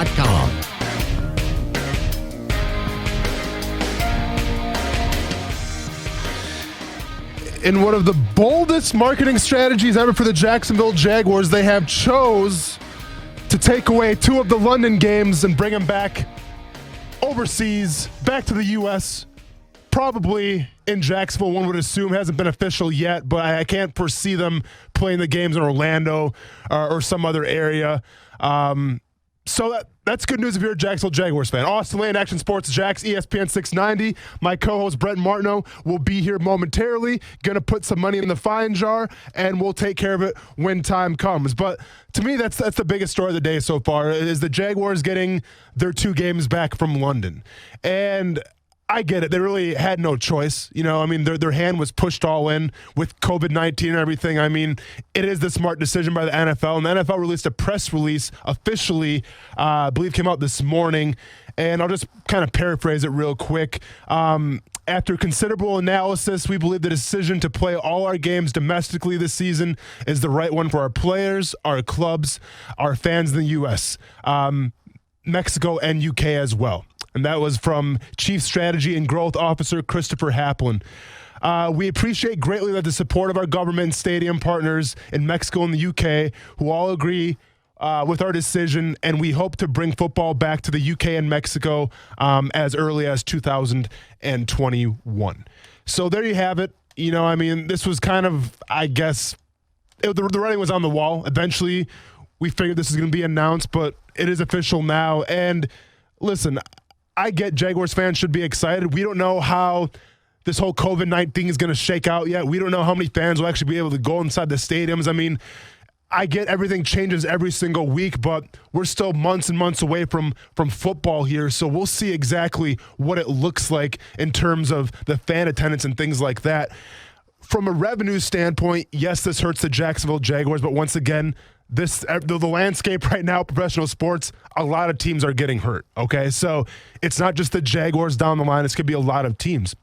NFL.com. In one of the boldest marketing strategies ever for the Jacksonville Jaguars, they have chose to take away 2 of the London games and bring them back overseas, back to the U.S., probably in Jacksonville. One would assume hasn't been official yet, but I can't foresee them playing the games in Orlando or some other area. So that's good news if you're a Jacksonville Jaguars fan. Austin Lane, Action Sports Jax, ESPN 690. My co-host Brett Martineau will be here momentarily. Going to put some money in the fine jar, and we'll take care of it when time comes. But to me, that's the biggest story of the day so far, is the Jaguars getting their 2 games back from London. And I get it. They really had no choice. Their hand was pushed all in with COVID-19 and everything. It is the smart decision by the NFL. And the NFL released a press release officially, I believe came out this morning. And I'll just kind of paraphrase it real quick. After considerable analysis, we believe the decision to play all our games domestically this season is the right one for our players, our clubs, our fans in the U.S., Mexico, and UK as well. And that was from Chief Strategy and Growth Officer Christopher Haplin. We appreciate greatly that the support of our government and stadium partners in Mexico and the UK, who all agree with our decision, and we hope to bring football back to the UK and Mexico as early as 2021. So there you have it. This was kind of, I guess, the writing was on the wall. Eventually, we figured this is going to be announced, but it is official now. And listen, I get Jaguars fans should be excited. We don't know how this whole COVID-19 thing is going to shake out yet. We don't know how many fans will actually be able to go inside the stadiums. I get everything changes every single week, but we're still months and months away from football here, so we'll see exactly what it looks like in terms of the fan attendance and things like that. From a revenue standpoint, yes, this hurts the Jacksonville Jaguars, but once again, the landscape right now, professional sports, a lot of teams are getting hurt, okay? So it's not just the Jaguars down the line. It's going to be a lot of teams.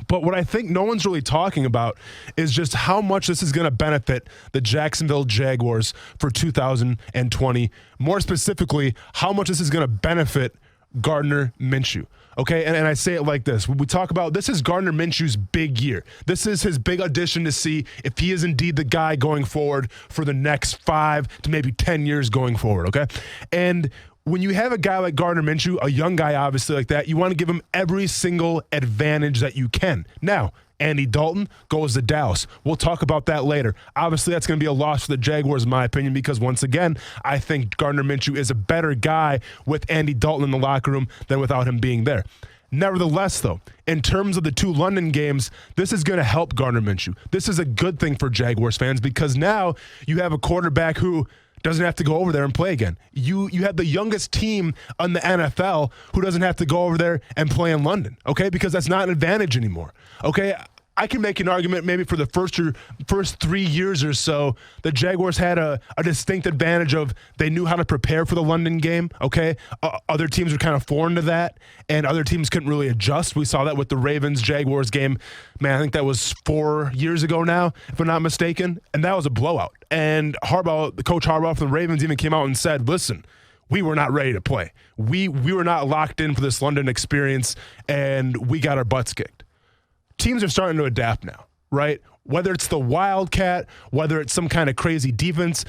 But what I think no one's really talking about is just how much this is going to benefit the Jacksonville Jaguars for 2020. More specifically, how much this is going to benefit Gardner Minshew. Okay, and I say it like this. When we talk about this is Gardner Minshew's big year. This is his big audition to see if he is indeed the guy going forward for the next 5 to maybe 10 years going forward, okay? And when you have a guy like Gardner Minshew, a young guy obviously like that, you want to give him every single advantage that you can. Now, Andy Dalton goes to Dallas. We'll talk about that later. Obviously, that's going to be a loss for the Jaguars, in my opinion, because once again, I think Gardner Minshew is a better guy with Andy Dalton in the locker room than without him being there. Nevertheless, though, in terms of the 2 London games, this is going to help Gardner Minshew. This is a good thing for Jaguars fans because now you have a quarterback who doesn't have to go over there and play again. You have the youngest team on the NFL who doesn't have to go over there and play in London, okay? Because that's not an advantage anymore, okay? I can make an argument maybe for the first 3 years or so, the Jaguars had a distinct advantage of they knew how to prepare for the London game, okay? Other teams were kind of foreign to that, and other teams couldn't really adjust. We saw that with the Ravens-Jaguars game. Man, I think that was 4 years ago now, if I'm not mistaken, and that was a blowout. And Coach Harbaugh from the Ravens even came out and said, listen, we were not ready to play. We were not locked in for this London experience, and we got our butts kicked. Teams are starting to adapt now, right? Whether it's the Wildcat, whether it's some kind of crazy defense,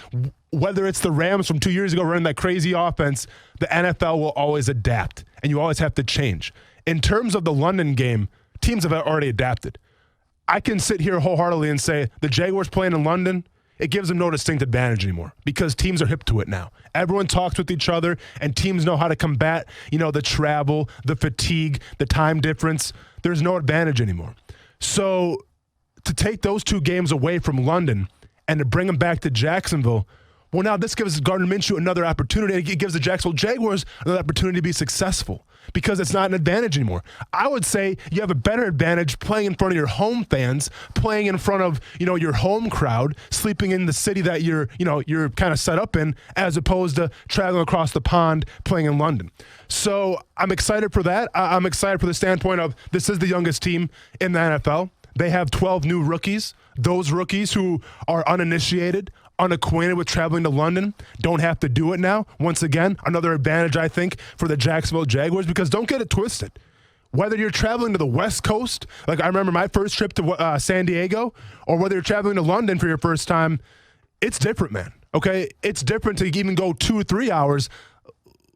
whether it's the Rams from 2 years ago running that crazy offense, the NFL will always adapt, and you always have to change. In terms of the London game, teams have already adapted. I can sit here wholeheartedly and say the Jaguars playing in London, it gives them no distinct advantage anymore because teams are hip to it now. Everyone talks with each other, and teams know how to combat, the travel, the fatigue, the time difference. There's no advantage anymore. So to take those 2 games away from London and to bring them back to Jacksonville, well, now this gives Gardner Minshew another opportunity. It gives the Jacksonville Jaguars another opportunity to be successful because it's not an advantage anymore. I would say you have a better advantage playing in front of your home fans, playing in front of, your home crowd, sleeping in the city that you're kind of set up in, as opposed to traveling across the pond playing in London. So I'm excited for that. I'm excited for the standpoint of this is the youngest team in the NFL. They have 12 new rookies. Those rookies who are uninitiated unacquainted with traveling to London don't have to do it now. Once again, another advantage, I think, for the Jacksonville Jaguars, because don't get it twisted. Whether you're traveling to the West Coast, like I remember my first trip to San Diego, or whether you're traveling to London for your first time, it's different, man. Okay? It's different to even go 2 or 3 hours,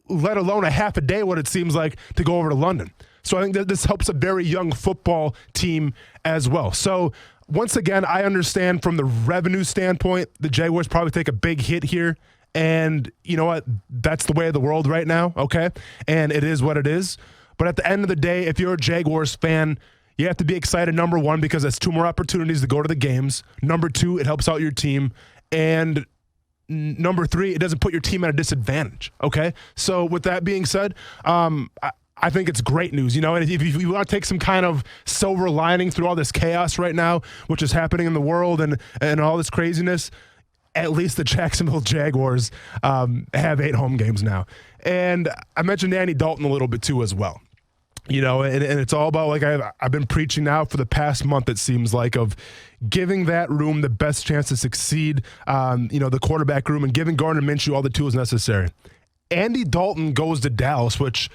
let alone a half a day, what it seems like to go over to London. So I think that this helps a very young football team as well. So once again, I understand from the revenue standpoint, the Jaguars probably take a big hit here. And you know what? That's the way of the world right now, okay? And it is what it is. But at the end of the day, if you're a Jaguars fan, you have to be excited, number one, because that's 2 more opportunities to go to the games. Number 2, it helps out your team. And number 3, it doesn't put your team at a disadvantage, okay? So with that being said, I think it's great news, you know, and if you want to take some kind of silver lining through all this chaos right now, which is happening in the world and all this craziness, at least the Jacksonville Jaguars have 8 home games now. And I mentioned Andy Dalton a little bit too as well. You know, and it's all about, like I've been preaching now for the past month, it seems like, of giving that room the best chance to succeed, you know, the quarterback room, and giving Gardner Minshew all the tools necessary. Andy Dalton goes to Dallas, which,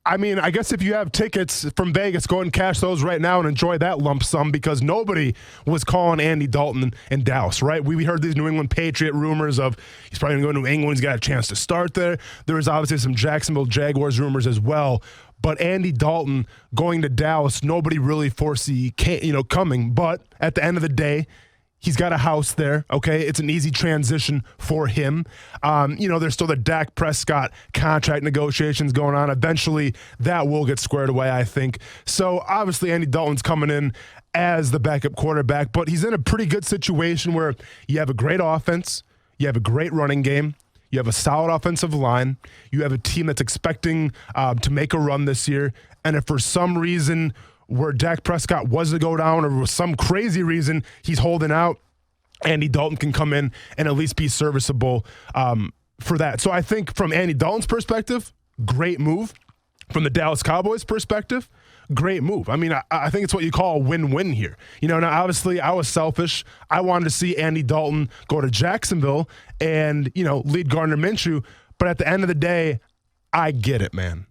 I mean, I guess if you have tickets from Vegas, go ahead and cash those right now and enjoy that lump sum, because nobody was calling Andy Dalton in Dallas, right? We heard these New England Patriot rumors of he's probably going to go to New England. He's got a chance to start there. There was obviously some Jacksonville Jaguars rumors as well. But Andy Dalton going to Dallas, nobody really foresee coming. But at the end of the day, he's got a house there, okay? It's an easy transition for him. You know, there's still the Dak Prescott contract negotiations going on. Eventually, that will get squared away, I think. So, obviously, Andy Dalton's coming in as the backup quarterback, but he's in a pretty good situation where you have a great offense, you have a great running game, you have a solid offensive line, you have a team that's expecting to make a run this year, and if for some reason where Dak Prescott was to go down, or for some crazy reason he's holding out, Andy Dalton can come in and at least be serviceable for that. So I think from Andy Dalton's perspective, great move. From the Dallas Cowboys perspective, great move. I mean, I think it's what you call a win-win here. You know, now obviously I was selfish. I wanted to see Andy Dalton go to Jacksonville and, you know, lead Gardner Minshew. But at the end of the day, I get it, man.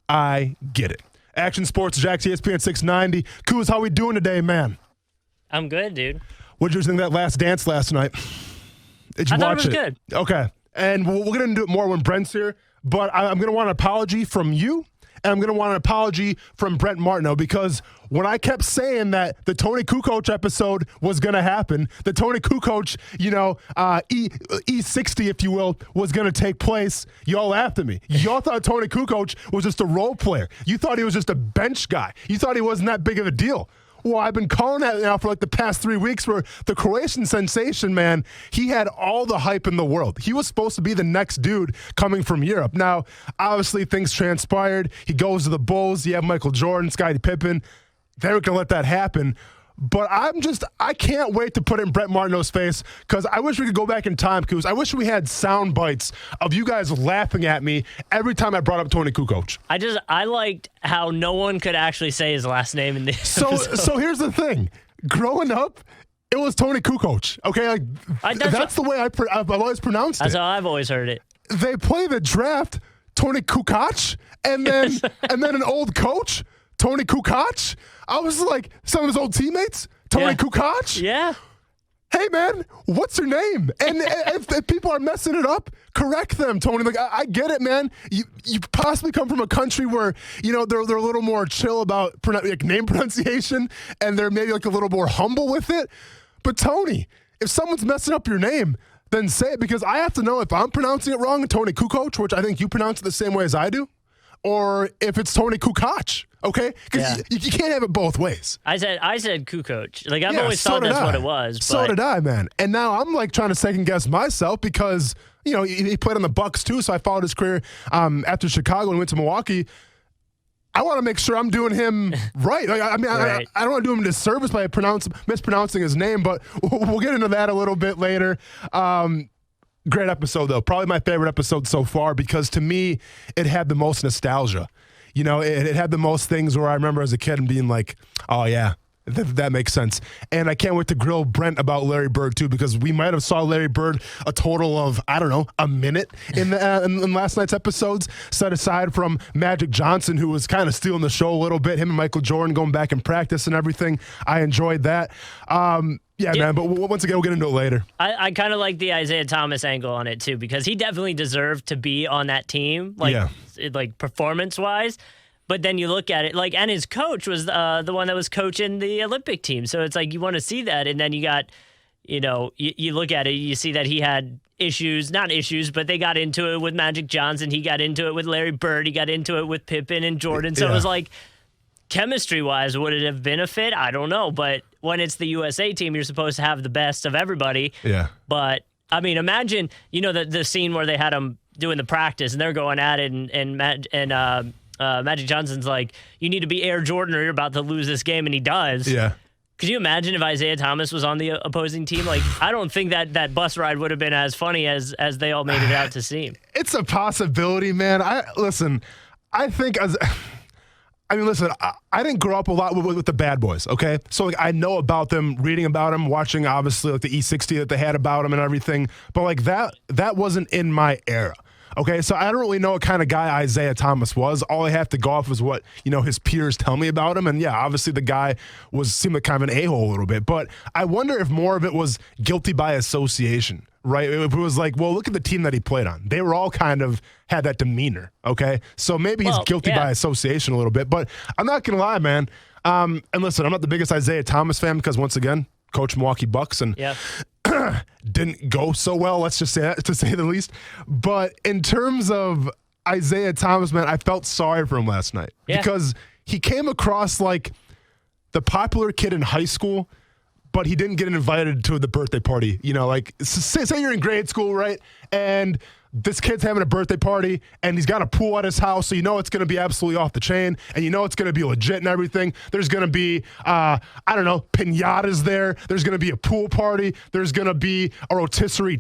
I get it. Action Sports, Jax, ESPN 690. Kuz, how we doing today, man? I'm good, dude. What did you think of that Last Dance last night? Did you I watch thought it was it? good. Okay. And we're going to do it more when Brent's here. But I'm going to want an apology from you, and I'm going to want an apology from Brent Martineau, because when I kept saying that the Tony Kukoc episode was going to happen, the Tony Kukoc, you know, E60, if you will, was going to take place, y'all laughed at me. Y'all thought Tony Kukoc was just a role player. You thought he was just a bench guy. You thought he wasn't that big of a deal. Well, I've been calling that now for like the past 3 weeks, where the Croatian sensation, man, he had all the hype in the world. He was supposed to be the next dude coming from Europe. Now, obviously, things transpired. He goes to the Bulls. You have Michael Jordan, Scottie Pippen. They were going to let that happen. But I can't wait to put it in Brent Martineau's face, because I wish we could go back in time, because I wish we had sound bites of you guys laughing at me every time I brought up Tony Kukoc. I liked how no one could actually say his last name in this episode. So here's the thing. Growing up, it was Tony Kukoc. Okay, like that's the way I've always pronounced it. That's how I've always heard it. They play the draft, Tony Kukoc, and then an old coach, Tony Kukoc. I was like, some of his old teammates, Tony Kukoc. Yeah. Hey, man, what's your name? And if people are messing it up, correct them, Tony. Like, I get it, man. You possibly come from a country where, you know, they're a little more chill about name pronunciation, and they're maybe like a little more humble with it. But, Tony, if someone's messing up your name, then say it, because I have to know if I'm pronouncing it wrong, Tony Kukoc, which I think you pronounce it the same way as I do, or if it's Tony Kukoc. Okay? Because you can't have it both ways. I said Kukoc. Like, I've always thought that's what it was. But So did I, man. And now I'm like trying to second guess myself, because, you know, he played on the Bucks too, so I followed his career after Chicago and went to Milwaukee. I want to make sure I'm doing him right. Like, I mean, right. I don't want to do him a disservice by mispronouncing his name, but we'll get into that a little bit later. Great episode, though. Probably my favorite episode so far, because to me, it had the most nostalgia. You know, it had the most things where I remember as a kid and being like, oh, yeah, That makes sense. And I can't wait to grill Brent about Larry Bird, too, because we might have saw Larry Bird a total of, I don't know, a minute in last night's episodes, set aside from Magic Johnson, who was kind of stealing the show a little bit, him and Michael Jordan going back in practice and everything. I enjoyed that. Yeah, man, but once again, we'll get into it later. I kind of like the Isaiah Thomas angle on it, too, because he definitely deserved to be on that team, like performance-wise. But then you look at it, like, and his coach was the one that was coaching the Olympic team. So it's like you want to see that. And then you got, you look at it, you see that he had not issues, but they got into it with Magic Johnson. He got into it with Larry Bird. He got into it with Pippen and Jordan. So it was like, chemistry-wise, would it have been a fit? I don't know. But when it's the USA team, you're supposed to have the best of everybody. Yeah. But, I mean, imagine, the scene where they had him doing the practice and they're going at it and Magic Johnson's like, you need to be Air Jordan or you're about to lose this game, and he does. Yeah. Could you imagine if Isaiah Thomas was on the opposing team? Like, I don't think that bus ride would have been as funny as they all made it out to seem. It's a possibility, man. I didn't grow up a lot with the bad boys, okay? So, like, I know about them, reading about them, watching, obviously, like, the E60 that they had about them and everything. But, like, that wasn't in my era. Okay, so I don't really know what kind of guy Isaiah Thomas was. All I have to go off is what, his peers tell me about him. And yeah, obviously the guy seemed like kind of an a-hole a little bit. But I wonder if more of it was guilty by association, right? If it was like, well, look at the team that he played on. They were all kind of had that demeanor, okay? So maybe he's guilty by association a little bit. But I'm not going to lie, man. And listen, I'm not the biggest Isaiah Thomas fan because, once again, coach Milwaukee Bucks and didn't go so well, let's just say that, to say the least. But in terms of Isaiah Thomas, man, I felt sorry for him last night because he came across like the popular kid in high school, but he didn't get invited to the birthday party. Like say you're in grade school, right? And this kid's having a birthday party, and he's got a pool at his house, so it's going to be absolutely off the chain, and it's going to be legit and everything. There's going to be, piñatas there. There's going to be a pool party. There's going to be a rotisserie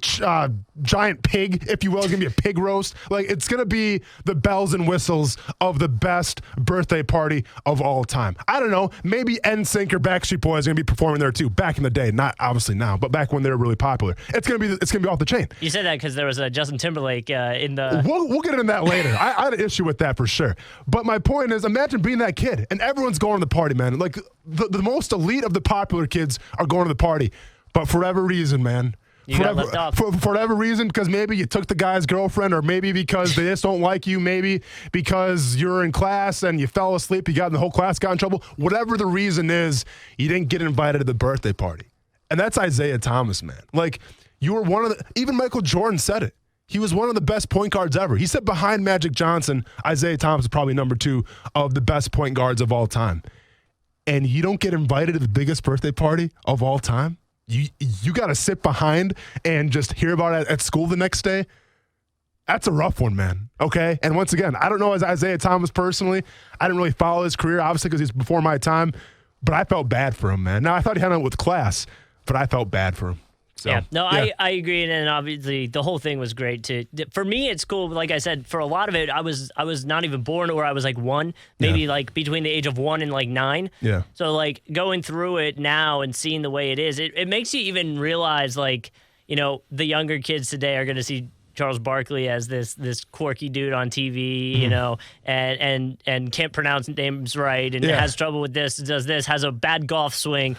giant pig, if you will. It's going to be a pig roast. Like, it's going to be the bells and whistles of the best birthday party of all time. I don't know. Maybe NSYNC or Backstreet Boys are going to be performing there, too, back in the day. Not obviously now, but back when they were really popular. It's going to be off the chain. You said that because there was a Justin Timberlake in the... We'll get into that later. I had an issue with that for sure. But my point is, imagine being that kid, and everyone's going to the party, man. Like, the most elite of the popular kids are going to the party. But for whatever reason, man... got left off. For whatever reason, because maybe you took the guy's girlfriend, or maybe because they just don't like you, maybe because you're in class and you fell asleep, the whole class got in trouble. Whatever the reason is, you didn't get invited to the birthday party. And that's Isaiah Thomas, man. Like, you were one of the... Even Michael Jordan said it. He was one of the best point guards ever. He said behind Magic Johnson, Isaiah Thomas is probably number 2 of the best point guards of all time. And you don't get invited to the biggest birthday party of all time? You got to sit behind and just hear about it at school the next day? That's a rough one, man. Okay? And once again, I don't know as Isaiah Thomas personally. I didn't really follow his career, obviously, because he's before my time. But I felt bad for him, man. Now, I thought he had it with class, but I felt bad for him. So, I agree, and obviously the whole thing was great too. For me, it's cool. Like I said, for a lot of it, I was not even born, or I was like 1, maybe like between the age of 1 and like 9. Yeah. So like going through it now and seeing the way it is, it makes you even realize like the younger kids today are going to see Charles Barkley as this quirky dude on TV, and can't pronounce names right, and has trouble with this, does this, has a bad golf swing.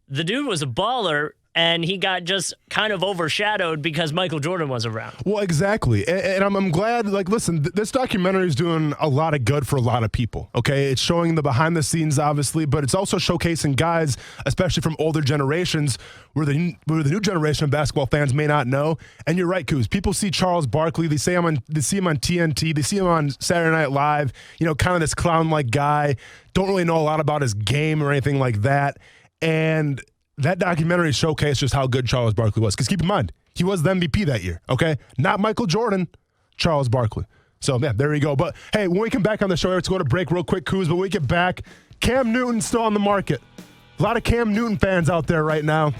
The dude was a baller. And he got just kind of overshadowed because Michael Jordan was around. Well, exactly. And I'm glad, like, listen, this documentary is doing a lot of good for a lot of people, okay? It's showing the behind the scenes, obviously, but it's also showcasing guys, especially from older generations, where the new generation of basketball fans may not know. And you're right, Kuz. People see Charles Barkley. They see him on TNT. They see him on Saturday Night Live, kind of this clown-like guy. Don't really know a lot about his game or anything like that. And that documentary showcased just how good Charles Barkley was. Because keep in mind, he was the MVP that year, okay? Not Michael Jordan, Charles Barkley. So, yeah, there you go. But, hey, when we come back on the show, let's go to break real quick, Kuz. But when we get back, Cam Newton's still on the market. A lot of Cam Newton fans out there right now.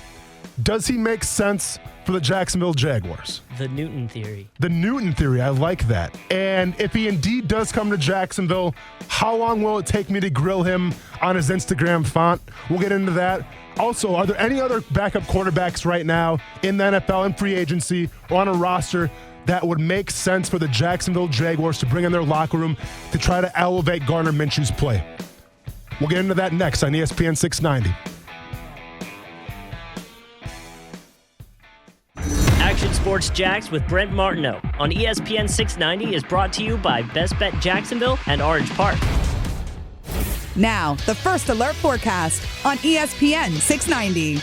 Does he make sense for the Jacksonville Jaguars. The Newton theory. The Newton theory, I like that. And if he indeed does come to Jacksonville, how long will it take me to grill him on his Instagram font? We'll get into that. Also, are there any other backup quarterbacks right now in the NFL and free agency or on a roster that would make sense for the Jacksonville Jaguars to bring in their locker room to try to elevate Gardner Minshew's play? We'll get into that next on ESPN 690. Action Sports Jacks with Brent Martineau on ESPN 690 is brought to you by Best Bet Jacksonville and Orange Park. Now, the First Alert forecast on ESPN 690.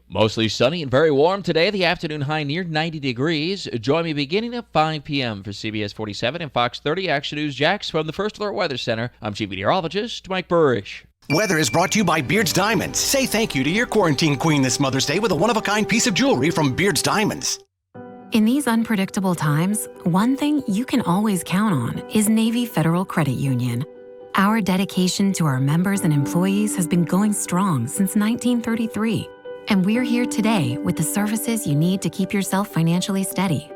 Mostly sunny and very warm today. The afternoon high near 90 degrees. Join me beginning at 5 p.m. for CBS 47 and Fox 30 Action News Jacks from the First Alert Weather Center. I'm Chief Meteorologist Mike Burrish. Weather is brought to you by Beard's Diamonds. Say thank you to your quarantine queen this Mother's Day with a one-of-a-kind piece of jewelry from Beard's Diamonds. In these unpredictable times, one thing you can always count on is Navy Federal Credit Union. Our dedication to our members and employees has been going strong since 1933. And we're here today with the services you need to keep yourself financially steady.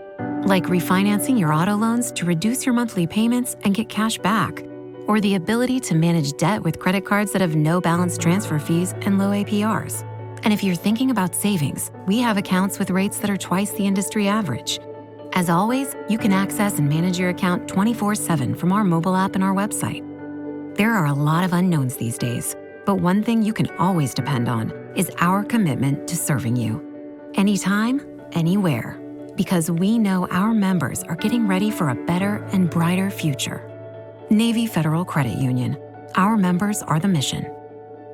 Like refinancing your auto loans to reduce your monthly payments and get cash back. Or the ability to manage debt with credit cards that have no balance transfer fees and low APRs. And if you're thinking about savings, we have accounts with rates that are twice the industry average. As always, you can access and manage your account 24/7 from our mobile app and our website. There are a lot of unknowns these days, but one thing you can always depend on is our commitment to serving you. Anytime, anywhere. Because we know our members are getting ready for a better and brighter future. Navy Federal Credit Union. Our members are the mission.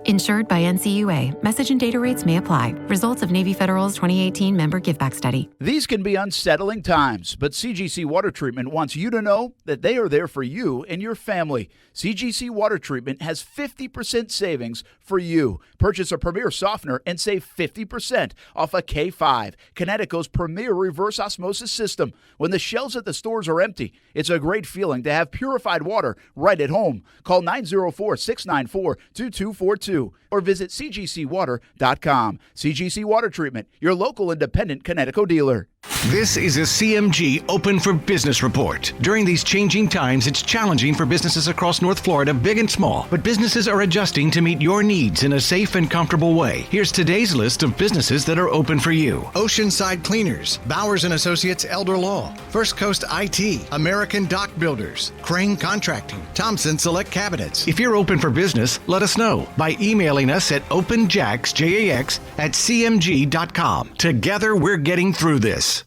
Insured by NCUA. Message and data rates may apply. Results of Navy Federal's 2018 member giveback study. These can be unsettling times, but CGC Water Treatment wants you to know that they are there for you and your family. CGC Water Treatment has 50% savings for you. Purchase a Premier Softener and save 50% off a K5, Connecticut's premier reverse osmosis system. When the shelves at the stores are empty, it's a great feeling to have purified water right at home. Call 904-694-2242 or visit cgcwater.com. CGC Water Treatment, your local independent Connecticut dealer. This is a CMG Open for Business report. During these changing times, it's challenging for businesses across North Florida, big and small, but businesses are adjusting to meet your needs in a safe and comfortable way. Here's today's list of businesses that are open for you. Oceanside Cleaners, Bowers & Associates Elder Law, First Coast IT, American Dock Builders, Crane Contracting, Thompson Select Cabinets. If you're open for business, let us know by emailing us at openjax@cmg.com. Together, we're getting through this.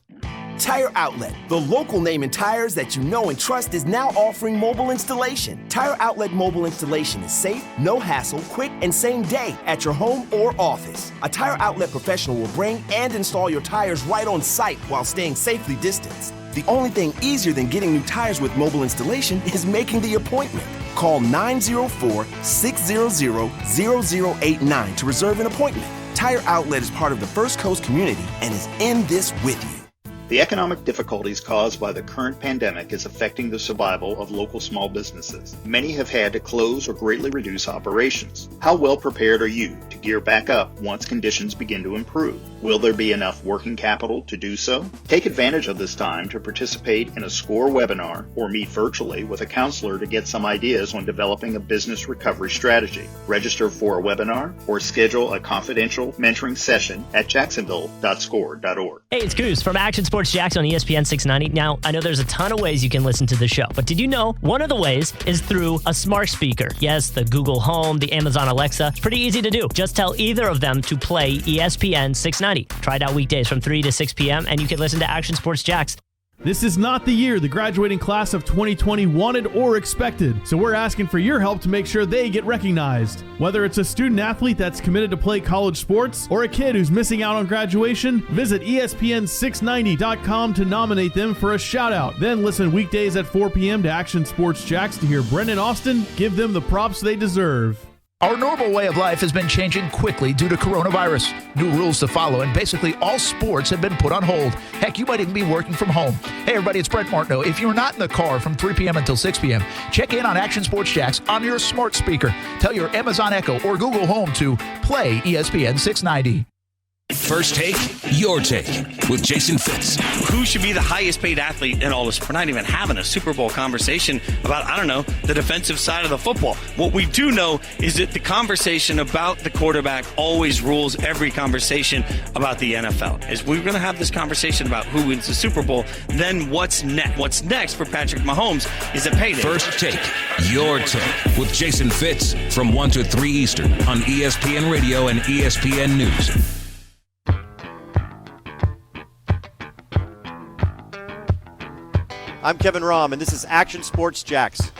Tire Outlet, the local name in tires that you know and trust, is now offering mobile installation. Tire Outlet mobile installation is safe, no hassle, quick, and same day at your home or office. A Tire Outlet professional will bring and install your tires right on site while staying safely distanced. The only thing easier than getting new tires with mobile installation is making the appointment. Call 904-600-0089 to reserve an appointment. Tire Outlet is part of the First Coast community and is in this with you. The economic difficulties caused by the current pandemic is affecting the survival of local small businesses. Many have had to close or greatly reduce operations. How well prepared are you to gear back up once conditions begin to improve? Will there be enough working capital to do so? Take advantage of this time to participate in a SCORE webinar or meet virtually with a counselor to get some ideas on developing a business recovery strategy. Register for a webinar or schedule a confidential mentoring session at jacksonville.score.org. Hey, it's Goose from Action Sports Jacks on ESPN 690. Now, I know there's a ton of ways you can listen to the show, but did you know one of the ways is through a smart speaker? Yes, the Google Home, the Amazon Alexa. It's pretty easy to do. Just tell either of them to play ESPN 690. Try it out weekdays from 3 to 6 p.m., and you can listen to Action Sports Jacks. This is not the year the graduating class of 2020 wanted or expected, so we're asking for your help to make sure they get recognized. Whether it's a student athlete that's committed to play college sports or a kid who's missing out on graduation, visit ESPN690.com to nominate them for a shout-out. Then listen weekdays at 4 p.m. to Action Sports Jacks to hear Brendan Austin give them the props they deserve. Our normal way of life has been changing quickly due to coronavirus. New rules to follow, and basically all sports have been put on hold. Heck, you might even be working from home. Hey, everybody, it's Brent Martineau. If you're not in the car from 3 p.m. until 6 p.m., check in on Action Sports Jacks on your smart speaker. Tell your Amazon Echo or Google Home to play ESPN 690. First Take, Your Take with Jason Fitz. Who should be the highest paid athlete in all this? We're not even having a Super Bowl conversation about, the defensive side of the football. What we do know is that the conversation about the quarterback always rules every conversation about the NFL. As we're going to have this conversation about who wins the Super Bowl, then what's next? What's next for Patrick Mahomes is a payday. First Take, Your Take with Jason Fitz from 1 to 3 Eastern on ESPN Radio and ESPN News. I'm Kevin Rahm, and this is Action Sports Jax.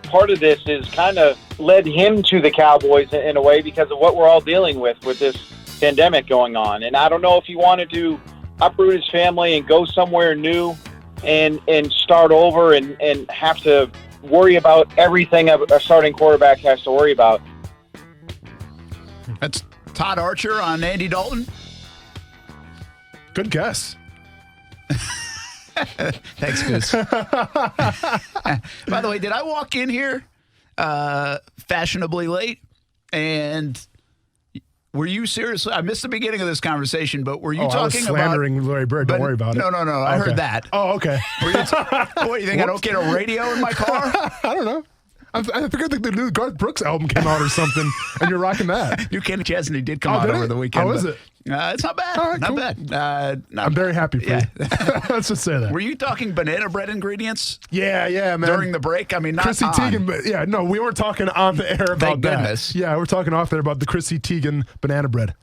Part of this is kind of led him to the Cowboys in a way because of what we're all dealing with this pandemic going on. And I don't know if he wanted to uproot his family and go somewhere new and start over and have to worry about everything a starting quarterback has to worry about. That's Todd Archer on Andy Dalton. Good guess. Thanks, Goose. By the way, did I walk in here fashionably late? And were you seriously? I missed the beginning of this conversation, but were you talking I was slandering about Larry Bird? Don't worry about it. No. I heard that. Oh, okay. What do you think? I don't get a radio in my car? I don't know. I figured the new Garth Brooks album came out or something, and you're rocking that. New Kenny Chesney did come out over the weekend. How is it? It's not bad. All right, not cool. bad. I'm very happy for you. Let's just say that. Were you talking banana bread ingredients? Yeah, man. During the break? I mean, not Chrissy on. Teigen. No, we weren't talking on the air about Thank that. goodness. Yeah, we're talking off there about the Chrissy Teigen banana bread.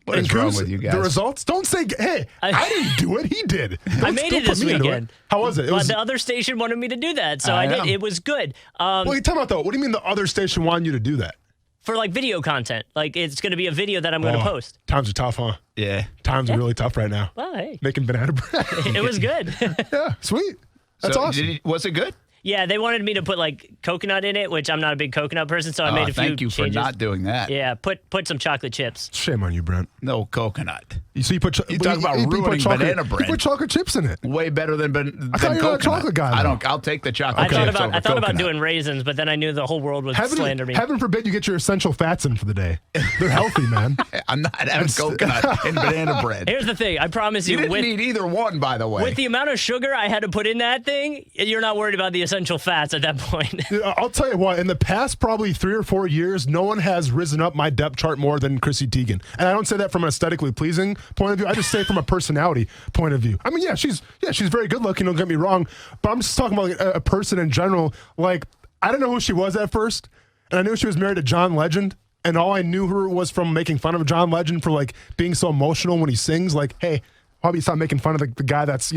What is wrong with you guys? The results? Don't say, hey, I didn't do it. He did. I made it this weekend. How was it? The other station wanted me to do that, so I did. It was good. Wait, tell me about though. What do you mean the other station wanted you to do that? For video content. It's going to be a video that I'm going to post. Times are tough, huh? Yeah. Times are really tough right now. Well, hey. Making banana bread. It was good. Yeah, sweet. That's awesome. Was it good? Yeah, they wanted me to put coconut in it, which I'm not a big coconut person, so I made a few Thank you changes. for not doing that. Yeah, put some chocolate chips. Shame on you, Brent. No coconut. So you put you talk about ruining banana bread. You put chocolate chips in it. Way better than coconut. I thought you were a chocolate guy. I'll take the chocolate chips over I thought about doing raisins, but then I knew the whole world would slander me. Heaven forbid you get your essential fats in for the day. They're healthy, man. I'm not having coconut in banana bread. Here's the thing. I promise you. You didn't need either one, by the way. With the amount of sugar I had to put in that thing, you're not worried about the essential fats at that point. I'll tell you what. In the past probably 3 or 4 years, no one has risen up my depth chart more than Chrissy Teigen. And I don't say that from an aesthetically pleasing point of view. I just say from a personality point of view. I mean, she's very good looking, don't get me wrong, but I'm just talking about a person in general. I didn't know who she was at first, and I knew she was married to John Legend, and all I knew her was from making fun of John Legend for being so emotional when he sings. Hey, probably stop making fun of the guy that's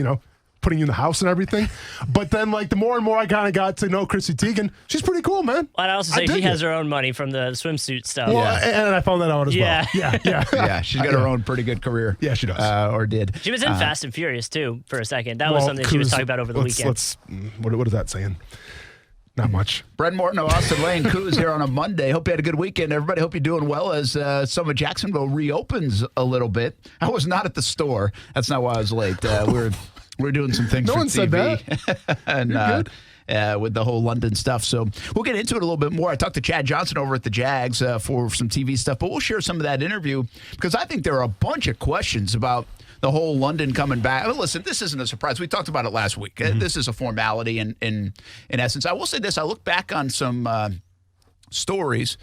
putting you in the house and everything. But then the more and more I kind of got to know Chrissy Teigen, she's pretty cool, man. I'd also say she has her own money from the swimsuit stuff. Well, and I found that out as well. Yeah. Yeah, she's got her own pretty good career. Yeah, she does. Or did. She was in Fast and Furious, too, for a second. That was something she was talking about over the weekend. What is that saying? Not much. Brent Morton, Austin Lane, Coos here on a Monday. Hope you had a good weekend, everybody. Hope you're doing well as some of Jacksonville reopens a little bit. I was not at the store. That's not why I was late. We're doing some things for one TV. said that. and with the whole London stuff. So we'll get into it a little bit more. I talked to Chad Johnson over at the Jags for some TV stuff, but we'll share some of that interview because I think there are a bunch of questions about the whole London coming back. I mean, listen, this isn't a surprise. We talked about it last week. Mm-hmm. This is a formality in essence. I will say this. I look back on some stories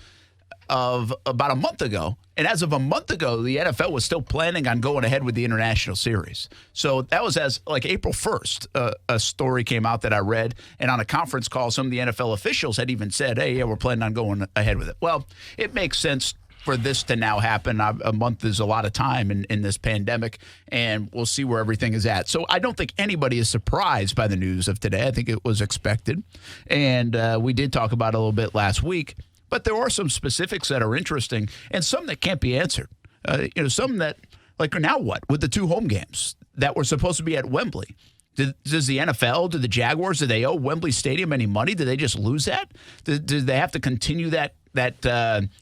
of about a month ago, and as of a month ago, the NFL was still planning on going ahead with the international series. So that was as April 1st, a story came out that I read, and on a conference call, some of the NFL officials had even said, hey, yeah, we're planning on going ahead with it. Well, it makes sense for this to now happen. A month is a lot of time in this pandemic, and we'll see where everything is at. So I don't think anybody is surprised by the news of today. I think it was expected, and we did talk about it a little bit last week. But there are some specifics that are interesting and some that can't be answered. Some that, now what? With the 2 home games that were supposed to be at Wembley. Does the NFL, do the Jaguars, do they owe Wembley Stadium any money? Do they just lose that? Do they have to continue that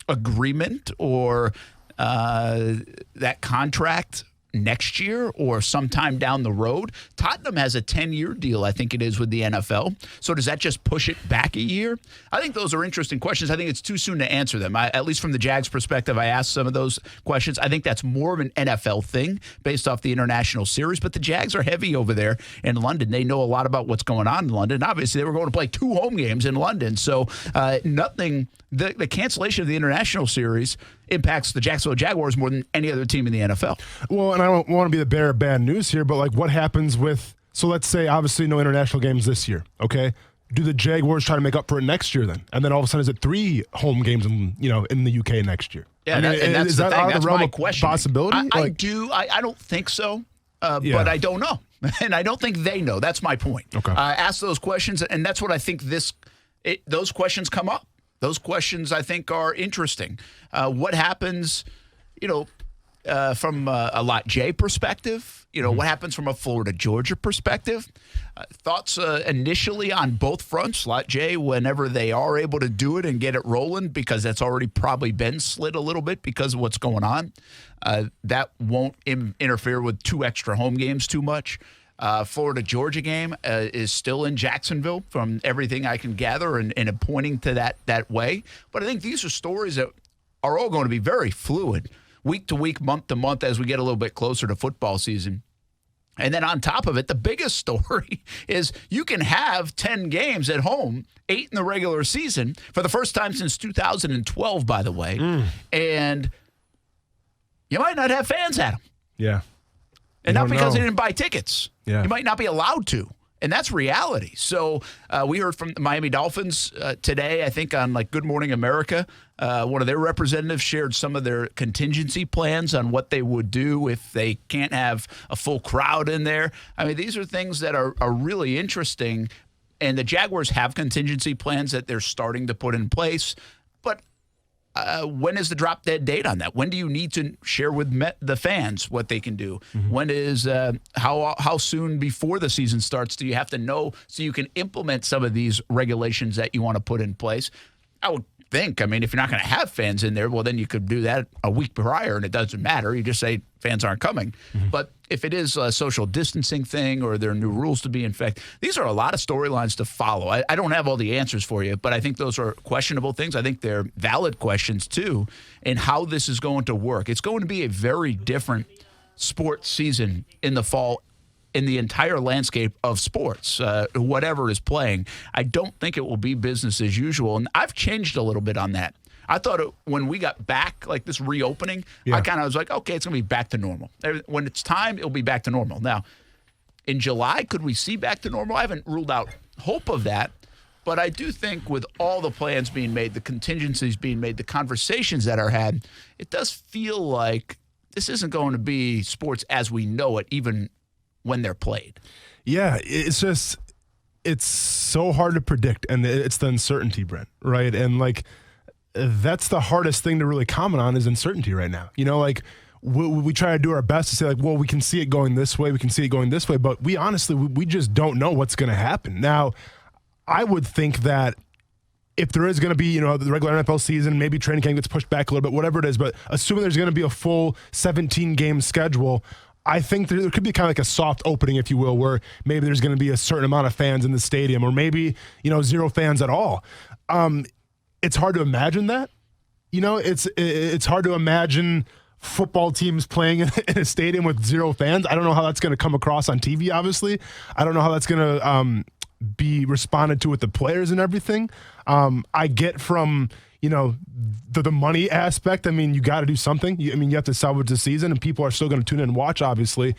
agreement or that contract next year or sometime down the road. Tottenham has a 10-year deal, I think it is, with the NFL. So does that just push it back a year? I think those are interesting questions. I think it's too soon to answer them. At least from the Jags' perspective, I asked some of those questions. I think that's more of an NFL thing based off the international series. But the Jags are heavy over there in London. They know a lot about what's going on in London. Obviously, they were going to play 2 home games in London. So the cancellation of the international series impacts the Jacksonville Jaguars more than any other team in the NFL. Well, and I don't want to be the bearer of bad news here, but like what happens with, so let's say obviously no international games this year, okay? Do the Jaguars try to make up for it next year then? And then all of a sudden is it 3 home games in the UK next year? Yeah, that's the thing. That's my question. Possibility? I don't think so, but I don't know. And I don't think they know. That's my point. Okay. Ask those questions, and that's what I think those questions come up. Those questions, I think, are interesting. What happens, from a Lot J perspective? What happens from a Florida-Georgia perspective? Thoughts initially on both fronts. Lot J, whenever they are able to do it and get it rolling, because that's already probably been slid a little bit because of what's going on. That won't interfere with 2 extra home games too much. Florida-Georgia game is still in Jacksonville from everything I can gather and pointing to that way. But I think these are stories that are all going to be very fluid, week to week, month to month, as we get a little bit closer to football season. And then on top of it, the biggest story is you can have 10 games at home, 8 in the regular season, for the first time since 2012, by the way. And you might not have fans at them. Yeah. And not because they didn't buy tickets. Yeah. You might not be allowed to. And that's reality. So we heard from the Miami Dolphins today, I think, on Good Morning America. One of their representatives shared some of their contingency plans on what they would do if they can't have a full crowd in there. I mean, these are things that are really interesting. And the Jaguars have contingency plans that they're starting to put in place. But when is the drop dead date on that? When do you need to share with the fans what they can do? Mm-hmm. When is how soon before the season starts do you have to know so you can implement some of these regulations that you want to put in place? I would think, if you're not going to have fans in there, well, then you could do that a week prior and it doesn't matter. You just say fans aren't coming. Mm-hmm. But if it is a social distancing thing or there are new rules to be in effect, these are a lot of storylines to follow. I don't have all the answers for you, but I think those are questionable things. I think they're valid questions, too, in how this is going to work. It's going to be a very different sports season in the fall in the entire landscape of sports, whatever is playing. I don't think it will be business as usual, and I've changed a little bit on that. I thought when we got back, this reopening, I kind of was like, okay, it's going to be back to normal. When it's time, it'll be back to normal. Now, in July, could we see back to normal? I haven't ruled out hope of that, but I do think with all the plans being made, the contingencies being made, the conversations that are had, it does feel like this isn't going to be sports as we know it, even when they're played. Yeah, it's so hard to predict, and it's the uncertainty, Brent, right? And that's the hardest thing to really comment on is uncertainty right now. We try to do our best to say well, we can see it going this way, we can see it going this way, but we honestly, we just don't know what's going to happen. Now, I would think that if there is going to be, the regular NFL season, maybe training camp gets pushed back a little bit, whatever it is, but assuming there's going to be a full 17-game schedule, I think there could be kind of a soft opening, if you will, where maybe there's going to be a certain amount of fans in the stadium or maybe, 0 fans at all. It's hard to imagine that. It's hard to imagine football teams playing in a stadium with 0 fans. I don't know how that's going to come across on TV, obviously. I don't know how that's going to be responded to with the players and everything. I get from the money aspect. You got to do something. You have to salvage the season, and people are still going to tune in and watch, obviously.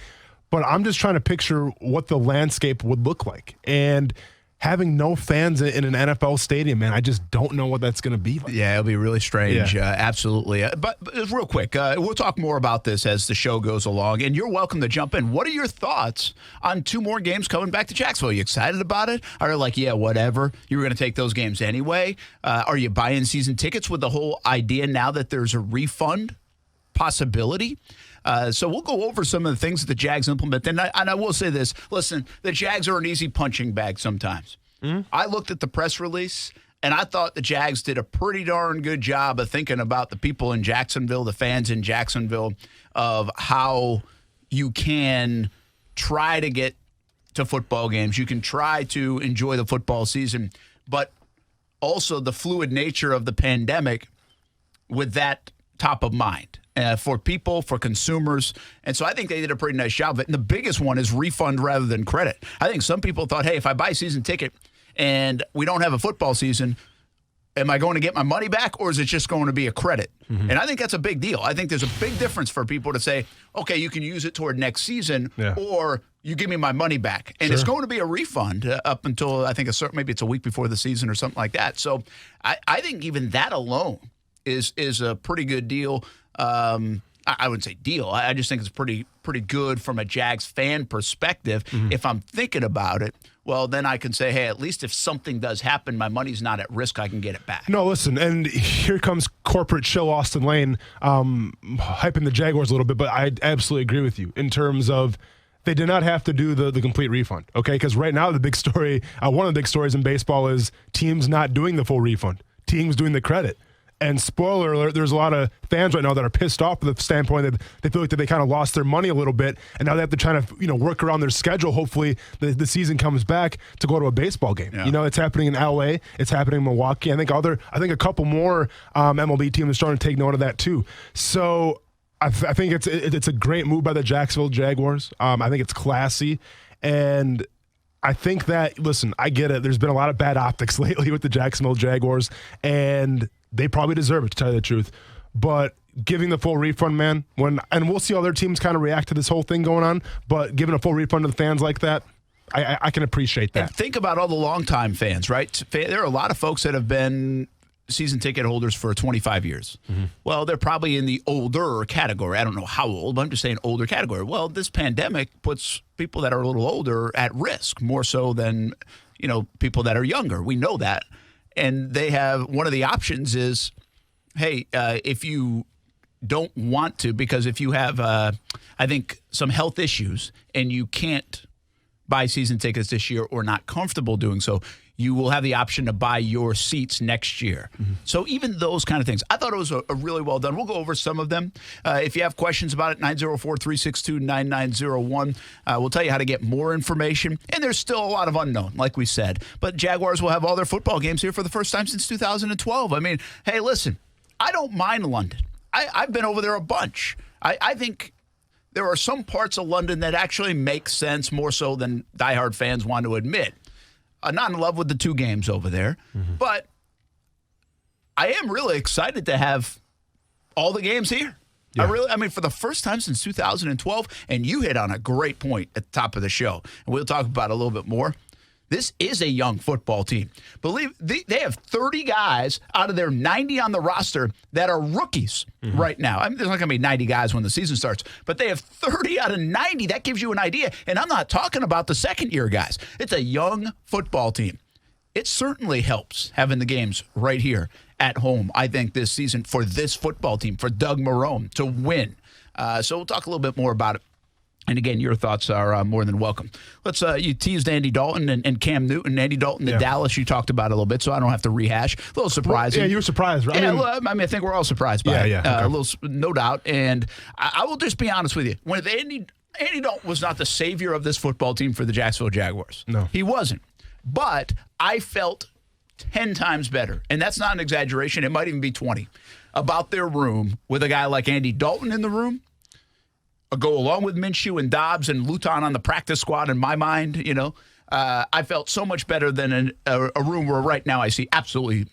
But I'm just trying to picture what the landscape would look like. And having no fans in an NFL stadium, man, I just don't know what that's going to be like. Yeah, it'll be really strange. Yeah. Absolutely. But real quick, we'll talk more about this as the show goes along, and you're welcome to jump in. What are your thoughts on 2 more games coming back to Jacksonville? Are you excited about it? Are you yeah, whatever, you were going to take those games anyway? Are you buying season tickets with the whole idea now that there's a refund possibility? So we'll go over some of the things that the Jags implement. And I will say this. Listen, the Jags are an easy punching bag sometimes. Mm-hmm. I looked at the press release, and I thought the Jags did a pretty darn good job of thinking about the people in Jacksonville, the fans in Jacksonville, of how you can try to get to football games. You can try to enjoy the football season, but also the fluid nature of the pandemic with that top of mind for people, for consumers. And so I think they did a pretty nice job of it. And the biggest one is refund rather than credit. I think some people thought, hey, if I buy a season ticket and we don't have a football season, am I going to get my money back, or is it just going to be a credit? Mm-hmm. And I think that's a big deal. I think there's a big difference for people to say, okay, you can use it toward next season, or you give me my money back. And it's going to be a refund up until, I think, maybe it's a week before the season or something like that. So I think even that alone is a pretty good deal. I wouldn't say deal. I just think it's pretty good from a Jags fan perspective. Mm-hmm. If I'm thinking about it, well, then I can say, hey, at least if something does happen, my money's not at risk. I can get it back. No, listen, and here comes corporate show Austin Lane hyping the Jaguars a little bit, but I absolutely agree with you in terms of they did not have to do the complete refund, okay? Because right now the big story, one of the big stories in baseball is teams not doing the full refund, teams doing the credit. And spoiler alert, there's a lot of fans right now that are pissed off from the standpoint that they feel like that they kind of lost their money a little bit, and now they have to try to work around their schedule. Hopefully, the season comes back to go to a baseball game. Yeah. It's happening in LA, it's happening in Milwaukee. I think a couple more MLB teams are starting to take note of that too. So I think it's a great move by the Jacksonville Jaguars. I think it's classy, and I think that, listen, I get it. There's been a lot of bad optics lately with the Jacksonville Jaguars, and they probably deserve it, to tell you the truth. But giving the full refund, man, and we'll see how other teams kind of react to this whole thing going on, but giving a full refund to the fans like that, I can appreciate that. And think about all the longtime fans, right? There are a lot of folks that have been season ticket holders for 25 years. Mm-hmm. Well, they're probably in the older category. I don't know how old, but I'm just saying older category. Well, this pandemic puts people that are a little older at risk, more so than people that are younger. We know that. And they have, one of the options is, hey, if you don't want to, because if you have, I think, some health issues and you can't buy season tickets this year or not comfortable doing so, you will have the option to buy your seats next year. Mm-hmm. So even those kind of things. I thought it was a really well done. We'll go over some of them. If you have questions about it, 904-362-9901. We'll tell you how to get more information. And there's still a lot of unknown, like we said. But Jaguars will have all their football games here for the first time since 2012. I mean, hey, listen, I don't mind London. I've been over there a bunch. I think there are some parts of London that actually make sense more so than diehard fans want to admit. I'm not in love with the two games over there, but I am really excited to have all the games here. Yeah. I mean, for the first time since 2012, and you hit on a great point at the top of the show, and we'll talk about it a little bit more. This is a young football team. They have 30 guys out of their 90 on the roster that are rookies right now. I mean, there's not going to be 90 guys when the season starts, but they have 30 out of 90. That gives you an idea. And I'm not talking about the second-year guys. It's a young football team. It certainly helps having the games right here at home, I think, this season for this football team, for Doug Marrone to win. So we'll talk a little bit more about it. And again, your thoughts are more than welcome. Let's you teased Andy Dalton and Cam Newton. Andy Dalton to Dallas, you talked about it a little bit, so I don't have to rehash. A little surprising. Well, you were surprised, right? Yeah, I think we're all surprised by it. Okay. A little, no doubt. And I will just be honest with you. When Andy Dalton was not the savior of this football team for the Jacksonville Jaguars. No. He wasn't. But I felt 10 times better, and that's not an exaggeration. It might even be 20, about their room with a guy like Andy Dalton in the room. Go along with Minshew and Dobbs and Luton on the practice squad, in my mind, I felt so much better than a room where right now I see absolutely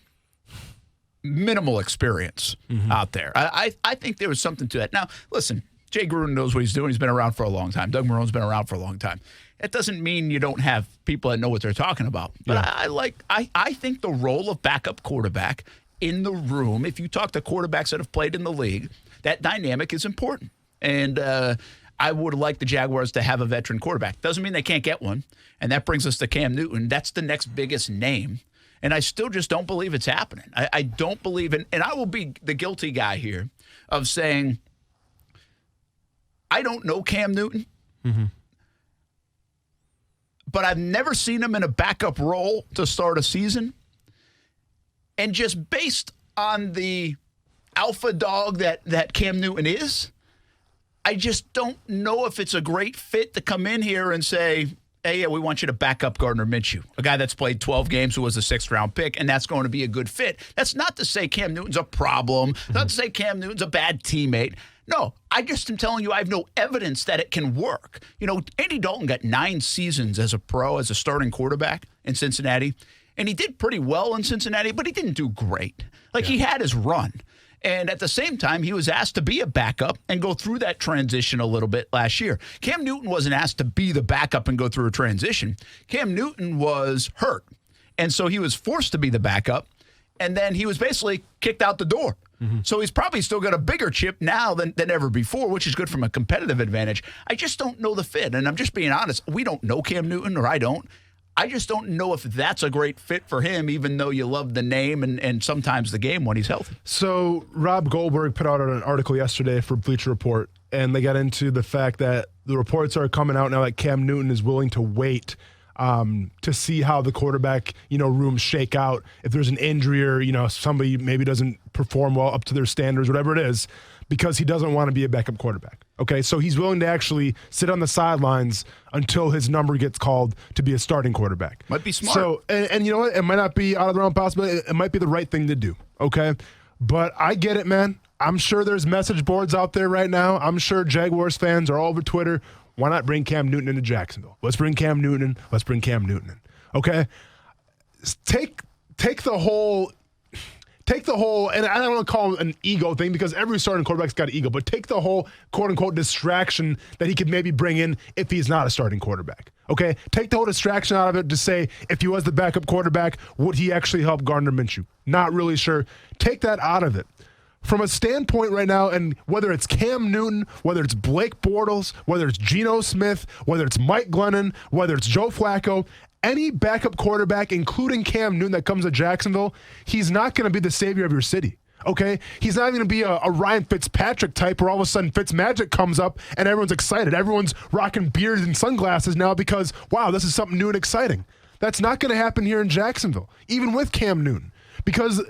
minimal experience out there. I think there was something to that. Now, listen, Jay Gruden knows what he's doing. He's been around for a long time. Doug Marrone's been around for a long time. It doesn't mean you don't have people that know what they're talking about. But I think the role of backup quarterback in the room, if you talk to quarterbacks that have played in the league, that dynamic is important. And I would like the Jaguars to have a veteran quarterback. Doesn't mean they can't get one. And that brings us to Cam Newton. That's the next biggest name. And I still just don't believe it's happening. I don't believe in, and I will be the guilty guy here of saying, I don't know Cam Newton, but I've never seen him in a backup role to start a season. And just based on the alpha dog that Cam Newton is, I just don't know if it's a great fit to come in here and say, hey, yeah, we want you to back up Gardner Minshew, a guy that's played 12 games who was a 6th-round pick, and that's going to be a good fit. That's not to say Cam Newton's a problem, not to say Cam Newton's a bad teammate. No, I just am telling you I have no evidence that it can work. You know, Andy Dalton got 9 seasons as a pro, as a starting quarterback in Cincinnati, and he did pretty well in Cincinnati, but he didn't do great. He had his run. And at the same time, he was asked to be a backup and go through that transition a little bit last year. Cam Newton wasn't asked to be the backup and go through a transition. Cam Newton was hurt. And so he was forced to be the backup. And then he was basically kicked out the door. Mm-hmm. So he's probably still got a bigger chip now than ever before, which is good from a competitive advantage. I just don't know the fit. And I'm just being honest. We don't know Cam Newton, or I don't. I just don't know if that's a great fit for him, even though you love the name and sometimes the game when he's healthy. So Rob Goldberg put out an article yesterday for Bleacher Report, and they got into the fact that the reports are coming out now that Cam Newton is willing to wait to see how the quarterback, rooms shake out. If there's an injury or, somebody maybe doesn't perform well up to their standards, whatever it is, because he doesn't want to be a backup quarterback. Okay, so he's willing to actually sit on the sidelines until his number gets called to be a starting quarterback. Might be smart. So, and you know what? It might not be out of the realm of possibility. It might be the right thing to do, okay? But I get it, man. I'm sure there's message boards out there right now. I'm sure Jaguars fans are all over Twitter. Why not bring Cam Newton into Jacksonville? Let's bring Cam Newton in. Let's bring Cam Newton in, okay? Take the whole, and I don't want to call it an ego thing because every starting quarterback's got an ego, but take the whole quote-unquote distraction that he could maybe bring in if he's not a starting quarterback, okay? Take the whole distraction out of it to say if he was the backup quarterback, would he actually help Gardner Minshew? Not really sure. Take that out of it. From a standpoint right now, and whether it's Cam Newton, whether it's Blake Bortles, whether it's Geno Smith, whether it's Mike Glennon, whether it's Joe Flacco, any backup quarterback, including Cam Newton that comes to Jacksonville, he's not going to be the savior of your city, okay? He's not going to be a Ryan Fitzpatrick type where all of a sudden Fitzmagic comes up and everyone's excited. Everyone's rocking beards and sunglasses now because, wow, this is something new and exciting. That's not going to happen here in Jacksonville, even with Cam Newton. Because,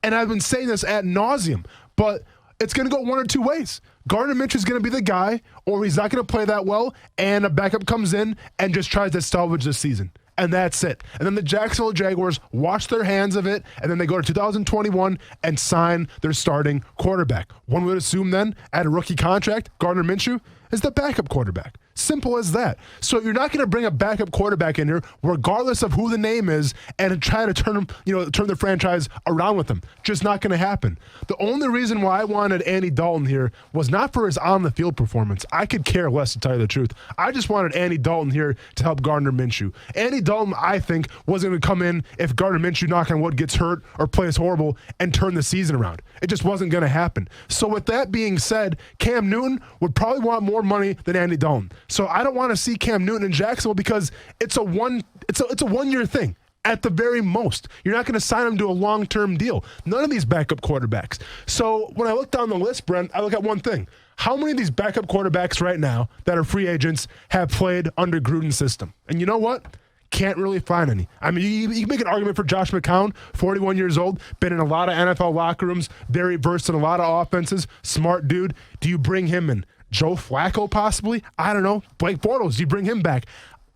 and I've been saying this ad nauseum, but it's going to go one or two ways. Gardner Minshew is going to be the guy, or he's not going to play that well, and a backup comes in and just tries to salvage this season. And that's it. And then the Jacksonville Jaguars wash their hands of it, and then they go to 2021 and sign their starting quarterback. One would assume then, at a rookie contract, Gardner Minshew is the backup quarterback. Simple as that. So you're not going to bring a backup quarterback in here, regardless of who the name is, and try to turn the franchise around with them. Just not going to happen. The only reason why I wanted Andy Dalton here was not for his on-the-field performance. I could care less, to tell you the truth. I just wanted Andy Dalton here to help Gardner Minshew. Andy Dalton, I think, wasn't going to come in if Gardner Minshew, knock on wood, gets hurt or plays horrible and turn the season around. It just wasn't going to happen. So with that being said, Cam Newton would probably want more money than Andy Dalton. So I don't want to see Cam Newton in Jacksonville because it's a one-year thing at the very most. You're not going to sign him to a long-term deal. None of these backup quarterbacks. So when I look down the list, Brent, I look at one thing. How many of these backup quarterbacks right now that are free agents have played under Gruden's system? And you know what? Can't really find any. I mean, you can make an argument for Josh McCown, 41 years old, been in a lot of NFL locker rooms, very versed in a lot of offenses, smart dude. Do you bring him in? Joe Flacco, possibly? I don't know. Blake Bortles, do you bring him back?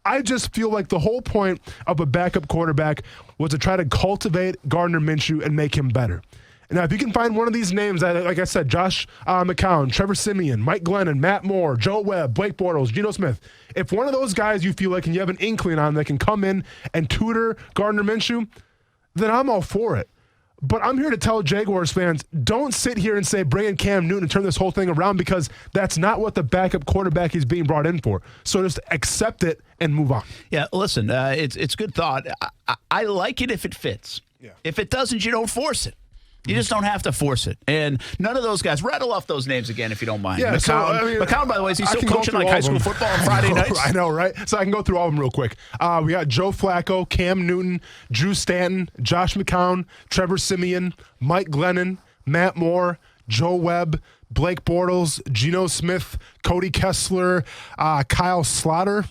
I just feel like the whole point of a backup quarterback was to try to cultivate Gardner Minshew and make him better. Now, if you can find one of these names, like I said, Josh McCown, Trevor Siemian, Mike Glennon, Matt Moore, Joe Webb, Blake Bortles, Geno Smith, if one of those guys you feel like and you have an inkling on that can come in and tutor Gardner Minshew, then I'm all for it. But I'm here to tell Jaguars fans, don't sit here and say bring in Cam Newton and turn this whole thing around because that's not what the backup quarterback is being brought in for. So just accept it and move on. Yeah, listen, it's good thought. I like it if it fits. Yeah. If it doesn't, you don't force it. You just don't have to force it. And none of those guys, rattle off those names again if you don't mind. Yeah, McCown, by the way, is he still coaching like high school football on Friday nights? I know, right? So I can go through all of them real quick. We got Joe Flacco, Cam Newton, Drew Stanton, Josh McCown, Trevor Siemian, Mike Glennon, Matt Moore, Joe Webb, Blake Bortles, Geno Smith, Cody Kessler, Kyle Slaughter.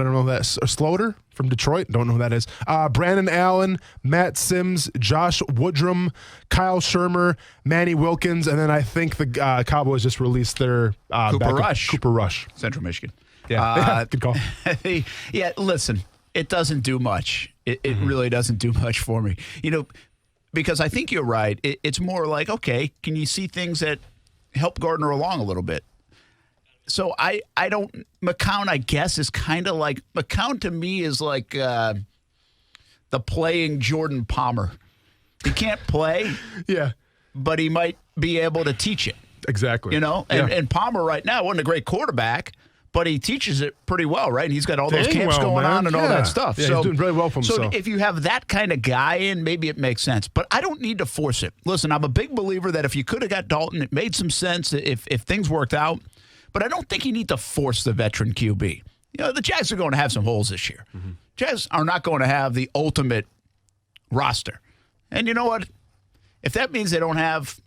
I don't know who that's. Slaughter from Detroit. Don't know who that is. Brandon Allen, Matt Sims, Josh Woodrum, Kyle Shermer, Manny Wilkins, and then I think the Cowboys just released their Cooper Rush. Cooper Rush. Central Michigan. Yeah, good call. Yeah, listen, it doesn't do much. It really doesn't do much for me. Because I think you're right. It's more like, okay, can you see things that help Gardner along a little bit? So I don't – McCown, I guess, is kind of like – McCown to me is like the playing Jordan Palmer. He can't play. Yeah. But he might be able to teach it. Exactly. And Palmer right now wasn't a great quarterback, but he teaches it pretty well, right? And he's got all those camps going on and all that stuff. Yeah, he's doing very well for himself. So if you have that kind of guy in, maybe it makes sense. But I don't need to force it. Listen, I'm a big believer that if you could have got Dalton, it made some sense if things worked out. But I don't think you need to force the veteran QB. The Jags are going to have some holes this year. Mm-hmm. Jags are not going to have the ultimate roster. And you know what? If that means they don't have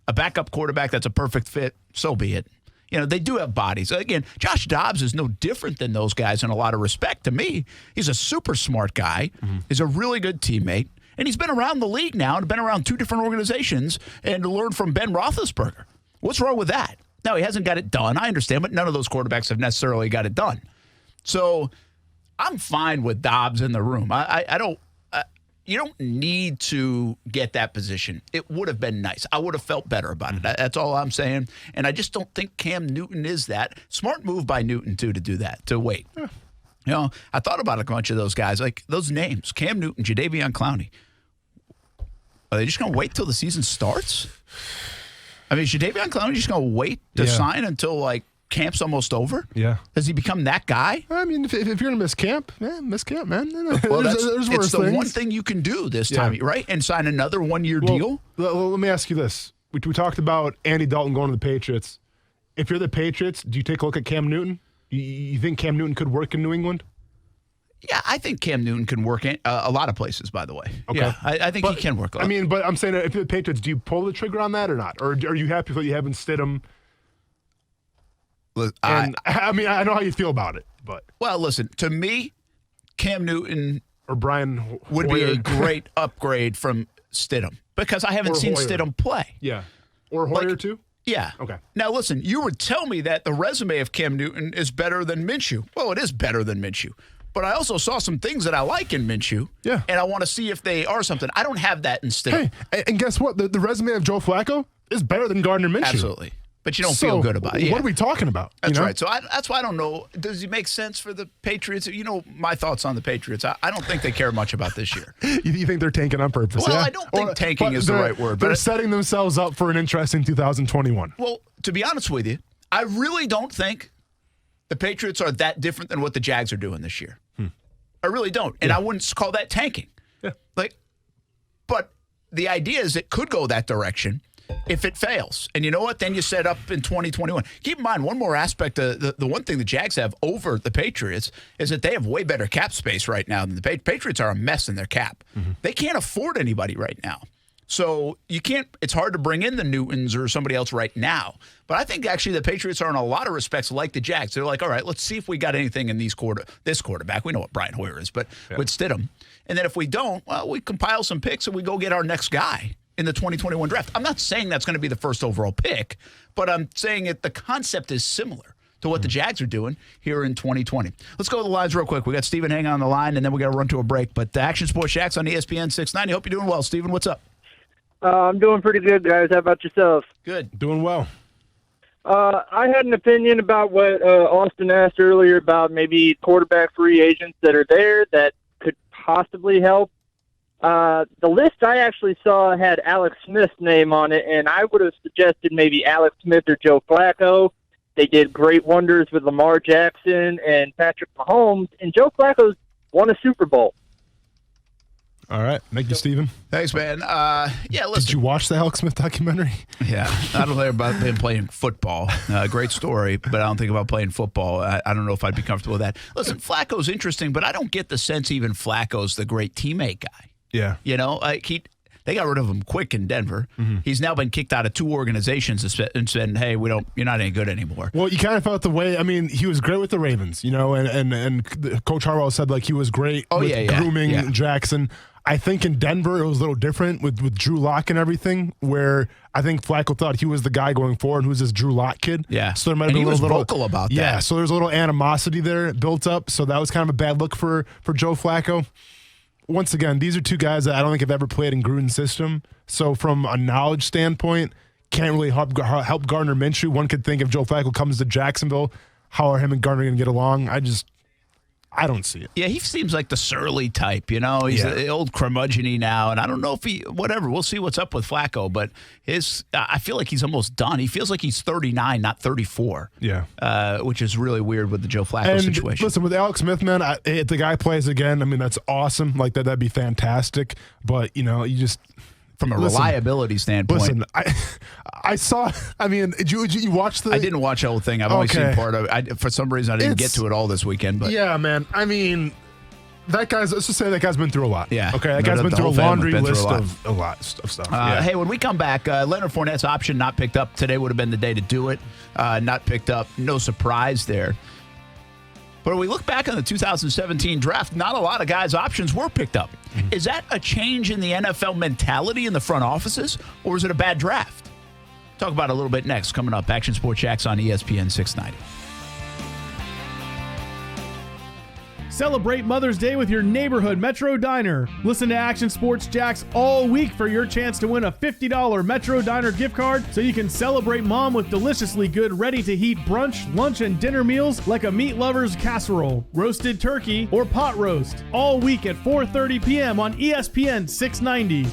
a backup quarterback that's a perfect fit, so be it. They do have bodies. Again, Josh Dobbs is no different than those guys in a lot of respect to me. He's a super smart guy. Mm-hmm. He's a really good teammate. And he's been around the league now and been around 2 different organizations and learned from Ben Roethlisberger. What's wrong with that? No, he hasn't got it done. I understand, but none of those quarterbacks have necessarily got it done. So I'm fine with Dobbs in the room. I don't. You don't need to get that position. It would have been nice. I would have felt better about it. That's all I'm saying. And I just don't think Cam Newton is that. Smart move by Newton, too, to do that, to wait. Yeah. I thought about a bunch of those guys, like those names, Cam Newton, Jadeveon Clowney. Are they just going to wait till the season starts? I mean, is Jadeveon Clowney just going to wait to sign until, camp's almost over? Yeah. Does he become that guy? I mean, if you're going to miss camp, man. Well, it's the one thing you can do this time, right? And sign another one-year deal? Let me ask you this. We talked about Andy Dalton going to the Patriots. If you're the Patriots, do you take a look at Cam Newton? You think Cam Newton could work in New England? Yeah, I think Cam Newton can work in a lot of places, by the way. Okay. Yeah, I think he can work a lot. But I'm saying if you're the Patriots, do you pull the trigger on that or not? Or are you happy with what you have in Stidham? I know how you feel about it, but listen, to me, Cam Newton or Brian would be a great upgrade from Stidham because I haven't seen Stidham play. Yeah, or Hoyer too. Yeah. Okay. Now listen, you would tell me that the resume of Cam Newton is better than Minshew. Well, it is better than Minshew, but I also saw some things that I like in Minshew. Yeah, and I want to see if they are something. I don't have that in Stidham. Hey, and guess what? The resume of Joe Flacco is better than Gardner Minshew. Absolutely. But you don't feel good about it. Yeah. What are we talking about? That's right. So that's why I don't know. Does it make sense for the Patriots? My thoughts on the Patriots. I don't think they care much about this year. You think they're tanking on purpose? Well, I don't think tanking is the right word. They're setting themselves up for an interesting 2021. Well, to be honest with you, I really don't think the Patriots are that different than what the Jags are doing this year. I really don't. And I wouldn't call that tanking. Yeah. But the idea is it could go that direction if it fails. And you know what? Then you set up in 2021. Keep in mind, one more aspect, the one thing the Jags have over the Patriots is that they have way better cap space right now than the Patriots are a mess in their cap. Mm-hmm. They can't afford anybody right now. So it's hard to bring in the Newtons or somebody else right now. But I think actually the Patriots are in a lot of respects like the Jags. They're like, all right, let's see if we got anything in this quarterback. We know what Brian Hoyer is, but with Stidham. And then if we don't, we compile some picks and we go get our next guy in the 2021 draft. I'm not saying that's going to be the first overall pick, but I'm saying the concept is similar to what the Jags are doing here in 2020. Let's go to the lines real quick. We got Steven hanging on the line, and then we got to run to a break. But the Action Sports Jacks on ESPN 690. Hope you're doing well, Steven. What's up? I'm doing pretty good, guys. How about yourself? Good. Doing well. I had an opinion about what Austin asked earlier about maybe quarterback free agents that are there that could possibly help. The list I actually saw had Alex Smith's name on it, and I would have suggested maybe Alex Smith or Joe Flacco. They did great wonders with Lamar Jackson and Patrick Mahomes, and Joe Flacco's won a Super Bowl. All right. Thank you, Steven. Thanks, man. Listen. Did you watch the Alex Smith documentary? Yeah. I don't know about him playing football. Great story, but I don't think about playing football. I don't know if I'd be comfortable with that. Listen, Flacco's interesting, but I don't get the sense even Flacco's the great teammate guy. Yeah. You know, They got rid of him quick in Denver. He's now been kicked out of 2 organizations and said, hey, you're not any good anymore. Well, you kind of felt the way, I mean, he was great with the Ravens, and Coach Harbaugh said like he was great with grooming Jackson. I think in Denver it was a little different with Drew Lock and everything, where I think Flacco thought he was the guy going forward, who's this Drew Lock kid. Yeah, so there might have been he was vocal about that. Yeah, so there's a little animosity there built up. So that was kind of a bad look for Joe Flacco. Once again, these are 2 guys that I don't think have ever played in Gruden's system. So from a knowledge standpoint, can't really help Gardner Minshew. One could think if Joe Flacco comes to Jacksonville, how are him and Gardner going to get along? I don't see it. Yeah, he seems like the surly type, He's the old curmudgeon-y now, and I don't know if whatever. We'll see what's up with Flacco, but I feel like he's almost done. He feels like he's 39, not 34. Yeah. Which is really weird with the Joe Flacco situation. Listen, with Alex Smith, man, if the guy plays again, I mean, that's awesome. Like, that'd be fantastic. But, you just... From a reliability standpoint. Listen, I saw. I mean, did you watch the? I didn't watch the whole thing. I've only seen part of it. For some reason, I didn't get to it all this weekend. But yeah, man. I mean, let's just say that guy's been through a lot. Yeah. Okay. That guy's been through a laundry list of a lot of stuff. Hey, when we come back, Leonard Fournette's option not picked up. Today would have been the day to do it. Not picked up. No surprise there. But when we look back on the 2017 draft, not a lot of guys' options were picked up. Is that a change in the NFL mentality in the front offices, or is it a bad draft? Talk about it a little bit next. Coming up, Action Sports Jacks on ESPN 690. Celebrate Mother's Day with your neighborhood Metro Diner. Listen to Action Sports Jacks all week for your chance to win a $50 Metro Diner gift card so you can celebrate mom with deliciously good ready-to-heat brunch, lunch, and dinner meals like a meat lover's casserole, roasted turkey, or pot roast. All week at 4:30 p.m. on ESPN 690.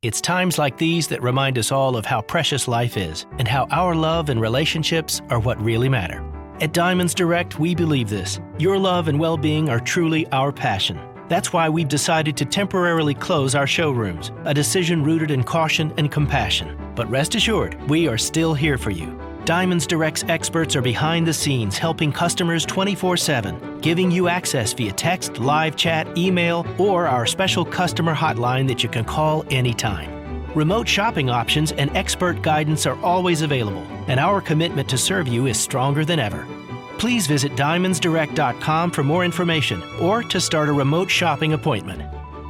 It's times like these that remind us all of how precious life is and how our love and relationships are what really matter. At Diamonds Direct, we believe this. Your love and well-being are truly our passion. That's why we've decided to temporarily close our showrooms, a decision rooted in caution and compassion. But rest assured, we are still here for you. Diamonds Direct's experts are behind the scenes helping customers 24/7, giving you access via text, live chat, email, or our special customer hotline that you can call anytime. Remote shopping options and expert guidance are always available, and our commitment to serve you is stronger than ever. Please visit diamondsdirect.com for more information or to start a remote shopping appointment.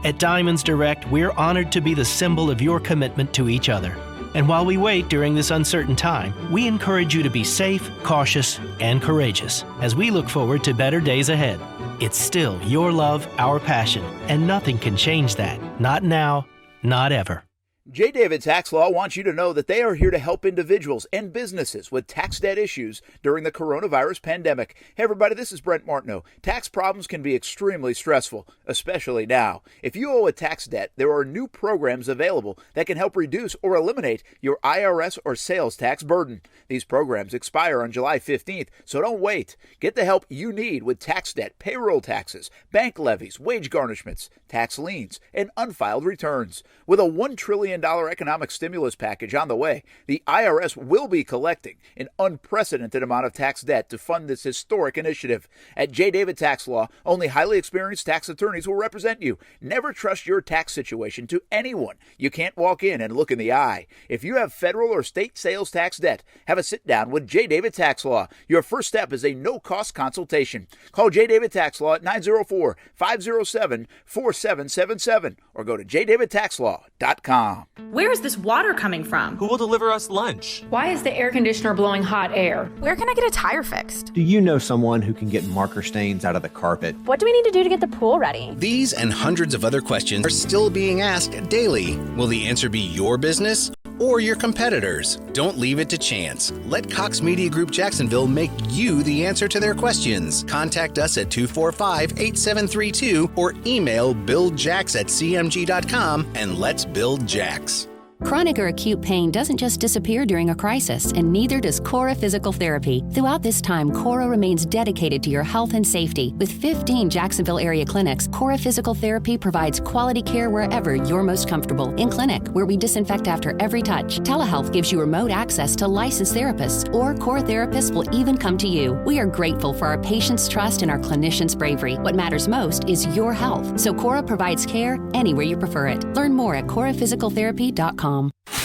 At Diamonds Direct, we're honored to be the symbol of your commitment to each other. And while we wait during this uncertain time, we encourage you to be safe, cautious, and courageous as we look forward to better days ahead. It's still your love, our passion, and nothing can change that. Not now, not ever. J. David Tax Law wants you to know that they are here to help individuals and businesses with tax debt issues during the coronavirus pandemic. Hey, everybody, this is Brent Martineau. Tax problems can be extremely stressful, especially now. If you owe a tax debt, there are new programs available that can help reduce or eliminate your IRS or sales tax burden. These programs expire on July 15th, so don't wait. Get the help you need with tax debt, payroll taxes, bank levies, wage garnishments, tax liens, and unfiled returns. With a $1 trillion economic stimulus package on the way, the IRS will be collecting an unprecedented amount of tax debt to fund this historic initiative. At J. David Tax Law, only highly experienced tax attorneys will represent you. Never trust your tax situation to anyone you can't walk in and look in the eye. If you have federal or state sales tax debt, have a sit-down with J. David Tax Law. Your first step is a no-cost consultation. Call J. David Tax Law at 904-507-4777 or go to jdavidtaxlaw.com. Where is this water coming from? Who will deliver us lunch? Why is the air conditioner blowing hot air? Where can I get a tire fixed? Do you know someone who can get marker stains out of the carpet? What do we need to do to get the pool ready? These and hundreds of other questions are still being asked daily. Will the answer be your business or your competitors? Don't leave it to chance. Let Cox Media Group Jacksonville make you the answer to their questions. Contact us at 245-8732 or email BuildJax@cmg.com and let's build Jax. Chronic or acute pain doesn't just disappear during a crisis, and neither does Cora Physical Therapy. Throughout this time, Cora remains dedicated to your health and safety. With 15 Jacksonville area clinics, Cora Physical Therapy provides quality care wherever you're most comfortable. In clinic, where we disinfect after every touch. Telehealth gives you remote access to licensed therapists, or Cora therapists will even come to you. We are grateful for our patients' trust and our clinicians' bravery. What matters most is your health. So Cora provides care anywhere you prefer it. Learn more at coraphysicaltherapy.com.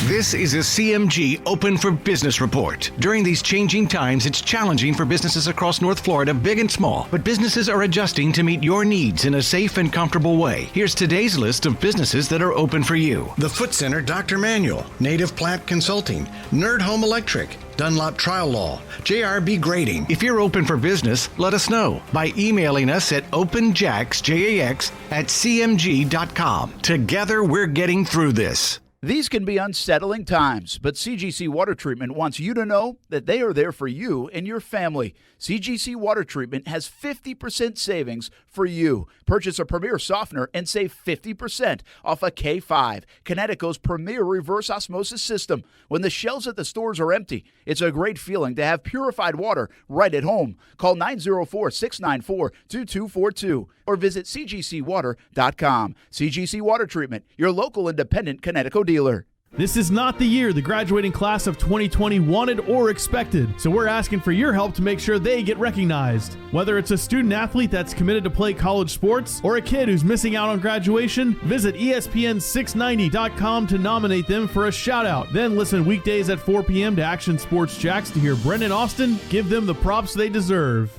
This is a CMG Open for Business report. During these changing times, it's challenging for businesses across North Florida, big and small, but businesses are adjusting to meet your needs in a safe and comfortable way. Here's today's list of businesses that are open for you. The Foot Center Dr. Manual, Native Plant Consulting, Nerd Home Electric, Dunlop Trial Law, JRB Grading. If you're open for business, let us know by emailing us at openjax@cmg.com. Together, we're getting through this. These can be unsettling times, but CGC Water Treatment wants you to know that they are there for you and your family. CGC Water Treatment has 50% savings for you. Purchase a Premier Softener and save 50% off a K5, Connecticut's premier reverse osmosis system. When the shelves at the stores are empty, it's a great feeling to have purified water right at home. Call 904-694-2242 or visit cgcwater.com. CGC Water Treatment, your local independent Connecticut dealer. This is not the year the graduating class of 2020 wanted or expected, so we're asking for your help to make sure they get recognized. Whether it's a student athlete that's committed to play college sports or a kid who's missing out on graduation, visit ESPN690.com to nominate them for a shout-out. Then listen weekdays at 4 p.m. to Action Sports Jacks to hear Brendan Austin give them the props they deserve.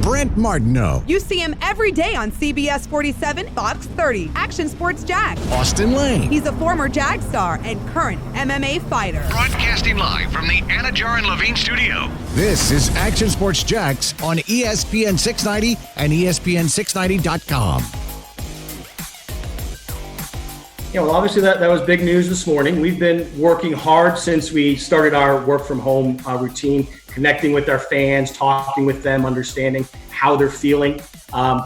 Brent Martineau. You see him every day on CBS 47, Fox 30, Action Sports Jax. Austin Lane. He's a former Jag star and current MMA fighter. Broadcasting live from the Anajar and Levine studio. This is Action Sports Jax on ESPN 690 and ESPN690.com. Yeah, well, obviously that was big news this morning. We've been working hard since we started our work from home routine, connecting with our fans, talking with them, understanding how they're feeling.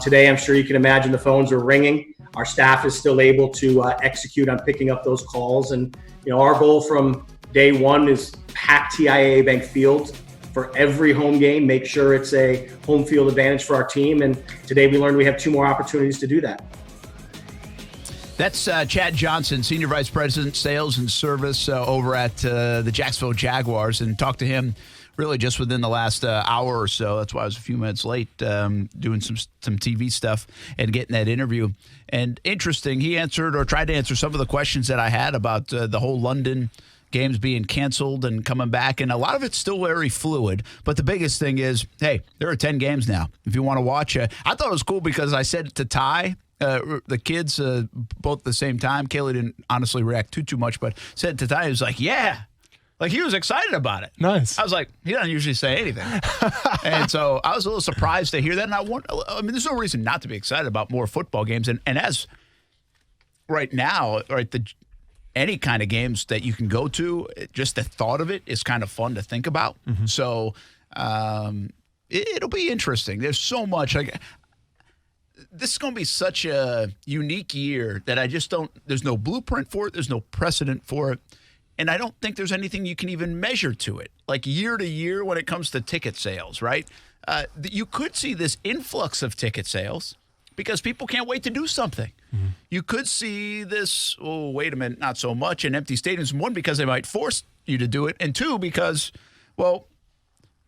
Today, I'm sure you can imagine the phones are ringing. Our staff is still able to execute on picking up those calls. And, our goal from day one is pack TIAA Bank Field for every home game, make sure it's a home field advantage for our team. And today we learned we have 2 more opportunities to do that. That's Chad Johnson, Senior Vice President, Sales and Service over at the Jacksonville Jaguars, and talked to him really just within the last hour or so. That's why I was a few minutes late doing some TV stuff and getting that interview. And interesting, he answered or tried to answer some of the questions that I had about the whole London games being canceled and coming back, and a lot of it's still very fluid. But the biggest thing is, hey, there are 10 games now. If you want to watch, I thought it was cool because I said to Ty, the kids, both at the same time. Kaylee didn't honestly react too much, but said to Ty, he was like, yeah. Like, he was excited about it. Nice. I was like, he doesn't usually say anything. And so I was a little surprised to hear that. And there's no reason not to be excited about more football games. And as right now, right, any kind of games that you can go to, just the thought of it is kind of fun to think about. Mm-hmm. So it'll be interesting. There's so much. This is going to be such a unique year that I just don't – there's no blueprint for it. There's no precedent for it. And I don't think there's anything you can even measure to it. Like year to year when it comes to ticket sales, right? You could see this influx of ticket sales because people can't wait to do something. Mm-hmm. You could see this, oh, wait a minute, not so much in empty stadiums. 1, because they might force you to do it. And 2, because, well,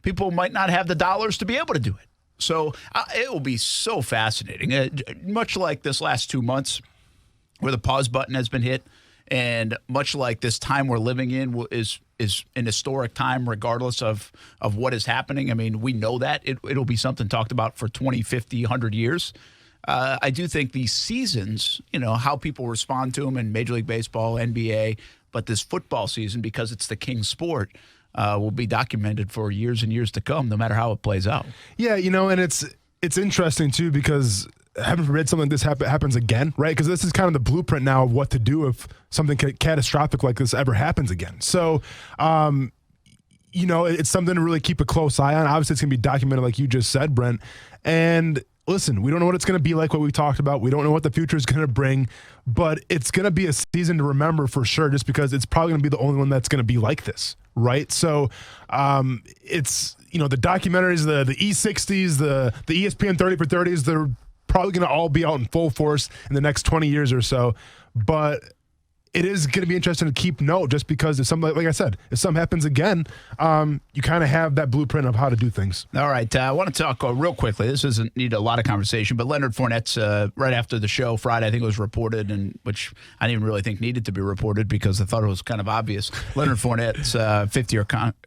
people might not have the dollars to be able to do it. So it will be so fascinating, much like this last 2 months where the pause button has been hit, and much like this time we're living in is an historic time regardless of what is happening. I mean, we know that. It'll be something talked about for 20, 50, 100 years. I do think these seasons, how people respond to them in Major League Baseball, NBA, but this football season, because it's the king sport, will be documented for years and years to come, no matter how it plays out. Yeah, and it's interesting, too, because heaven forbid something like this happens again, right? Because this is kind of the blueprint now of what to do if something catastrophic like this ever happens again. So, it's something to really keep a close eye on. Obviously, it's going to be documented like you just said, Brent. And listen, we don't know what it's going to be like, what we talked about. We don't know what the future is going to bring, but it's going to be a season to remember for sure, just because it's probably going to be the only one that's going to be like this, right? So it's, the documentaries, the E60s, the ESPN 30 for 30s, they're probably going to all be out in full force in the next 20 years or so. But it is going to be interesting to keep note, just because if something, like I said, if something happens again, you kind of have that blueprint of how to do things. All right. I want to talk real quickly. This doesn't need a lot of conversation, but Leonard Fournette's right after the show Friday, I think it was reported, and which I didn't even really think needed to be reported because I thought it was kind of obvious. Leonard Fournette's fifth-year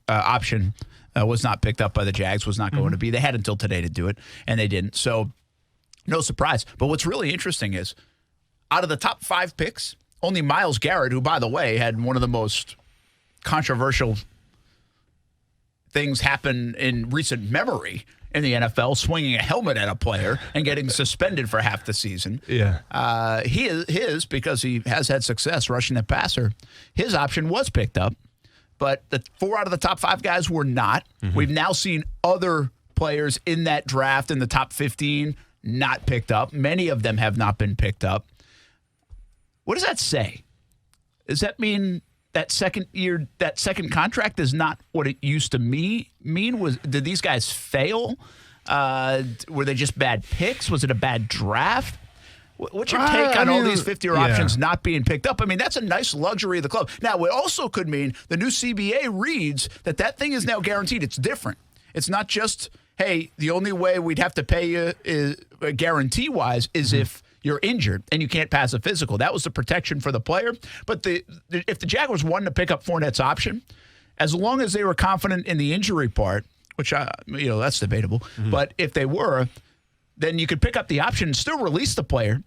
option was not picked up by the Jags, was not going to be. They had until today to do it, and they didn't. So no surprise. But what's really interesting is out of the top 5 picks, only Myles Garrett, who, by the way, had one of the most controversial things happen in recent memory in the NFL, swinging a helmet at a player and getting suspended for half the season. Yeah. His, because he has had success rushing the passer, his option was picked up, but the 4 out of the top 5 guys were not. We've now seen other players in that draft in the top 15 not picked up. Many of them have not been picked up. What does that say? Does that mean that second contract is not what it used to mean? Did these guys fail? Were they just bad picks? Was it a bad draft? What's your take on all these 50-year options not being picked up? I mean, that's a nice luxury of the club. Now, it also could mean the new CBA reads that thing is now guaranteed. It's different. It's not just, hey, the only way we'd have to pay you is guarantee-wise is if you're injured and you can't pass a physical. That was the protection for the player. But if the Jaguars wanted to pick up Fournette's option, as long as they were confident in the injury part, which that's debatable, but if they were, then you could pick up the option and still release the player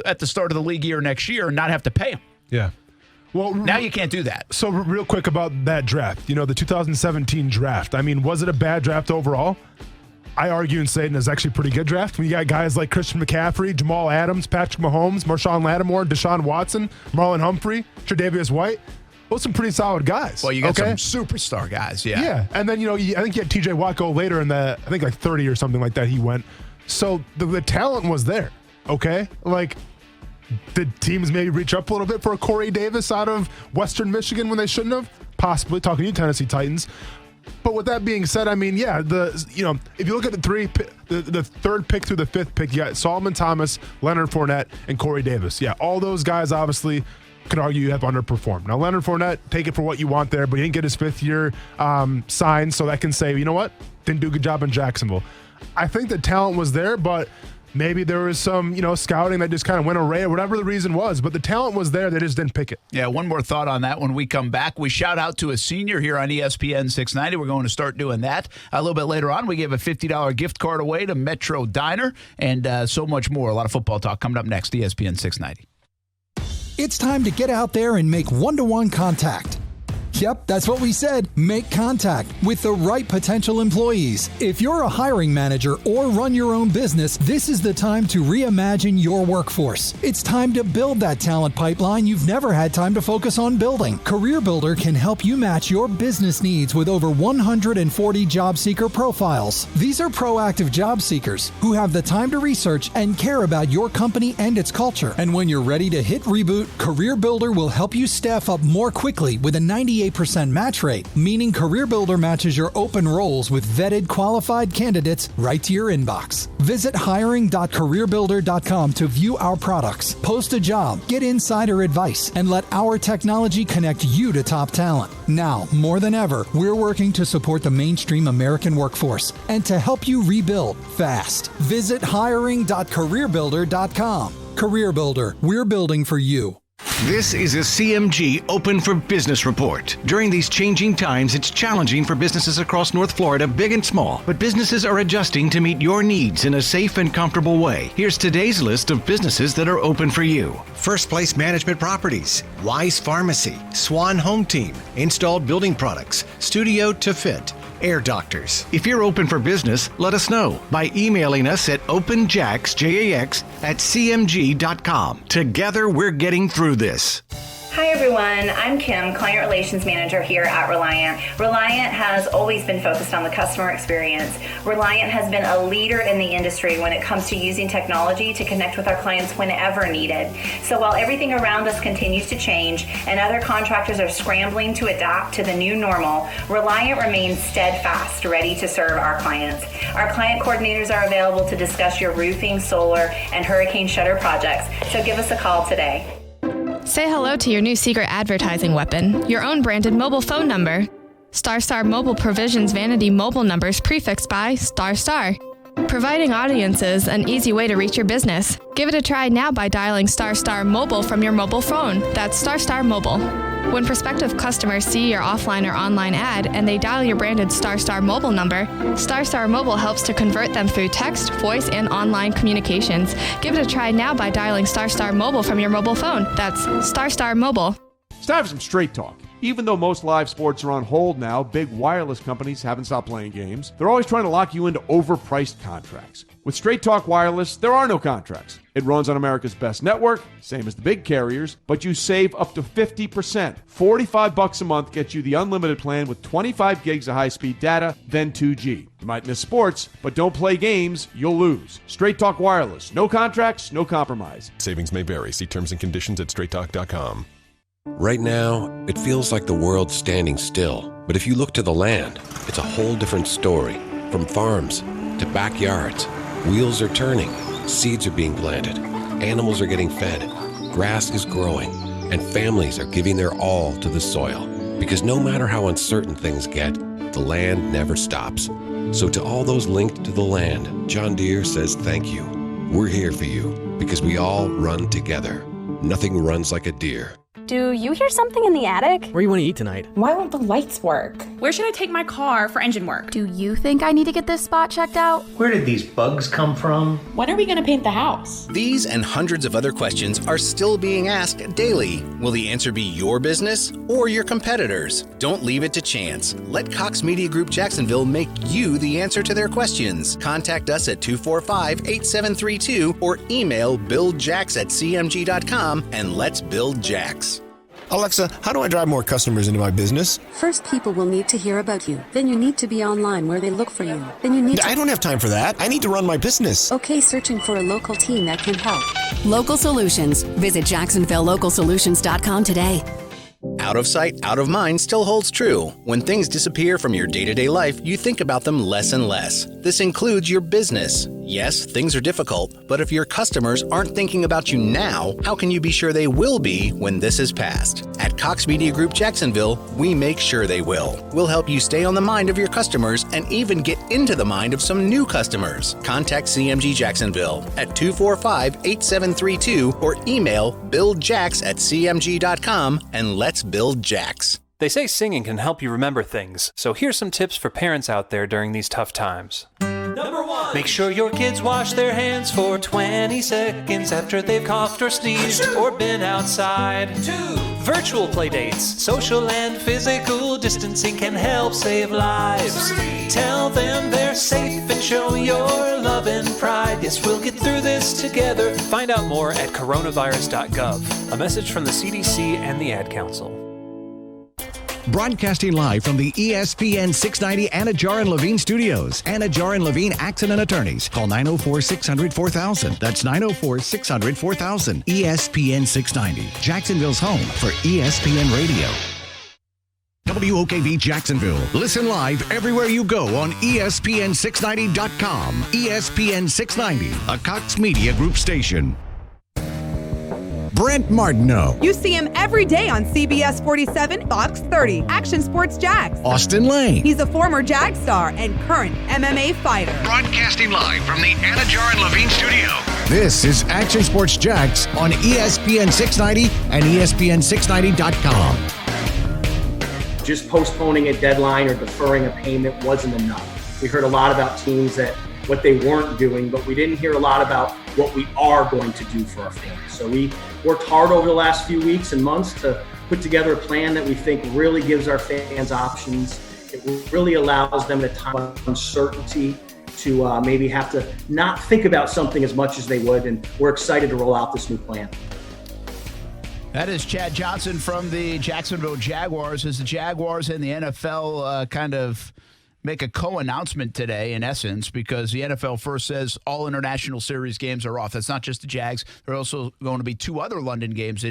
at the start of the league year next year and not have to pay him. Yeah. Well, now you can't do that. So real quick about that draft, the 2017 draft. I mean, was it a bad draft overall? I argue and say it is actually a pretty good draft. We got guys like Christian McCaffrey, Jamal Adams, Patrick Mahomes, Marshawn Lattimore, Deshaun Watson, Marlon Humphrey, Tre'Davious White. Those are some pretty solid guys. Well, you got some superstar guys, yeah. Yeah, and then, I think you had TJ Watt go later in the, I think like 30 or something like that he went. So the talent was there, okay? Like, did teams maybe reach up a little bit for a Corey Davis out of Western Michigan when they shouldn't have? Possibly, talking to you Tennessee Titans. But with that being said, I mean, yeah, if you look at the third pick through the 5th pick, you got Solomon Thomas, Leonard Fournette, and Corey Davis. Yeah, all those guys obviously could argue you have underperformed. Now, Leonard Fournette, take it for what you want there, but he didn't get his 5th-year sign, so that can say, you know what, didn't do a good job in Jacksonville. I think the talent was there, but maybe there was some, scouting that just kind of went awry or whatever the reason was. But the talent was there. They just didn't pick it. Yeah, one more thought on that when we come back. We shout out to a senior here on ESPN 690. We're going to start doing that. A little bit later on, we give a $50 gift card away to Metro Diner and so much more. A lot of football talk coming up next, ESPN 690. It's time to get out there and make one-to-one contact. Yep, that's what we said. Make contact with the right potential employees. If you're a hiring manager or run your own business, this is the time to reimagine your workforce. It's time to build that talent pipeline you've never had time to focus on building. Career Builder can help you match your business needs with over 140 job seeker profiles. These are proactive job seekers who have the time to research and care about your company and its culture. And when you're ready to hit reboot, Career Builder will help you staff up more quickly with a 98% match rate, meaning Career Builder matches your open roles with vetted, qualified candidates right to your inbox. Visit hiring.careerbuilder.com to view our products, post a job, get insider advice, and let our technology connect you to top talent. Now, more than ever, we're working to support the mainstream American workforce and to help you rebuild fast. Visit hiring.careerbuilder.com. Career Builder, we're building for you. This is a CMG Open for Business report. During these changing times, it's challenging for businesses across North Florida, big and small. But businesses are adjusting to meet your needs in a safe and comfortable way. Here's today's list of businesses that are open for you. First Place Management Properties, Wise Pharmacy, Swan Home Team, Installed Building Products, Studio to Fit, Air Doctors. If you're open for business, let us know by emailing us at openjax@cmg.com. Together, we're getting through this. Hi everyone, I'm Kim, Client Relations Manager here at Reliant. Reliant has always been focused on the customer experience. Reliant has been a leader in the industry when it comes to using technology to connect with our clients whenever needed. So while everything around us continues to change and other contractors are scrambling to adapt to the new normal, Reliant remains steadfast, ready to serve our clients. Our client coordinators are available to discuss your roofing, solar, and hurricane shutter projects, so give us a call today. Say hello to your new secret advertising weapon, your own branded mobile phone number. StarStar Mobile provisions vanity mobile numbers prefixed by ***, providing audiences an easy way to reach your business. Give it a try now by dialing *** Mobile from your mobile phone. That's ** Mobile. When prospective customers see your offline or online ad and they dial your branded ** Mobile number, ** Mobile helps to convert them through text, voice, and online communications. Give it a try now by dialing ** Mobile from your mobile phone. That's ** Mobile. It's time for some straight talk. Even though most live sports are on hold now, big wireless companies haven't stopped playing games. They're always trying to lock you into overpriced contracts. With Straight Talk Wireless, there are no contracts. It runs on America's best network, same as the big carriers, but you save up to 50%. $45 a month gets you the unlimited plan with 25 gigs of high-speed data, then 2G. You might miss sports, but don't play games, you'll lose. Straight Talk Wireless. No contracts, no compromise. Savings may vary. See terms and conditions at straighttalk.com. Right now, it feels like the world's standing still. But if you look to the land, it's a whole different story. From farms to backyards, wheels are turning, seeds are being planted, animals are getting fed, grass is growing, and families are giving their all to the soil. Because no matter how uncertain things get, the land never stops. So to all those linked to the land, John Deere says thank you. We're here for you because we all run together. Nothing runs like a deer. Do you hear something in the attic? Where do you want to eat tonight? Why won't the lights work? Where should I take my car for engine work? Do you think I need to get this spot checked out? Where did these bugs come from? When are we going to paint the house? These and hundreds of other questions are still being asked daily. Will the answer be your business or your competitors? Don't leave it to chance. Let Cox Media Group Jacksonville make you the answer to their questions. Contact us at 245-8732 or email buildjax@cmg.com and let's build Jax. Alexa, how do I drive more customers into my business? First, people will need to hear about you. Then you need to be online where they look for you. Then you need I don't have time for that. I need to run my business. Okay, searching for a local team that can help. Local Solutions. Visit JacksonvilleLocalSolutions.com today. Out of sight, out of mind still holds true. When things disappear from your day-to-day life, you think about them less and less. This includes your business. Yes, things are difficult, but if your customers aren't thinking about you now, how can you be sure they will be when this is past? At Cox Media Group Jacksonville, we make sure they will. We'll help you stay on the mind of your customers and even get into the mind of some new customers. Contact CMG Jacksonville at 245-8732 or email buildjax@cmg.com and let's build Jax. They say singing can help you remember things, so here's some tips for parents out there during these tough times. Number 1. Make sure your kids wash their hands for 20 seconds after they've coughed or sneezed or been outside. 2. Virtual play dates, Social and physical distancing can help save lives. 3. Tell them they're safe and show your love and pride. Yes, we'll get through this together. Find out more at coronavirus.gov. A message from the CDC and the Ad Council. Broadcasting live from the ESPN 690 Anajar and Levine studios. Anajar and Levine Accident Attorneys. Call 904-600-4000. That's 904-600-4000. ESPN 690. Jacksonville's home for ESPN Radio. WOKV Jacksonville. Listen live everywhere you go on ESPN690.com. ESPN 690, a Cox Media Group station. Brent Martineau. You see him every day on CBS 47, Fox 30, Action Sports Jax. Austin Lane. He's a former Jag star and current MMA fighter. Broadcasting live from the Anajar and Levine studio. This is Action Sports Jax on ESPN 690 and ESPN690.com. Just postponing a deadline or deferring a payment wasn't enough. We heard a lot about teams that what they weren't doing, but we didn't hear a lot about what we are going to do for our fans. So we worked hard over the last few weeks and months to put together a plan that we think really gives our fans options. It really allows them a time of uncertainty to maybe have to not think about something as much as they would, and we're excited to roll out this new plan. That is Chad Johnson from the Jacksonville Jaguars. As the Jaguars and the NFL kind of make a co-announcement today, in essence, because the NFL first says all international series games are off. That's not just the Jags. There are also going to be 2 other London games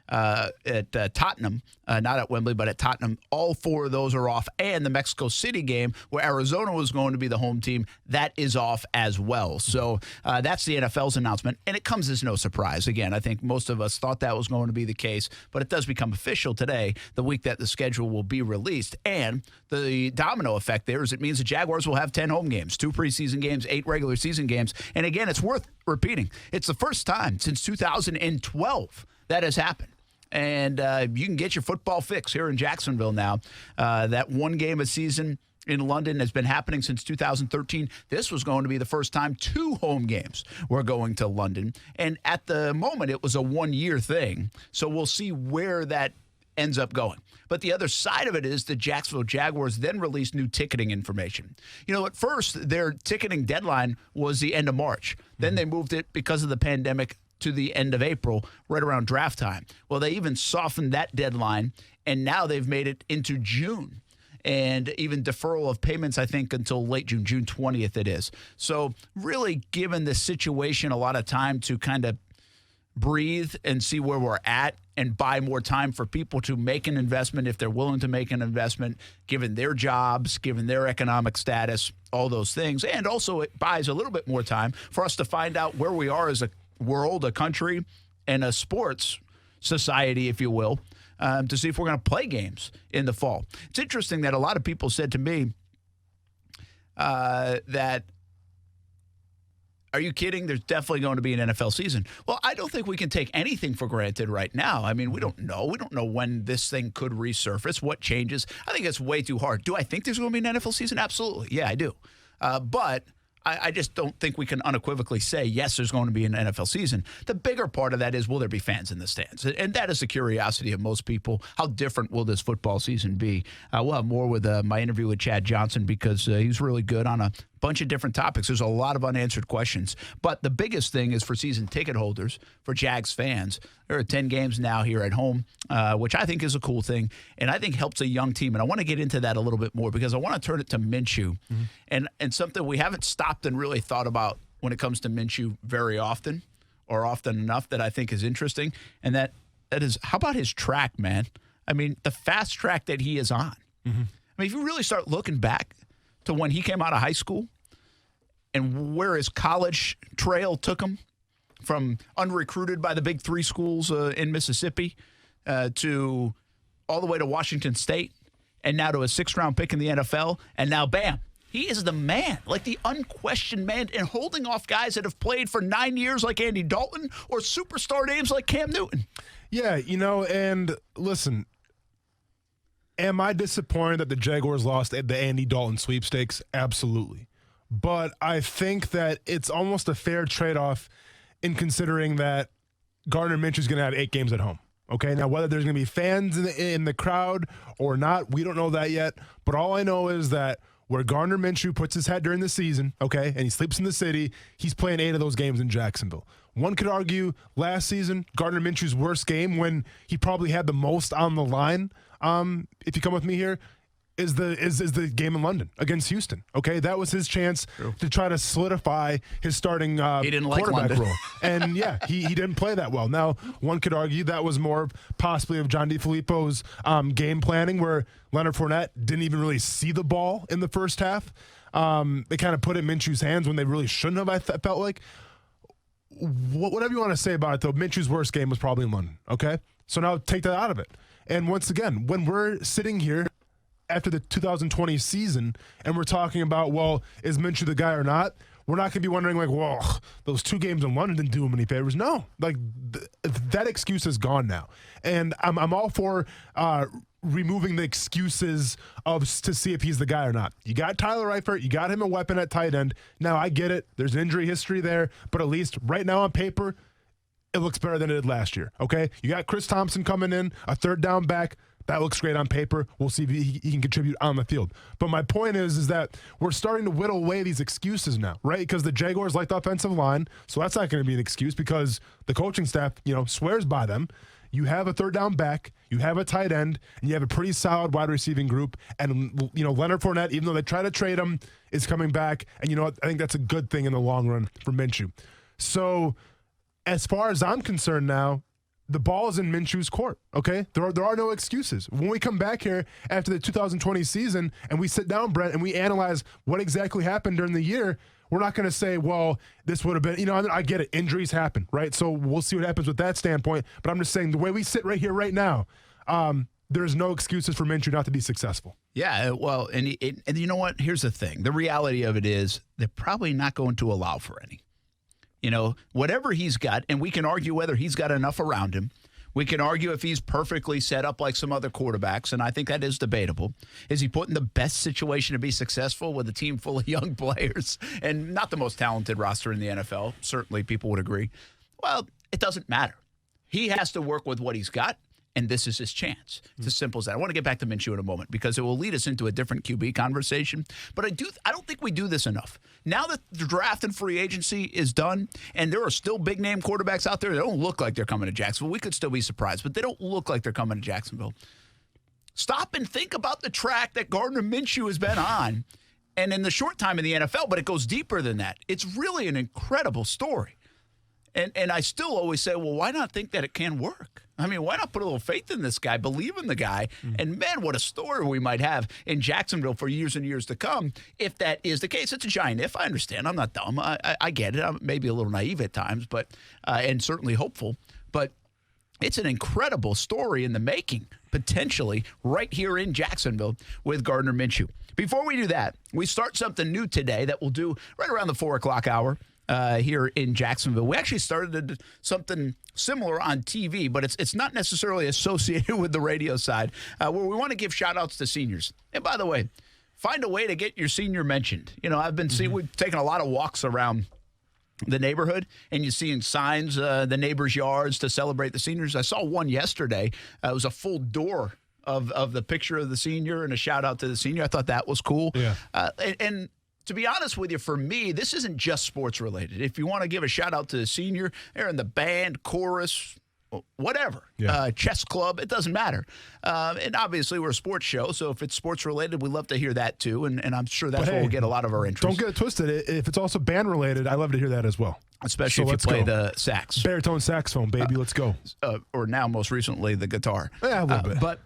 at Tottenham, not at Wembley, but at Tottenham. All 4 of those are off. And the Mexico City game, where Arizona was going to be the home team, that is off as well. So that's the NFL's announcement. And it comes as no surprise. Again, I think most of us thought that was going to be the case, but it does become official today, the week that the schedule will be released. And the domino effect there is it means the Jaguars will have 10 home games, 2 preseason games, 8 regular season games. And again, it's worth repeating. It's the first time since 2012 that has happened. And you can get your football fix here in Jacksonville now. That 1 game a season in London has been happening since 2013. This was going to be the first time 2 home games were going to London. And at the moment, it was a 1-year thing. So we'll see where that ends up going. But the other side of it is the Jacksonville Jaguars then released new ticketing information. You know, at first, their ticketing deadline was the end of March. Then they moved it because of the pandemic to the end of April, right around draft time. Well, they even softened that deadline, and now they've made it into June. And even deferral of payments, I think, until late June, June 20th it is. So really given the situation a lot of time to kind of breathe and see where we're at and buy more time for people to make an investment if they're willing to make an investment, given their jobs, given their economic status, all those things. And also it buys a little bit more time for us to find out where we are as a world, a country, and a sports society, if you will, to see if we're going to play games in the fall. It's interesting that a lot of people said to me that, are you kidding? There's definitely going to be an NFL season. Well, I don't think we can take anything for granted right now. I mean, we don't know. We don't know when this thing could resurface, what changes. I think it's way too hard. Do I think there's going to be an NFL season? Absolutely. Yeah, I do. But I just don't think we can unequivocally say, yes, there's going to be an NFL season. The bigger part of that is, will there be fans in the stands? And that is the curiosity of most people. How different will this football season be? We'll have more with my interview with Chad Johnson because he's really good on a bunch of different topics. There's a lot of unanswered questions. But the biggest thing is for season ticket holders, for Jags fans. There are 10 games now here at home, which I think is a cool thing, and I think helps a young team. And I want to get into that a little bit more because I want to turn it to Minshew, and something we haven't stopped and really thought about when it comes to Minshew very often, or often enough, that I think is interesting, and that is, how about his track, man? I mean, the fast track that he is on. I mean, if you really start looking back to when he came out of high school and where his college trail took him, from unrecruited by the big 3 schools in Mississippi to all the way to Washington State, and now to a 6th-round pick in the NFL, and now, bam, he is the man, like the unquestioned man, and holding off guys that have played for 9 years like Andy Dalton or superstar names like Cam Newton. Yeah, you know, and listen, am I disappointed that the Jaguars lost the Andy Dalton sweepstakes? Absolutely. But I think that it's almost a fair trade-off in considering that Gardner Minshew is going to have 8 games at home. Okay, now whether there's going to be fans in the crowd or not, we don't know that yet. But all I know is that where Gardner Minshew puts his head during the season, okay, and he sleeps in the city, he's playing 8 of those games in Jacksonville. One could argue last season, Gardner Minshew's worst game, when he probably had the most on the line, if you come with me here, is the game in London against Houston. Okay, that was his chance to try to solidify his starting quarterback role. And yeah, he didn't play that well. Now, one could argue that was more possibly of John DeFilippo's game planning, where Leonard Fournette didn't even really see the ball in the first half. They kind of put it in Minshew's hands when they really shouldn't have, I felt like. Whatever you want to say about it, though, Minshew's worst game was probably in London. Okay, so now take that out of it. And once again, when we're sitting here after the 2020 season and we're talking about, well, is Minshew the guy or not? We're not going to be wondering like, well, those 2 games in London didn't do him any favors. No, like that excuse is gone now. And I'm all for removing the excuses to see if he's the guy or not. You got Tyler Eifert. You got him a weapon at tight end. Now, I get it. There's injury history there. But at least right now on paper, it looks better than it did last year. Okay? You got Chris Thompson coming in, a 3rd down back. That looks great on paper. We'll see if he can contribute on the field. But my point is that we're starting to whittle away these excuses now, right? Because the Jaguars like the offensive line, so that's not going to be an excuse because the coaching staff, swears by them. you have a third down back, you have a tight end, and you have a pretty solid wide receiving group. And, Leonard Fournette, even though they try to trade him, is coming back. And you know what? I think that's a good thing in the long run for Minshew. So as far as I'm concerned now, the ball is in Minshew's court, okay? There are no excuses. When we come back here after the 2020 season and we sit down, Brent, and we analyze what exactly happened during the year, we're not going to say, well, this would have been, I get it. Injuries happen, right? So we'll see what happens with that standpoint. But I'm just saying the way we sit right here right now, there's no excuses for Minshew not to be successful. Yeah, well, and you know what? Here's the thing. The reality of it is they're probably not going to allow for any. Whatever he's got, and we can argue whether he's got enough around him. We can argue if he's perfectly set up like some other quarterbacks, and I think that is debatable. Is he put in the best situation to be successful with a team full of young players and not the most talented roster in the NFL? Certainly people would agree. Well, it doesn't matter. He has to work with what he's got, and this is his chance. It's as simple as that. I want to get back to Minshew in a moment because it will lead us into a different QB conversation. But I don't think we do this enough. Now that the draft and free agency is done, and there are still big-name quarterbacks out there that don't look like they're coming to Jacksonville. We could still be surprised, but they don't look like they're coming to Jacksonville. Stop and think about the track that Gardner Minshew has been on, and in the short time in the NFL, but it goes deeper than that. It's really an incredible story. And I still always say, well, why not think that it can work? I mean, why not put a little faith in this guy, believe in the guy, and, man, what a story we might have in Jacksonville for years and years to come if that is the case. It's a giant if. I understand. I'm not dumb. I get it. I'm maybe a little naive at times, but and certainly hopeful. But it's an incredible story in the making, potentially, right here in Jacksonville with Gardner Minshew. Before we do that, we start something new today that we'll do right around the 4 o'clock hour. Here in Jacksonville. We actually started something similar on TV, but it's not necessarily associated with the radio side, where we want to give shout-outs to seniors. And by the way, find a way to get your senior mentioned. I've been seeing, we've taken a lot of walks around the neighborhood, and you're seeing signs, the neighbors' yards to celebrate the seniors. I saw one yesterday. It was a full door of the picture of the senior and a shout-out to the senior. I thought that was cool. Yeah. And to be honest with you, for me, this isn't just sports related. If you want to give a shout out to the senior, they're in the band, chorus, whatever, chess club, it doesn't matter. And obviously we're a sports show, so if it's sports related, we love to hear that too. And I'm sure that's where we'll get a lot of our interest. Don't get it twisted. If it's also band related, I love to hear that as well. Especially if you play the sax. Baritone saxophone, baby, let's go. Or now most recently the guitar. Yeah, a little bit. But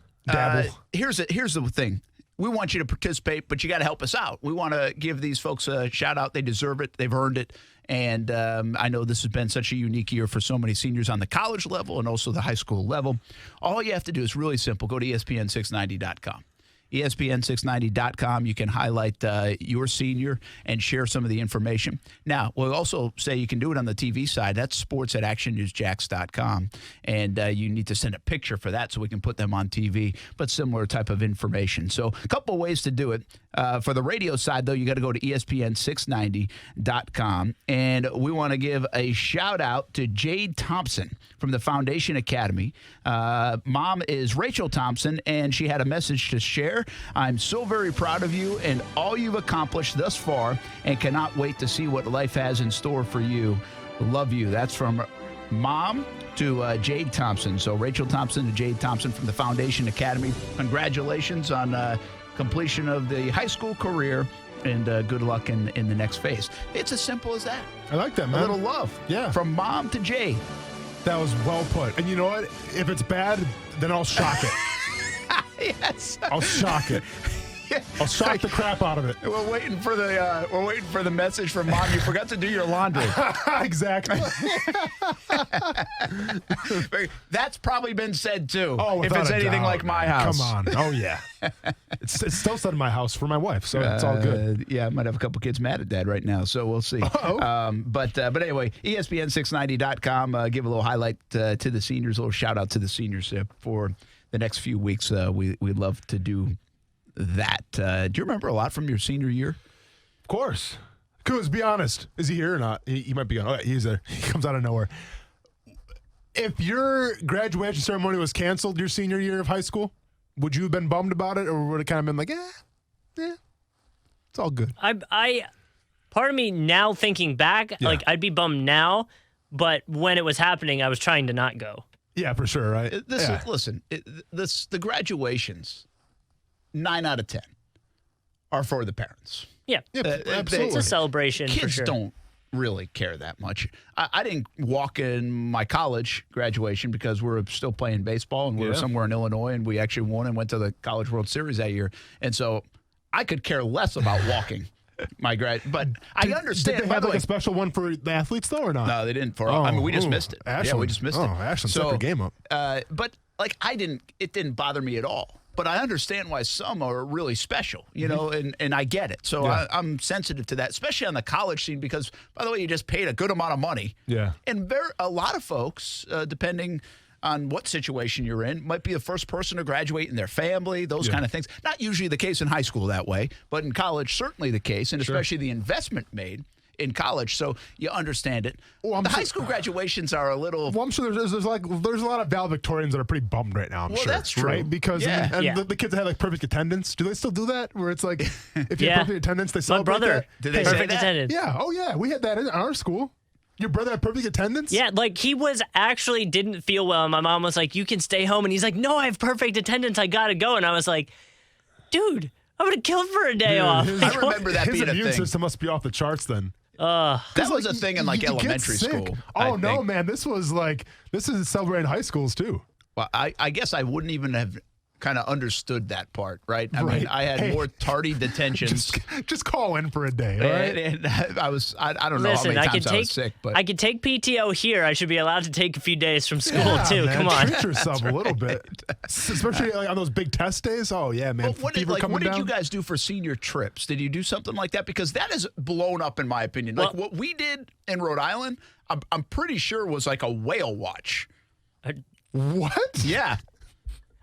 here's the thing. We want you to participate, but you got to help us out. We want to give these folks a shout out. They deserve it. They've earned it. And I know this has been such a unique year for so many seniors on the college level and also the high school level. All you have to do is really simple. Go to ESPN690.com. ESPN690.com. You can highlight your senior and share some of the information. Now, we'll also say you can do it on the TV side. That's sports@actionnewsjax.com. And you need to send a picture for that so we can put them on TV, but similar type of information. So a couple ways to do it. For the radio side, though, you got to go to ESPN690.com. And we want to give a shout-out to Jade Thompson from the Foundation Academy. Mom is Rachel Thompson, and she had a message to share. I'm so very proud of you and all you've accomplished thus far and cannot wait to see what life has in store for you. Love you. That's from Mom to Jade Thompson. So Rachel Thompson to Jade Thompson from the Foundation Academy. Congratulations on completion of the high school career, and good luck in the next phase. It's as simple as that. I like that, man. A little love. Yeah. From Mom to Jade. That was well put. And you know what? If it's bad, then I'll shock it. Yes. I'll shock it. I'll shock the crap out of it. We're waiting for the message from Mom. You forgot to do your laundry. Exactly. That's probably been said too. Oh, if it's anything like my house. Come on. Oh yeah. It's still said in my house for my wife, so it's all good. Yeah, I might have a couple kids mad at Dad right now, so we'll see. But anyway, ESPN690.com. Give a little highlight to the seniors, a little shout out to the seniors for the next few weeks. We'd love to do that. Do you remember a lot from your senior year? Of course. Kuz, be honest. Is he here or not? He might be on. Okay, he's there. He comes out of nowhere. If your graduation ceremony was canceled your senior year of high school, would you have been bummed about it, or would it kind of been like, it's all good? Part of me now thinking back, like I'd be bummed now, but when it was happening, I was trying to not go. Yeah, for sure, right? The graduations, 9 out of 10 are for the parents. Yeah, absolutely. It's a celebration. Kids for sure. don't really care that much. I didn't walk in my college graduation because we were still playing baseball and we were somewhere in Illinois and we actually won and went to the College World Series that year. And so I could care less about walking but I understand. Did they have like a special one for the athletes though or not? No, they didn't. We just missed it. Ashland. Yeah, we just missed it. Ashland set their game up. But like it didn't bother me at all. But I understand why some are really special, you know, and I get it. So I'm sensitive to that, especially on the college scene, because, by the way, you just paid a good amount of money. Yeah. And a lot of folks, depending on what situation you're in, might be the first person to graduate in their family, those kind of things. Not usually the case in high school that way, but in college, certainly the case, and especially the investment made in college, so you understand it. Well, the high school graduations are a little. Well, I'm sure there's a lot of valedictorians that are pretty bummed right now. I'm sure that's true, right? Because the kids that had like perfect attendance. Do they still do that? Where it's like if you have perfect attendance, they celebrate. My brother, did they perfect say that? attendance. Yeah. Oh yeah, we had that in our school. Your brother had perfect attendance? Yeah, like he didn't feel well, and my mom was like, "You can stay home," and he's like, "No, I have perfect attendance. I gotta go," and I was like, "Dude, I would have killed for a day off." I remember that being a thing. His immune system must be off the charts then. That was a thing in like elementary school. Oh no, man! This is celebrating high schools too. Well, I guess I wouldn't even have kind of understood that part, right? I mean, I had more tardy detentions. Just call in for a day, right? And I don't know how many times I was sick, but I could take PTO here. I should be allowed to take a few days from school too. Man, come on, treat yourself a little bit, especially like on those big test days. Oh yeah, man. What did you guys do for senior trips? Did you do something like that? Because that is blown up in my opinion. Like what we did in Rhode Island, I'm pretty sure was like a whale watch. What? Yeah.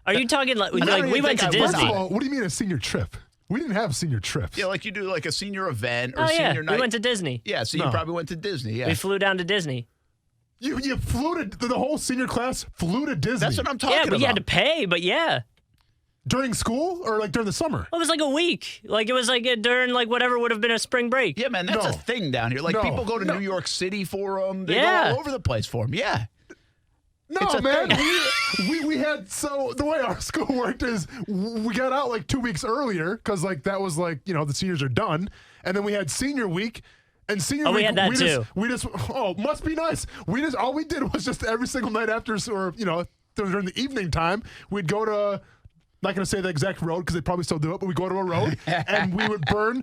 Are you talking like we went to Disney? First of all, what do you mean a senior trip? We didn't have senior trips. Yeah, like you do like a senior event or senior night. We went to Disney. Yeah, so you probably went to Disney. Yeah, we flew down to Disney. You flew to the whole senior class flew to Disney. That's what I'm talking about. Yeah, but you had to pay. But yeah. During school or like during the summer? It was like a week. Like it was like during like whatever would have been a spring break. Yeah, man, that's a thing down here. Like people go to New York City for them. They go all over the place for them. Yeah. No, man. we had, so the way our school worked is we got out like 2 weeks earlier because like that was like, you know, the seniors are done. And then we had senior week. And senior week, we had that too. Must be nice. All we did was just every single night after, or, you know, during the evening time, we'd go to, not going to say the exact road because they probably still do it, but we go to a road and we would burn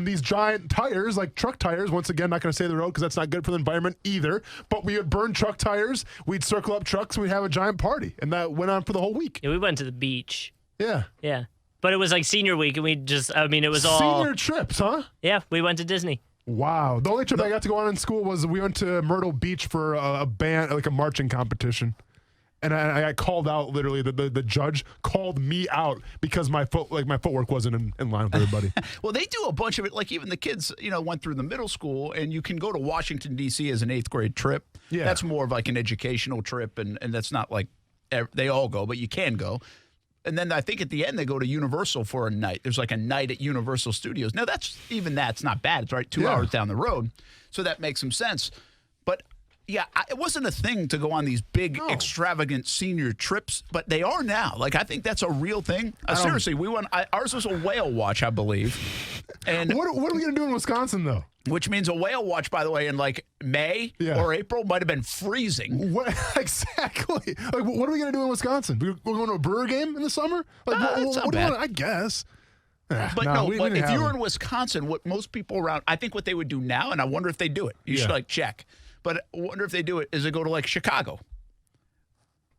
these giant tires, like truck tires. Once again, not going to say the road because that's not good for the environment either. But we would burn truck tires. We'd circle up trucks. And we'd have a giant party. And that went on for the whole week. Yeah, we went to the beach. Yeah. Yeah. But it was like senior week and we just, it was all. Senior trips, huh? Yeah, we went to Disney. Wow. The only trip I got to go on in school was we went to Myrtle Beach for a band, like a marching competition. And I got called out. Literally, the judge called me out because my footwork wasn't in line with everybody. Well, they do a bunch of it. Like even the kids, you know, went through the middle school, and you can go to Washington D.C. as an 8th grade trip. Yeah, that's more of like an educational trip, and that's not like they all go, but you can go. And then I think at the end they go to Universal for a night. There's like a night at Universal Studios. Now that's not bad. It's right 2 hours down the road, so that makes some sense. But yeah, it wasn't a thing to go on these big, extravagant senior trips, but they are now. Like, I think that's a real thing. Seriously, we went. Ours was a whale watch, I believe. And what are we going to do in Wisconsin, though? Which means a whale watch, by the way, in like May or April might have been freezing. What exactly? Like, what are we going to do in Wisconsin? We're going to a Brewer game in the summer? Like, what do you want? I guess. But if you were in Wisconsin, what most people around, I think what they would do now, and I wonder if they do it. You should like check. But I wonder if they do it, is they go to like Chicago,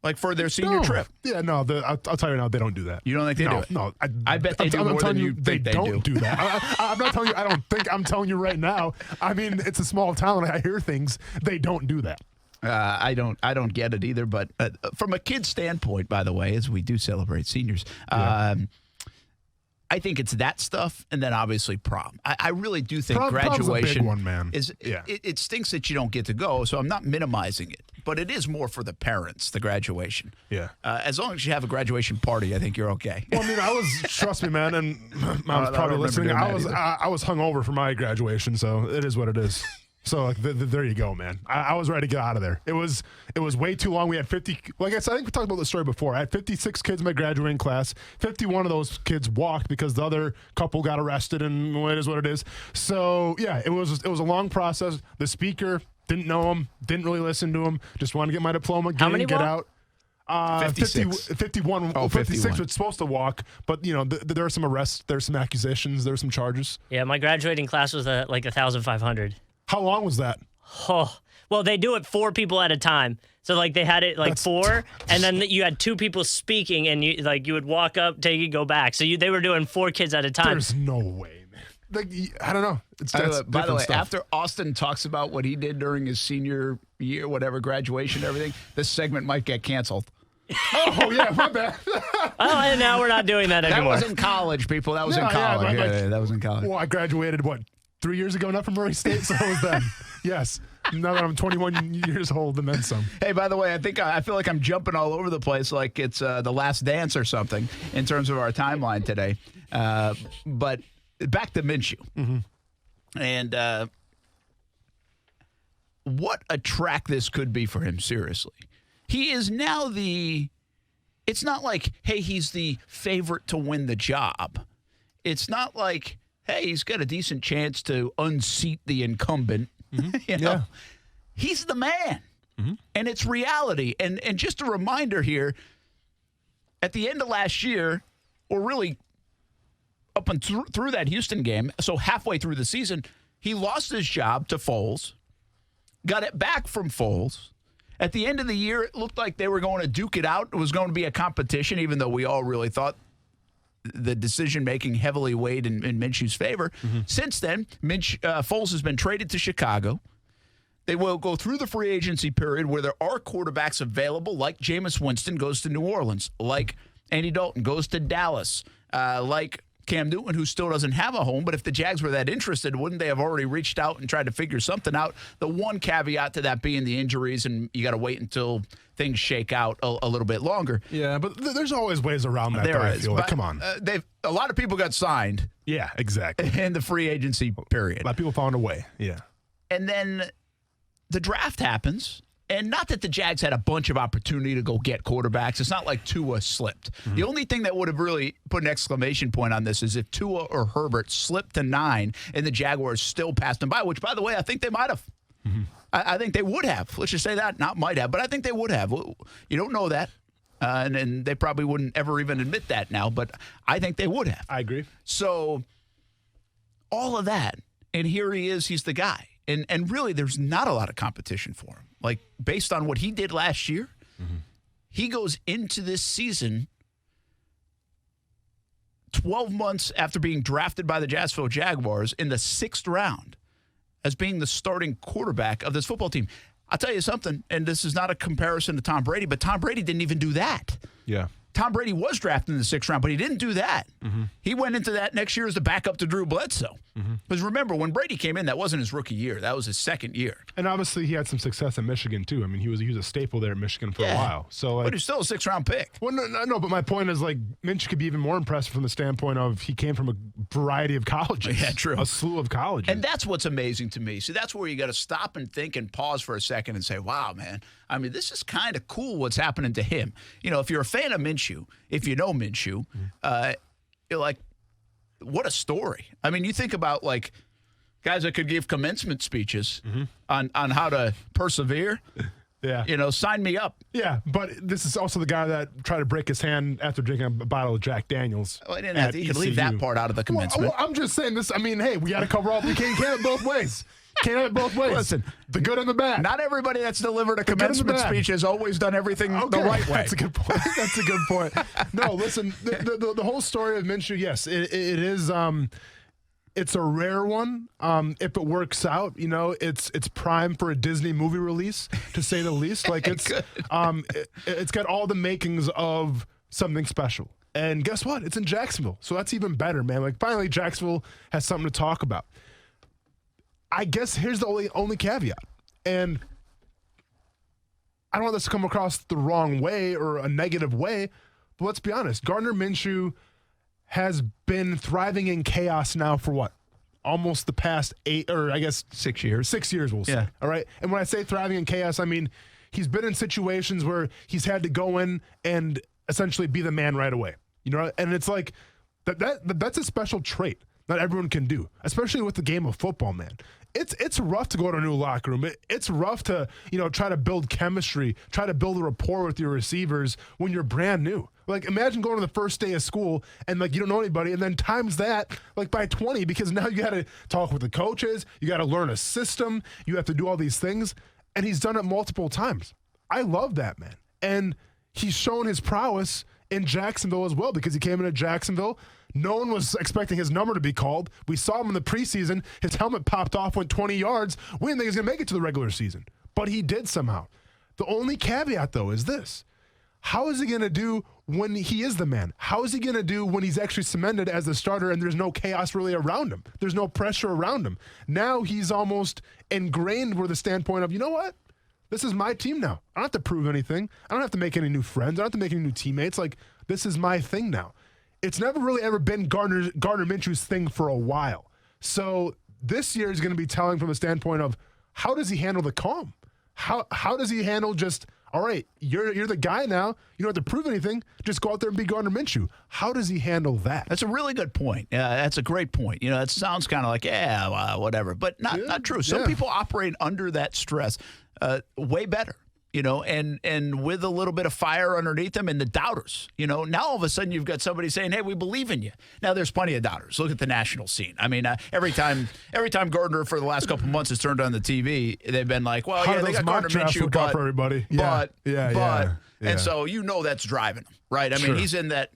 like for their senior trip. Yeah, no, I'll tell you now, they don't do that. You don't think they do it? No, I bet they do more than you think they don't do that. I'm not telling you. I don't think. I'm telling you right now. I mean, it's a small town. I hear things. They don't do that. I don't get it either. But from a kid's standpoint, by the way, as we do celebrate seniors. I think it's that stuff, and then obviously prom. I really do think graduation prom's a big one, man. It stinks that you don't get to go, so I'm not minimizing it. But it is more for the parents, the graduation. Yeah. As long as you have a graduation party, I think you're okay. Well, I mean, trust me, man, and Mom's probably listening. I was hungover for my graduation, so it is what it is. So there you go, man. I was ready to get out of there. It was way too long. We had 50. Like I said, I think we talked about this story before. I had 56 kids in my graduating class. 51 of those kids walked because the other couple got arrested, and it is what it is. So yeah, it was a long process. The speaker didn't know him, didn't really listen to him. Just wanted to get my diploma, get out. 56. 51. Oh, 56 was supposed to walk, but there are some arrests, there's some accusations, there's some charges. Yeah, my graduating class was like 1,500. How long was that? Oh, well, they do it 4 people at a time. So like they had it like 4, and then you had 2 people speaking, and you would walk up, take it, go back. So they were doing 4 kids at a time. There's no way, man. Like, I don't know. By the way, stuff. after Austin talks about what he did during his senior year, whatever, graduation, everything, this segment might get canceled. Oh, yeah, my bad. Well, and now we're not doing that anymore. That was in college, people. That was in college. Yeah, that was in college. Well, I graduated, 3 years ago, not from Murray State, so it was then. Yes. Now that I'm 21 years old and then some. Hey, by the way, I feel like I'm jumping all over the place like it's The Last Dance or something in terms of our timeline today. But back to Minshew. Mm-hmm. And what a track this could be for him, seriously. He is now it's not like, hey, he's the favorite to win the job. It's not like, hey, he's got a decent chance to unseat the incumbent. Mm-hmm. Yeah. He's the man. Mm-hmm. And it's reality. And just a reminder here, at the end of last year, or really up and through that Houston game, so halfway through the season, he lost his job to Foles, got it back from Foles. At the end of the year, it looked like they were going to duke it out. It was going to be a competition, even though we all really thought the decision-making heavily weighed in Minshew's favor. Mm-hmm. Since then, Foles has been traded to Chicago. They will go through the free agency period where there are quarterbacks available, like Jameis Winston goes to New Orleans, like Andy Dalton goes to Dallas, like Cam Newton, who still doesn't have a home. But if the Jags were that interested, wouldn't they have already reached out and tried to figure something out? The one caveat to that being the injuries, and you got to wait until things shake out a little bit longer. Yeah, but there's always ways around that. There I is. feel like. But, come on. A lot of people got signed. Yeah, exactly. In the free agency period. A lot of people found a way. Yeah. And then the draft happens. And not that the Jags had a bunch of opportunity to go get quarterbacks. It's not like Tua slipped. Mm-hmm. The only thing that would have really put an exclamation point on this is if Tua or Herbert slipped to 9 and the Jaguars still passed them by, which, by the way, I think they might have. Mm-hmm. I think they would have. Let's just say that. Not might have, but I think they would have. You don't know that. And they probably wouldn't ever even admit that now, but I think they would have. I agree. So all of that, and here he is, he's the guy. And really, there's not a lot of competition for him. Like, based on what he did last year, mm-hmm. he goes into this season 12 months after being drafted by the Jacksonville Jaguars in the 6th round as being the starting quarterback of this football team. I'll tell you something, and this is not a comparison to Tom Brady, but Tom Brady didn't even do that. Yeah. Tom Brady was drafted in the 6th round, but he didn't do that. Mm-hmm. He went into that next year as the backup to Drew Bledsoe. Because remember, when Brady came in, that wasn't his rookie year. That was his 2nd year. And obviously, he had some success in Michigan, too. I mean, he was a staple there at Michigan for a while. So, but he's still a 6th-round pick. Well, no, but my point is, like, Minshew could be even more impressive from the standpoint of he came from a variety of colleges. Yeah, true. A slew of colleges. And that's what's amazing to me. See, that's where you got to stop and think and pause for a second and say, wow, man, I mean, this is kind of cool what's happening to him. You know, if you're a fan of Minshew, if you know Minshew, you're like, what a story. I mean, you think about, like, guys that could give commencement speeches on how to persevere. Yeah. You know, sign me up. Yeah, but this is also the guy that tried to break his hand after drinking a bottle of Jack Daniels. Well, you can leave that part out of the commencement. Well, I'm just saying this. I mean, hey, we got to cover all. You can't have it both ways. Can't have it both ways. Listen, the good and the bad. Not everybody that's delivered a commencement speech has always done everything the right way. That's a good point. That's a good point. No, listen, the whole story of Minshew, yes, it is. It's a rare one. If it works out, you know, it's prime for a Disney movie release, to say the least. Like it's got all the makings of something special. And guess what? It's in Jacksonville, so that's even better, man. Like finally, Jacksonville has something to talk about. I guess here's the only caveat, and I don't want this to come across the wrong way or a negative way, but let's be honest. Gardner Minshew has been thriving in chaos now for what? almost the past 6 years. 6 years, we'll say. Yeah. All right. And when I say thriving in chaos, I mean he's been in situations where he's had to go in and essentially be the man right away. You know, and it's like that's a special trait not everyone can do, especially with the game of football, man. It's rough to go to a new locker room. It's rough to, try to build chemistry, try to build a rapport with your receivers when you're brand new. Like, imagine going to the first day of school and, you don't know anybody, and then times that, by 20, because now you got to talk with the coaches, you got to learn a system, you have to do all these things, and he's done it multiple times. I love that, man. And he's shown his prowess in Jacksonville as well, because he came into Jacksonville. No one was expecting his number to be called. We saw him in the preseason. His helmet popped off, went 20 yards. We didn't think he was going to make it to the regular season, but he did somehow. The only caveat, though, is this. How is he going to do when he is the man? How is he going to do when he's actually cemented as the starter and there's no chaos really around him? There's no pressure around him. Now he's almost ingrained with the standpoint of, you know what? This is my team now. I don't have to prove anything. I don't have to make any new friends. I don't have to make any new teammates. This is my thing now. It's never really ever been Gardner Minshew's thing for a while. So this year is going to be telling from a standpoint of how does he handle the calm? How does he handle just, all right, you're the guy now. You don't have to prove anything. Just go out there and be Gardner Minshew. How does he handle that? That's a really good point. That's a great point. It sounds kind of like, whatever, but not true. Some people operate under that stress way better. And with a little bit of fire underneath them and the doubters, now all of a sudden you've got somebody saying, hey, we believe in you. Now there's plenty of doubters. Look at the national scene. I mean, every time Gardner for the last couple of months has turned on the TV, they've been like, well, they got Gardner Minshew, but for everybody. And so that's driving him, right? I mean, he's in that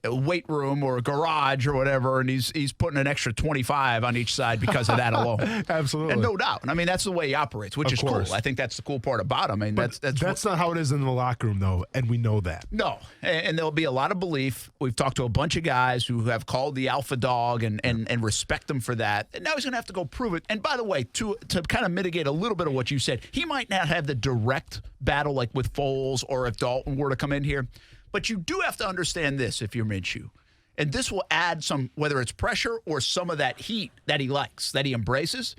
weight room or garage or whatever, and he's putting an extra 25 on each side because of that alone. Absolutely. And no doubt. I mean, that's the way he operates, which is cool. I think that's the cool part about him. I mean, that's not how it is in the locker room, though, and we know that. No, and there'll be a lot of belief. We've talked to a bunch of guys who have called the alpha dog and respect him for that. And now he's going to have to go prove it. And by the way, to kind of mitigate a little bit of what you said, he might not have the direct battle like with Foles or if Dalton were to come in here. But you do have to understand this if you're Minshew. And this will add some, whether it's pressure or some of that heat that he likes, that he embraces,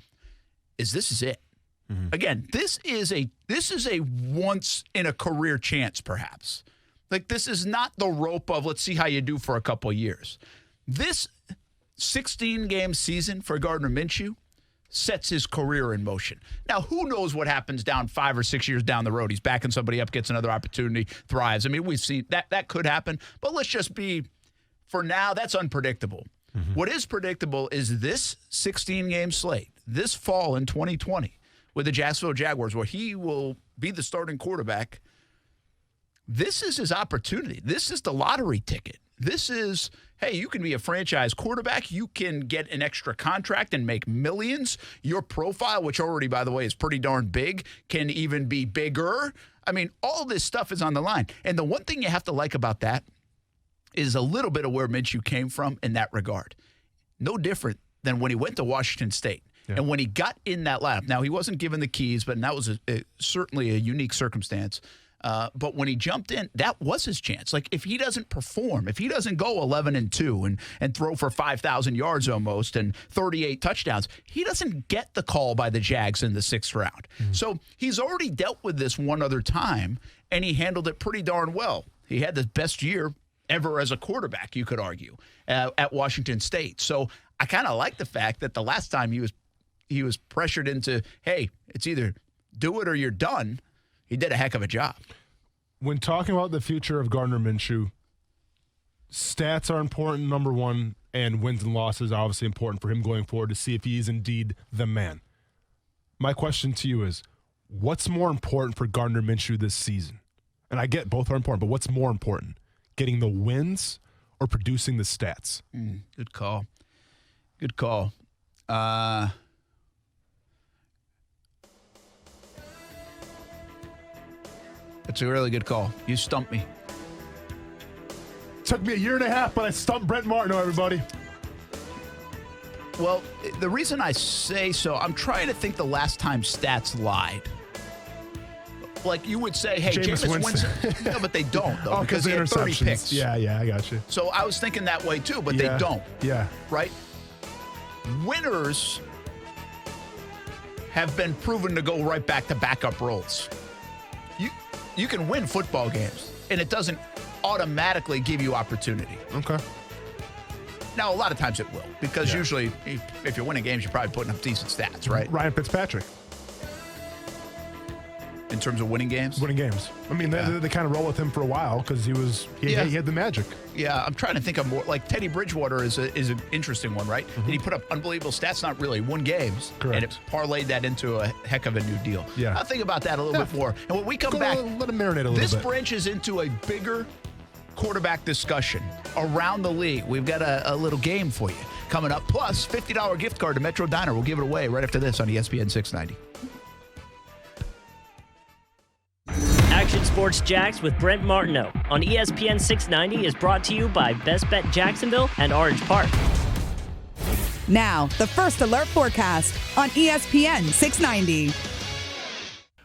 this is it. Mm-hmm. Again, this is a once in a career chance, perhaps. This is not the rope of let's see how you do for a couple of years. This 16-game season for Gardner Minshew sets his career in motion. Now, who knows what happens down 5 or 6 years down the road? He's backing somebody up, gets another opportunity, thrives. I mean, we've seen that could happen. But let's just be, for now, that's unpredictable. Mm-hmm. What is predictable is this 16-game slate, this fall in 2020, with the Jacksonville Jaguars, where he will be the starting quarterback. This is his opportunity. This is the lottery ticket. This is, hey, you can be a franchise quarterback. You can get an extra contract and make millions. Your profile, which already, by the way, is pretty darn big, can even be bigger. I mean, all this stuff is on the line. And the one thing you have to like about that is a little bit of where Minshew came from in that regard. No different than when he went to Washington State. Yeah. And when he got in that lineup. Now, he wasn't given the keys, but that was certainly a unique circumstance. But when he jumped in, that was his chance. If he doesn't perform, if he doesn't go 11-2 and throw for 5,000 yards almost and 38 touchdowns, he doesn't get the call by the Jags in the 6th round. Mm-hmm. So he's already dealt with this one other time, and he handled it pretty darn well. He had the best year ever as a quarterback, you could argue, at Washington State. So I kind of like the fact that the last time he was pressured into, hey, it's either do it or you're done. He did a heck of a job. When talking about the future of Gardner Minshew, stats are important, number one, and wins and losses are obviously important for him going forward to see if he is indeed the man. My question to you is, what's more important for Gardner Minshew this season? And I get both are important, but what's more important? Getting the wins or producing the stats? Good call. Good call. That's a really good call. You stumped me. Took me a year and a half, but I stumped Brent Martineau, everybody. Well, the reason I say so, I'm trying to think the last time stats lied. You would say, hey, Jameis Winston. No, but they don't, though, because they had 30 picks. Yeah, I got you. So I was thinking that way, too, but they don't. Yeah. Right? winners have been proven to go right back to backup roles. You can win football games, and it doesn't automatically give you opportunity. Okay. Now, a lot of times it will, because usually if you're winning games, you're probably putting up decent stats, right? Ryan Fitzpatrick. In terms of winning games? Winning games. I mean, they kind of roll with him for a while because he had the magic. Yeah, I'm trying to think of more. Like Teddy Bridgewater is an interesting one, right? And he put up unbelievable stats, not really, won games. Correct. And it parlayed that into a heck of a new deal. Yeah. I'll think about that a little bit more. And when we come back, let him marinate a little bit. This branches into a bigger quarterback discussion around the league. We've got a little game for you coming up. Plus, $50 gift card to Metro Diner. We'll give it away right after this on ESPN 690. Action Sports Jacks with Brent Martineau on ESPN 690 is brought to you by Best Bet Jacksonville and Orange Park. Now, the First Alert forecast on ESPN 690.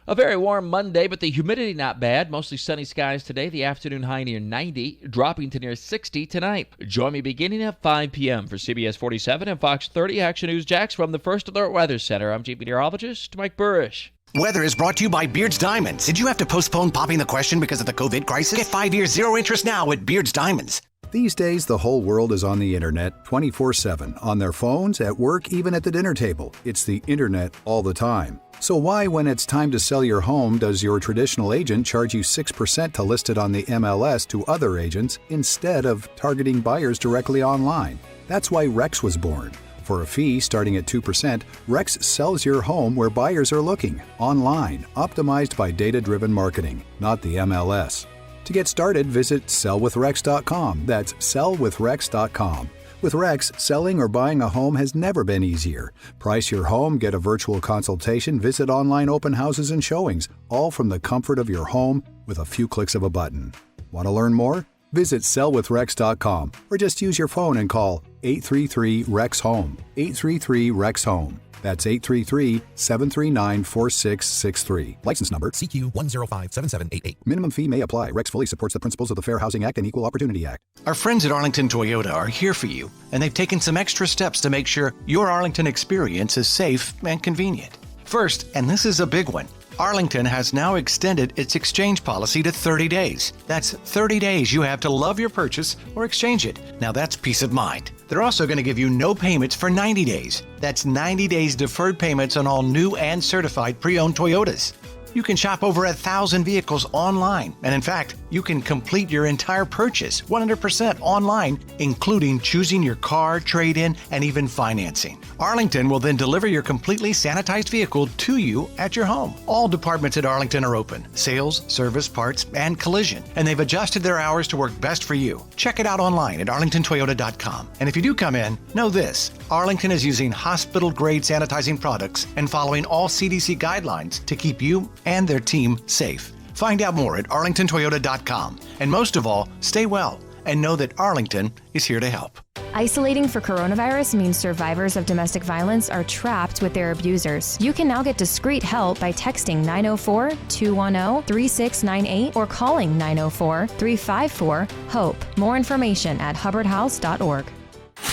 A very warm Monday, but the humidity not bad. Mostly sunny skies today. The afternoon high near 90, dropping to near 60 tonight. Join me beginning at 5 p.m. for CBS 47 and Fox 30 Action News Jacks from the First Alert Weather Center. I'm Chief Meteorologist Mike Burrish. Weather is brought to you by Beards Diamonds. Did you have to postpone popping the question because of the COVID crisis? Get 5 years, 0 interest now at Beards Diamonds. These days, the whole world is on the internet 24/7, on their phones, at work, even at the dinner table. It's the internet all the time. So why, when it's time to sell your home, does your traditional agent charge you 6% to list it on the MLS to other agents instead of targeting buyers directly online? That's why Rex was born. For a fee starting at 2%, Rex sells your home where buyers are looking, online, optimized by data-driven marketing, not the MLS. To get started, visit sellwithrex.com. That's sellwithrex.com. With Rex, selling or buying a home has never been easier. Price your home, get a virtual consultation, visit online open houses and showings, all from the comfort of your home with a few clicks of a button. Want to learn more? Visit sellwithrex.com or just use your phone and call 833-REX-HOME. 833-REX-HOME. That's 833-739-4663. License number CQ1057788. Minimum fee may apply. Rex fully supports the principles of the Fair Housing Act and Equal Opportunity Act. Our friends at Arlington Toyota are here for you, and they've taken some extra steps to make sure your Arlington experience is safe and convenient. First, and this is a big one, Arlington has now extended its exchange policy to 30 days. That's 30 days you have to love your purchase or exchange it. Now that's peace of mind. They're also going to give you no payments for 90 days. That's 90 days deferred payments on all new and certified pre-owned Toyotas. You can shop over 1,000 vehicles online. And in fact, you can complete your entire purchase 100% online, including choosing your car, trade-in, and even financing. Arlington will then deliver your completely sanitized vehicle to you at your home. All departments at Arlington are open: sales, service, parts, and collision. And they've adjusted their hours to work best for you. Check it out online at arlingtontoyota.com. And if you do come in, know this: Arlington is using hospital-grade sanitizing products and following all CDC guidelines to keep you and their team safe. Find out more at arlingtontoyota.com. And most of all, stay well and know that Arlington is here to help. Isolating for coronavirus means survivors of domestic violence are trapped with their abusers. You can now get discreet help by texting 904-210-3698 or calling 904-354-HOPE. More information at hubbardhouse.org.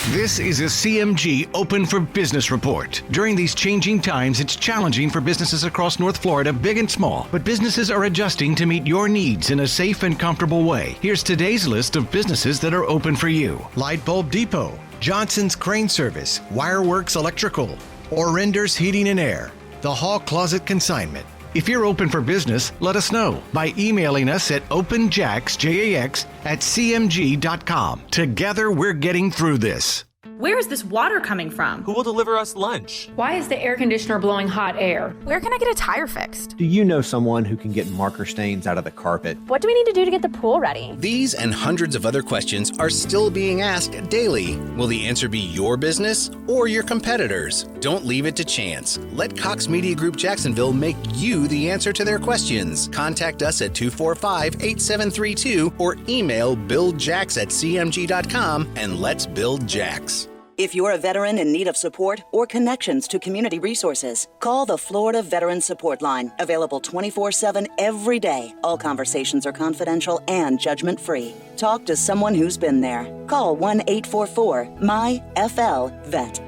This is a CMG Open for Business report. During these changing times, it's challenging for businesses across North Florida, big and small, but businesses are adjusting to meet your needs in a safe and comfortable way. Here's today's list of businesses that are open for you: Light Bulb Depot, Johnson's Crane Service, Wireworks Electrical, Orenders Heating and Air, The Hall Closet Consignment. If you're open for business, let us know by emailing us at openjax@cmg.com. Together, we're getting through this. Where is this water coming from? Who will deliver us lunch? Why is the air conditioner blowing hot air? Where can I get a tire fixed? Do you know someone who can get marker stains out of the carpet? What do we need to do to get the pool ready? These and hundreds of other questions are still being asked daily. Will the answer be your business or your competitors? Don't leave it to chance. Let Cox Media Group Jacksonville make you the answer to their questions. Contact us at 245-8732 or email buildjax@cmg.com and let's build Jax. If you're a veteran in need of support or connections to community resources, call the Florida Veteran Support Line, available 24/7 every day. All conversations are confidential and judgment-free. Talk to someone who's been there. Call 1-844-MY-FL-VET.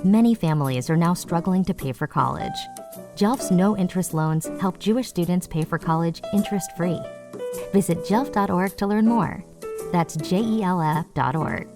Many families are now struggling to pay for college. Jelf's no-interest loans help Jewish students pay for college interest-free. Visit jelf.org to learn more. That's jelf.org.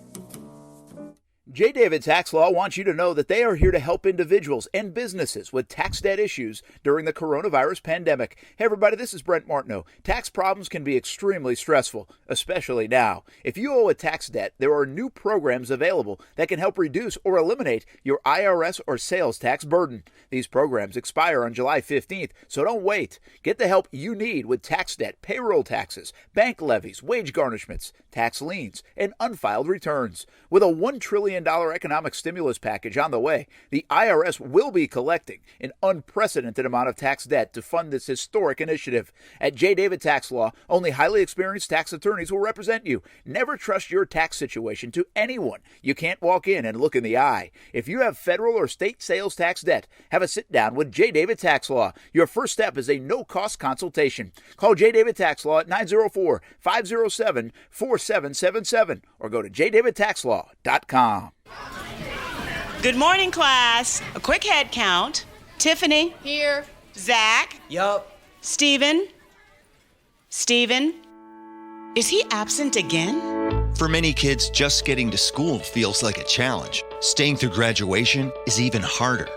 J. David Tax Law wants you to know that they are here to help individuals and businesses with tax debt issues during the coronavirus pandemic. Hey everybody, this is Brent Martineau. Tax problems can be extremely stressful, especially now. If you owe a tax debt, there are new programs available that can help reduce or eliminate your IRS or sales tax burden. These programs expire on July 15th, so don't wait. Get the help you need with tax debt, payroll taxes, bank levies, wage garnishments, tax liens, and unfiled returns. With a $1 trillion economic stimulus package on the way, the IRS will be collecting an unprecedented amount of tax debt to fund this historic initiative. At J. David Tax Law, only highly experienced tax attorneys will represent you. Never trust your tax situation to anyone you can't walk in and look in the eye. If you have federal or state sales tax debt, have a sit-down with J. David Tax Law. Your first step is a no-cost consultation. Call J. David Tax Law at 904-507-4777 or go to jdavidtaxlaw.com. Good morning, class. A quick head count. Tiffany. Here. Zach. Yup. Steven. Is he absent again? For many kids, just getting to school feels like a challenge. Staying through graduation is even harder.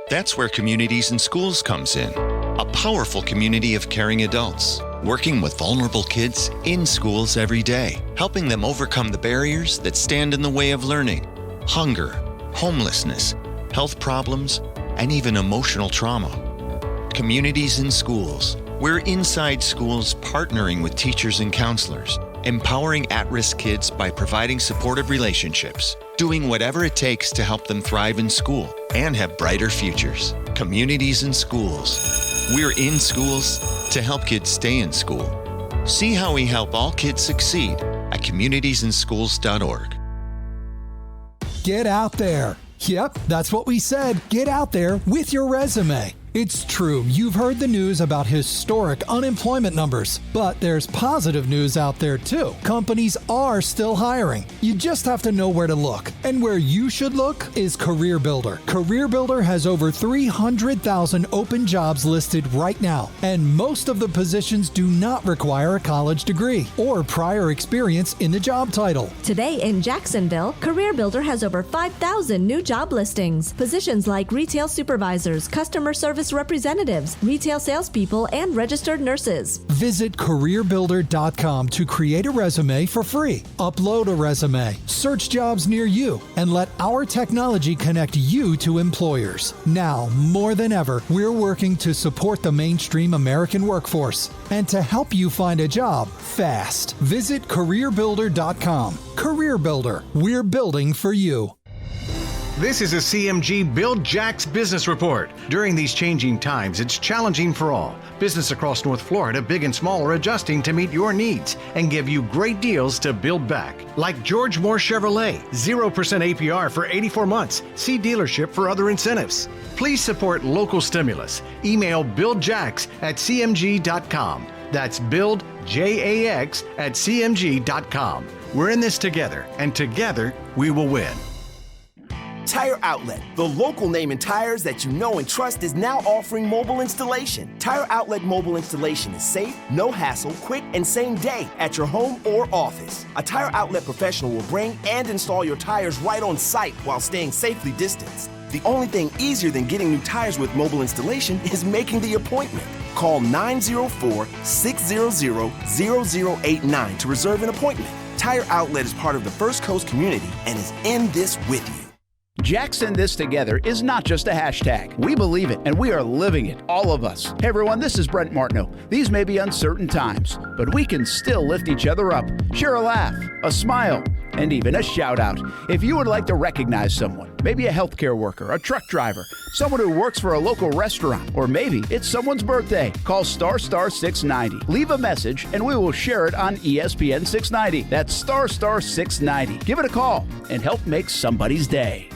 That's where Communities in Schools comes in. A powerful community of caring adults, working with vulnerable kids in schools every day, helping them overcome the barriers that stand in the way of learning. Hunger, homelessness, health problems, and even emotional trauma. Communities in Schools. We're inside schools partnering with teachers and counselors, empowering at-risk kids by providing supportive relationships, doing whatever it takes to help them thrive in school and have brighter futures. Communities in Schools. We're in schools to help kids stay in school. See how we help all kids succeed at communitiesinschools.org. Get out there. Yep, that's what we said. Get out there with your resume. It's true, you've heard the news about historic unemployment numbers, but there's positive news out there too. Companies are still hiring. You just have to know where to look. And where you should look is CareerBuilder. CareerBuilder has over 300,000 open jobs listed right now, and most of the positions do not require a college degree or prior experience in the job title. Today in Jacksonville, CareerBuilder has over 5,000 new job listings. Positions like retail supervisors, customer service representatives, retail salespeople, and registered nurses. Visit CareerBuilder.com to create a resume for free. Upload a resume, search jobs near you, and let our technology connect you to employers. Now, more than ever, we're working to support the mainstream American workforce and to help you find a job fast. Visit CareerBuilder.com. CareerBuilder. We're building for you. This is a CMG Build Jax Business Report. During these changing times, it's challenging for all. Business across North Florida, big and small, are adjusting to meet your needs and give you great deals to build back. Like George Moore Chevrolet, 0% APR for 84 months. See dealership for other incentives. Please support local stimulus. Email buildjax@cmg.com. That's buildjax@cmg.com. We're in this together, and together we will win. Tire Outlet, the local name in tires that you know and trust, is now offering mobile installation. Tire Outlet mobile installation is safe, no hassle, quick, and same day at your home or office. A Tire Outlet professional will bring and install your tires right on site while staying safely distanced. The only thing easier than getting new tires with mobile installation is making the appointment. Call 904-600-0089 to reserve an appointment. Tire Outlet is part of the First Coast community and is in this with you. Jackson This Together is not just a hashtag. We believe it, and we are living it, all of us. Hey everyone, this is Brent Martineau. These may be uncertain times, but we can still lift each other up, share a laugh, a smile, and even a shout out. If you would like to recognize someone, maybe a healthcare worker, a truck driver, someone who works for a local restaurant, or maybe it's someone's birthday, call ** 690. Leave a message and we will share it on ESPN 690. That's ** 690. Give it a call and help make somebody's day.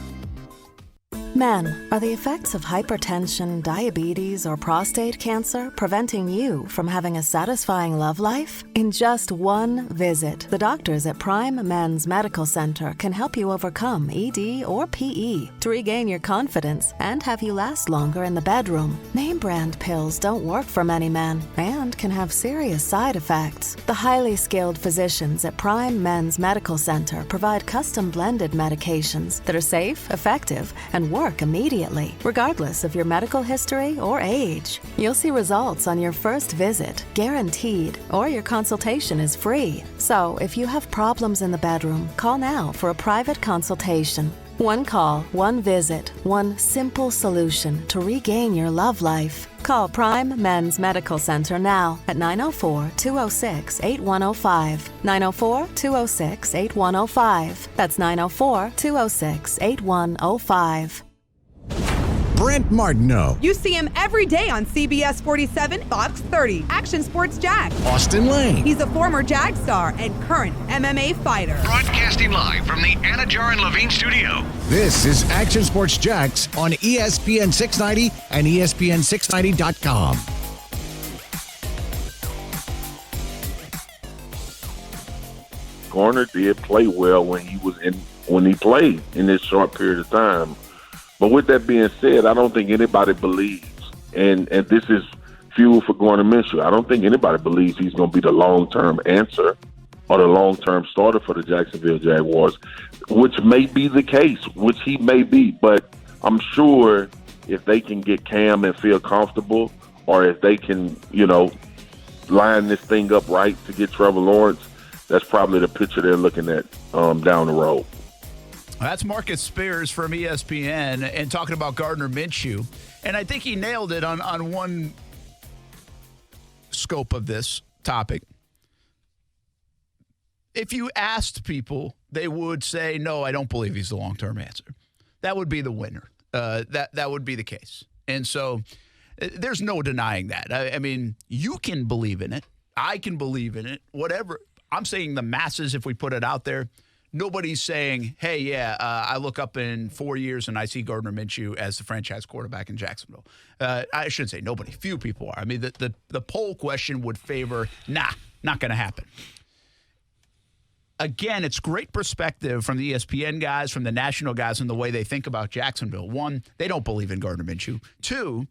Men, are the effects of hypertension, diabetes, or prostate cancer preventing you from having a satisfying love life? In just one visit, the doctors at Prime Men's Medical Center can help you overcome ED or PE to regain your confidence and have you last longer in the bedroom. Name brand pills don't work for many men and can have serious side effects. The highly skilled physicians at Prime Men's Medical Center provide custom blended medications that are safe, effective, and work immediately, regardless of your medical history or age. You'll see results on your first visit, guaranteed, or your consultation is free. So, if you have problems in the bedroom, call now for a private consultation. One call, one visit, one simple solution to regain your love life. Call Prime Men's Medical Center now at 904-206-8105. 904-206-8105. That's 904-206-8105. Brent Martineau, You see him every day on CBS 47, Fox 30, Action Sports Jack. Austin Lane, He's a former Jag star and current MMA fighter. broadcasting live from the Anajar and Levine studio. This is Action Sports Jacks on ESPN 690 and ESPN690.com. Garner did play well when he played in this short period of time. But with that being said, I don't think anybody believes, and this is fuel for Garner Minshew, I don't think anybody believes he's going to be the long-term answer or the long-term starter for the Jacksonville Jaguars, which may be the case, which he may be. But I'm sure if they can get Cam and feel comfortable, or if they can, line this thing up right to get Trevor Lawrence, that's probably the picture they're looking at down the road. That's Marcus Spears from ESPN and talking about Gardner Minshew. And I think he nailed it on one scope of this topic. If you asked people, they would say, no, I don't believe he's the long-term answer. That would be the winner. That would be the case. And so there's no denying that. I mean, you can believe in it. I can believe in it. Whatever. I'm saying the masses, if we put it out there, nobody's saying, hey, I look up in 4 years and I see Gardner Minshew as the franchise quarterback in Jacksonville. I shouldn't say nobody. Few people are. I mean, the poll question would favor, not going to happen. Again, it's great perspective from the ESPN guys, from the national guys, and the way they think about Jacksonville. One, they don't believe in Gardner Minshew. Two,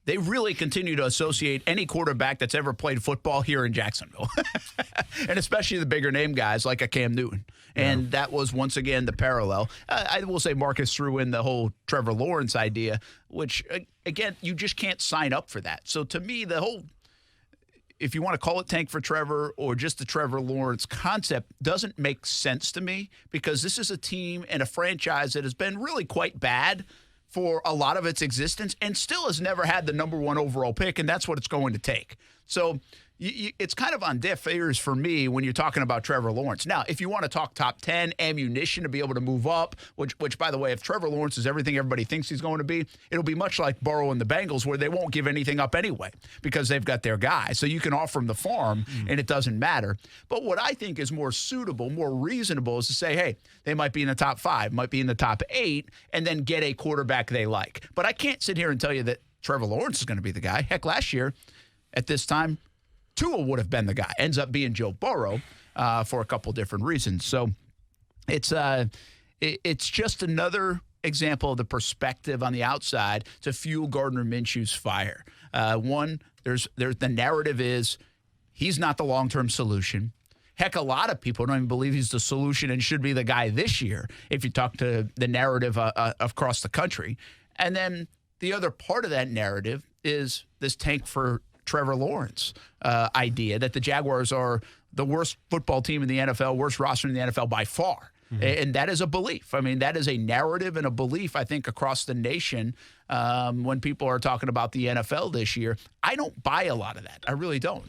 they really continue to associate any quarterback that's ever played football here in Jacksonville, and especially the bigger name guys like a Cam Newton. And that was, once again, the parallel. I will say Marcus threw in the whole Trevor Lawrence idea, which, again, you just can't sign up for that. So to me, the whole, if you want to call it tank for Trevor or just the Trevor Lawrence concept, doesn't make sense to me, because this is a team and a franchise that has been really quite bad for a lot of its existence and still has never had the number one overall pick, and that's what it's going to take. So it's kind of on deaf ears for me when you're talking about Trevor Lawrence. Now, if you want to talk top 10, ammunition to be able to move up, which by the way, if Trevor Lawrence is everything everybody thinks he's going to be, it'll be much like Burrow and the Bengals, where they won't give anything up anyway because they've got their guy. So you can offer them the farm, and it doesn't matter. But what I think is more suitable, more reasonable, is to say, hey, they might be in the top 5, might be in the top 8, and then get a quarterback they like. But I can't sit here and tell you that Trevor Lawrence is going to be the guy. Heck, last year at this time, Tua would have been the guy. Ends up being Joe Burrow for a couple different reasons. So it's just another example of the perspective on the outside to fuel Gardner Minshew's fire. One, there's the narrative is he's not the long-term solution. Heck, a lot of people don't even believe he's the solution and should be the guy this year if you talk to the narrative across the country. And then the other part of that narrative is this tank for Trevor Lawrence idea that the Jaguars are the worst football team in the NFL, worst roster in the NFL by far. Mm-hmm. And that is a belief. I mean, that is a narrative and a belief, I think, across the nation when people are talking about the NFL this year. I don't buy a lot of that. I really don't.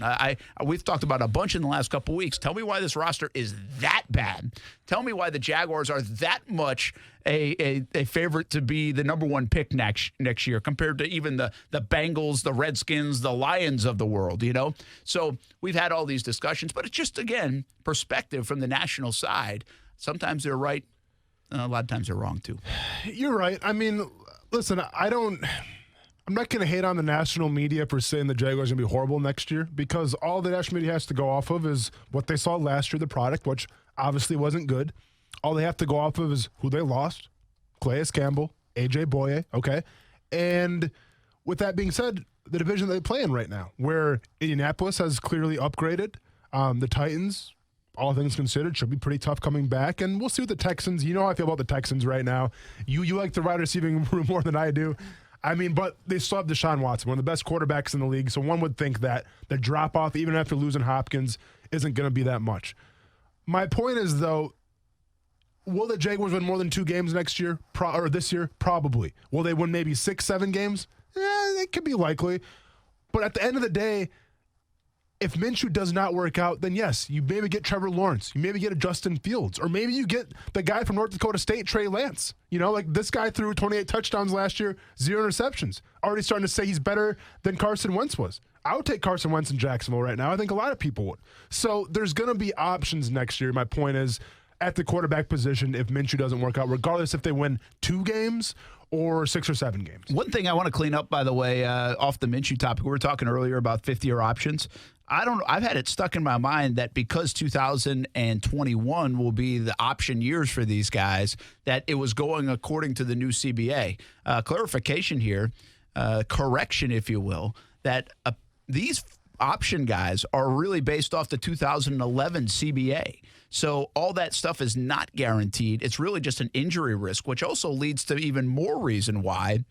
We've talked about a bunch in the last couple of weeks. Tell me why this roster is that bad. Tell me why the Jaguars are that much a favorite to be the number one pick next year compared to even the Bengals, the Redskins, the Lions of the world, So we've had all these discussions, but it's just, again, perspective from the national side. Sometimes they're right, a lot of times they're wrong too. You're right. I mean, listen, I'm not going to hate on the national media for saying the Jaguars are going to be horrible next year, because all the national media has to go off of is what they saw last year, the product, which obviously wasn't good. All they have to go off of is who they lost, Calais Campbell, A.J. Boye, okay? And with that being said, the division they play in right now, where Indianapolis has clearly upgraded, the Titans, all things considered, should be pretty tough coming back. And we'll see what the Texans, you know how I feel about the Texans right now. You like the wide receiving room more than I do. I mean, but they still have Deshaun Watson, one of the best quarterbacks in the league. So one would think that the drop-off, even after losing Hopkins, isn't going to be that much. My point is, though, will the Jaguars win more than 2 games next year or this year? Probably. Will they win maybe 6, 7 games? It could be likely. But at the end of the day, if Minshew does not work out, then yes, you maybe get Trevor Lawrence. You maybe get a Justin Fields. Or maybe you get the guy from North Dakota State, Trey Lance. You know, like this guy threw 28 touchdowns last year, 0 interceptions. Already starting to say he's better than Carson Wentz was. I would take Carson Wentz in Jacksonville right now. I think a lot of people would. So there's going to be options next year. My point is, at the quarterback position, if Minshew doesn't work out, regardless if they win 2 games or 6 or 7 games. One thing I want to clean up, by the way, off the Minshew topic, we were talking earlier about 50-year options. I've had it stuck in my mind that because 2021 will be the option years for these guys, that it was going according to the new CBA. Clarification here, correction, if you will, that these option guys are really based off the 2011 CBA. So all that stuff is not guaranteed. It's really just an injury risk, which also leads to even more reason why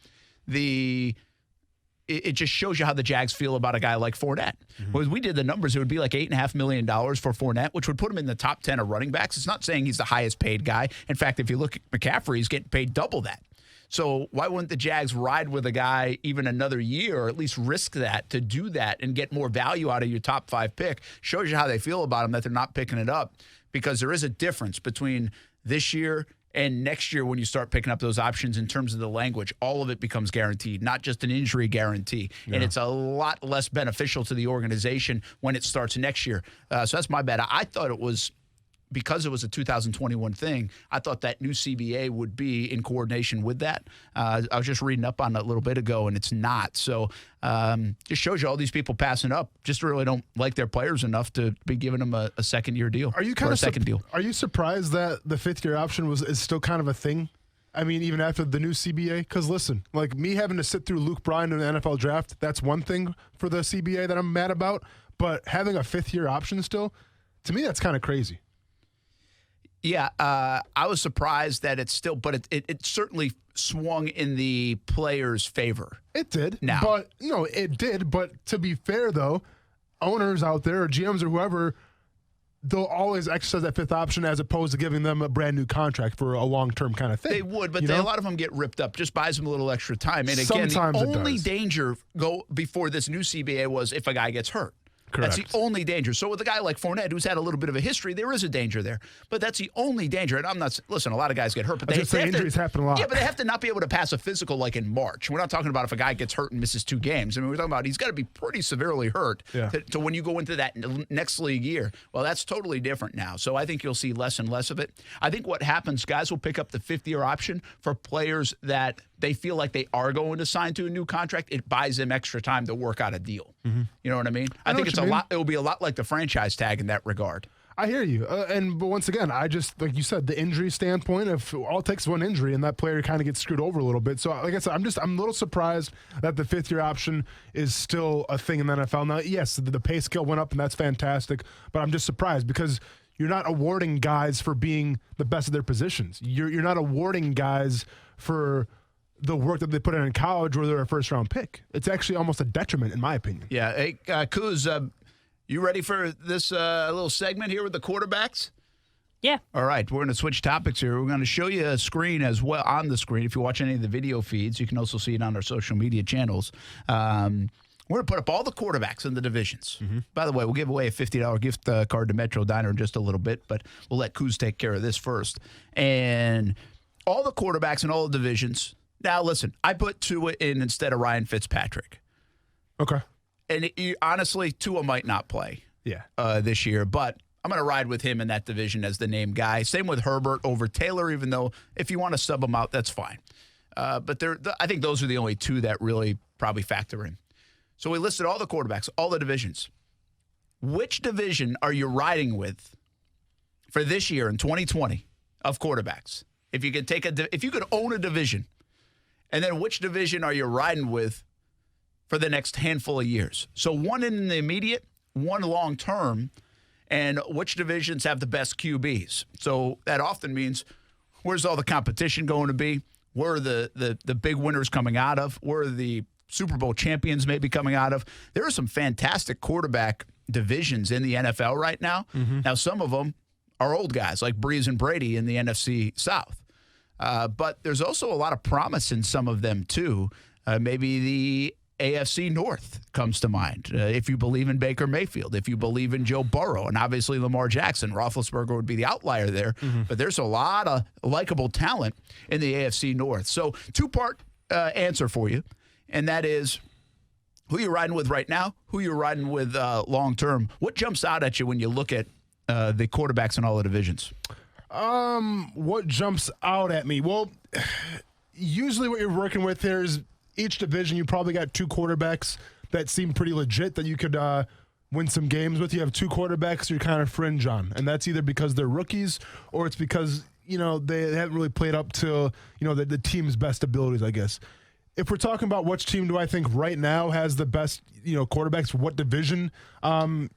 it just shows you how the Jags feel about a guy like Fournette. When we did the numbers, it would be like $8.5 million for Fournette, which would put him in the top 10 of running backs. It's not saying he's the highest paid guy. In fact, if you look at McCaffrey, he's getting paid double that. So why wouldn't the Jags ride with a guy even another year, or at least risk that to do that and get more value out of your top 5 pick? Shows you how they feel about him, that they're not picking it up, because there is a difference between this year and next year when you start picking up those options in terms of the language. All of it becomes guaranteed, not just an injury guarantee. Yeah. And it's a lot less beneficial to the organization when it starts next year. So that's my bad. I thought it was, because it was a 2021 thing, I thought that new CBA would be in coordination with that. I was just reading up on it a little bit ago, and it's not. So just shows you all these people passing up just really don't like their players enough to be giving them a second-year deal. Are you kind of second deal? Are you surprised that the 5th-year option is still kind of a thing? I mean, even after the new CBA? Because listen, like me having to sit through Luke Bryan in the NFL draft, that's one thing for the CBA that I'm mad about. But having a 5th-year option still, to me, that's kind of crazy. Yeah, I was surprised that it's still, but it certainly swung in the players' favor. It did. Now. But, it did. But to be fair, though, owners out there or GMs or whoever, they'll always exercise that 5th option as opposed to giving them a brand new contract for a long-term kind of thing. They would, but a lot of them get ripped up. Just buys them a little extra time. And again, sometimes the only danger before this new CBA was if a guy gets hurt. Correct. That's the only danger. So with a guy like Fournette, who's had a little bit of a history, there is a danger there. But that's the only danger. And I'm not, listen, a lot of guys get hurt. But injuries happen a lot. Yeah, but they have to not be able to pass a physical like in March. We're not talking about if a guy gets hurt and misses 2 games. I mean, we're talking about he's got to be pretty severely hurt to when you go into that next league year. Well, that's totally different now. So I think you'll see less and less of it. I think what happens, guys will pick up the 5th-year option for players that they feel like they are going to sign to a new contract. It buys them extra time to work out a deal. Mm-hmm. You know what I mean? I think it's a lot. It will be a lot like the franchise tag in that regard. I hear you. But once again, I just, like you said, the injury standpoint, if all it takes is one injury and that player kind of gets screwed over a little bit. So like I said, I'm a little surprised that the 5th-year option is still a thing in the NFL. Now, yes, the pay scale went up and that's fantastic, but I'm just surprised because you're not awarding guys for being the best of their positions. You're not awarding guys for the work that they put in college where they're a first-round pick. It's actually almost a detriment, in my opinion. Yeah. Hey, Kuz, you ready for this little segment here with the quarterbacks? Yeah. All right. We're going to switch topics here. We're going to show you a screen as well on the screen. If you watch any of the video feeds, you can also see it on our social media channels. We're going to put up all the quarterbacks in the divisions. Mm-hmm. By the way, we'll give away a $50 gift card to Metro Diner in just a little bit, but we'll let Kuz take care of this first. And all the quarterbacks in all the divisions. Now, listen, I put Tua in instead of Ryan Fitzpatrick. Okay. And honestly, Tua might not play this year, but I'm going to ride with him in that division as the name guy. Same with Herbert over Taylor, even though if you want to sub him out, that's fine. But I think those are the only two that really probably factor in. So we listed all the quarterbacks, all the divisions. Which division are you riding with for this year in 2020 of quarterbacks? If you could own a division, and then which division are you riding with for the next handful of years? So one in the immediate, one long term, and which divisions have the best QBs? So that often means where's all the competition going to be? Where are the big winners coming out of? Where are the Super Bowl champions maybe coming out of? There are some fantastic quarterback divisions in the NFL right now. Mm-hmm. Now, some of them are old guys like Breeze and Brady in the NFC South. But there's also a lot of promise in some of them, too. Maybe the AFC North comes to mind. If you believe in Baker Mayfield, if you believe in Joe Burrow, and obviously Lamar Jackson, Roethlisberger would be the outlier there. Mm-hmm. But there's a lot of likable talent in the AFC North. So two-part answer for you, and that is who you're riding with right now, who you're riding with long-term. What jumps out at you when you look at the quarterbacks in all the divisions? What jumps out at me? Well, usually what you're working with here is each division, you probably got two quarterbacks that seem pretty legit that you could win some games with. You have two quarterbacks you're kind of fringe on, and that's either because they're rookies or it's because, they haven't really played up to, the team's best abilities, I guess. If we're talking about which team do I think right now has the best, quarterbacks, what division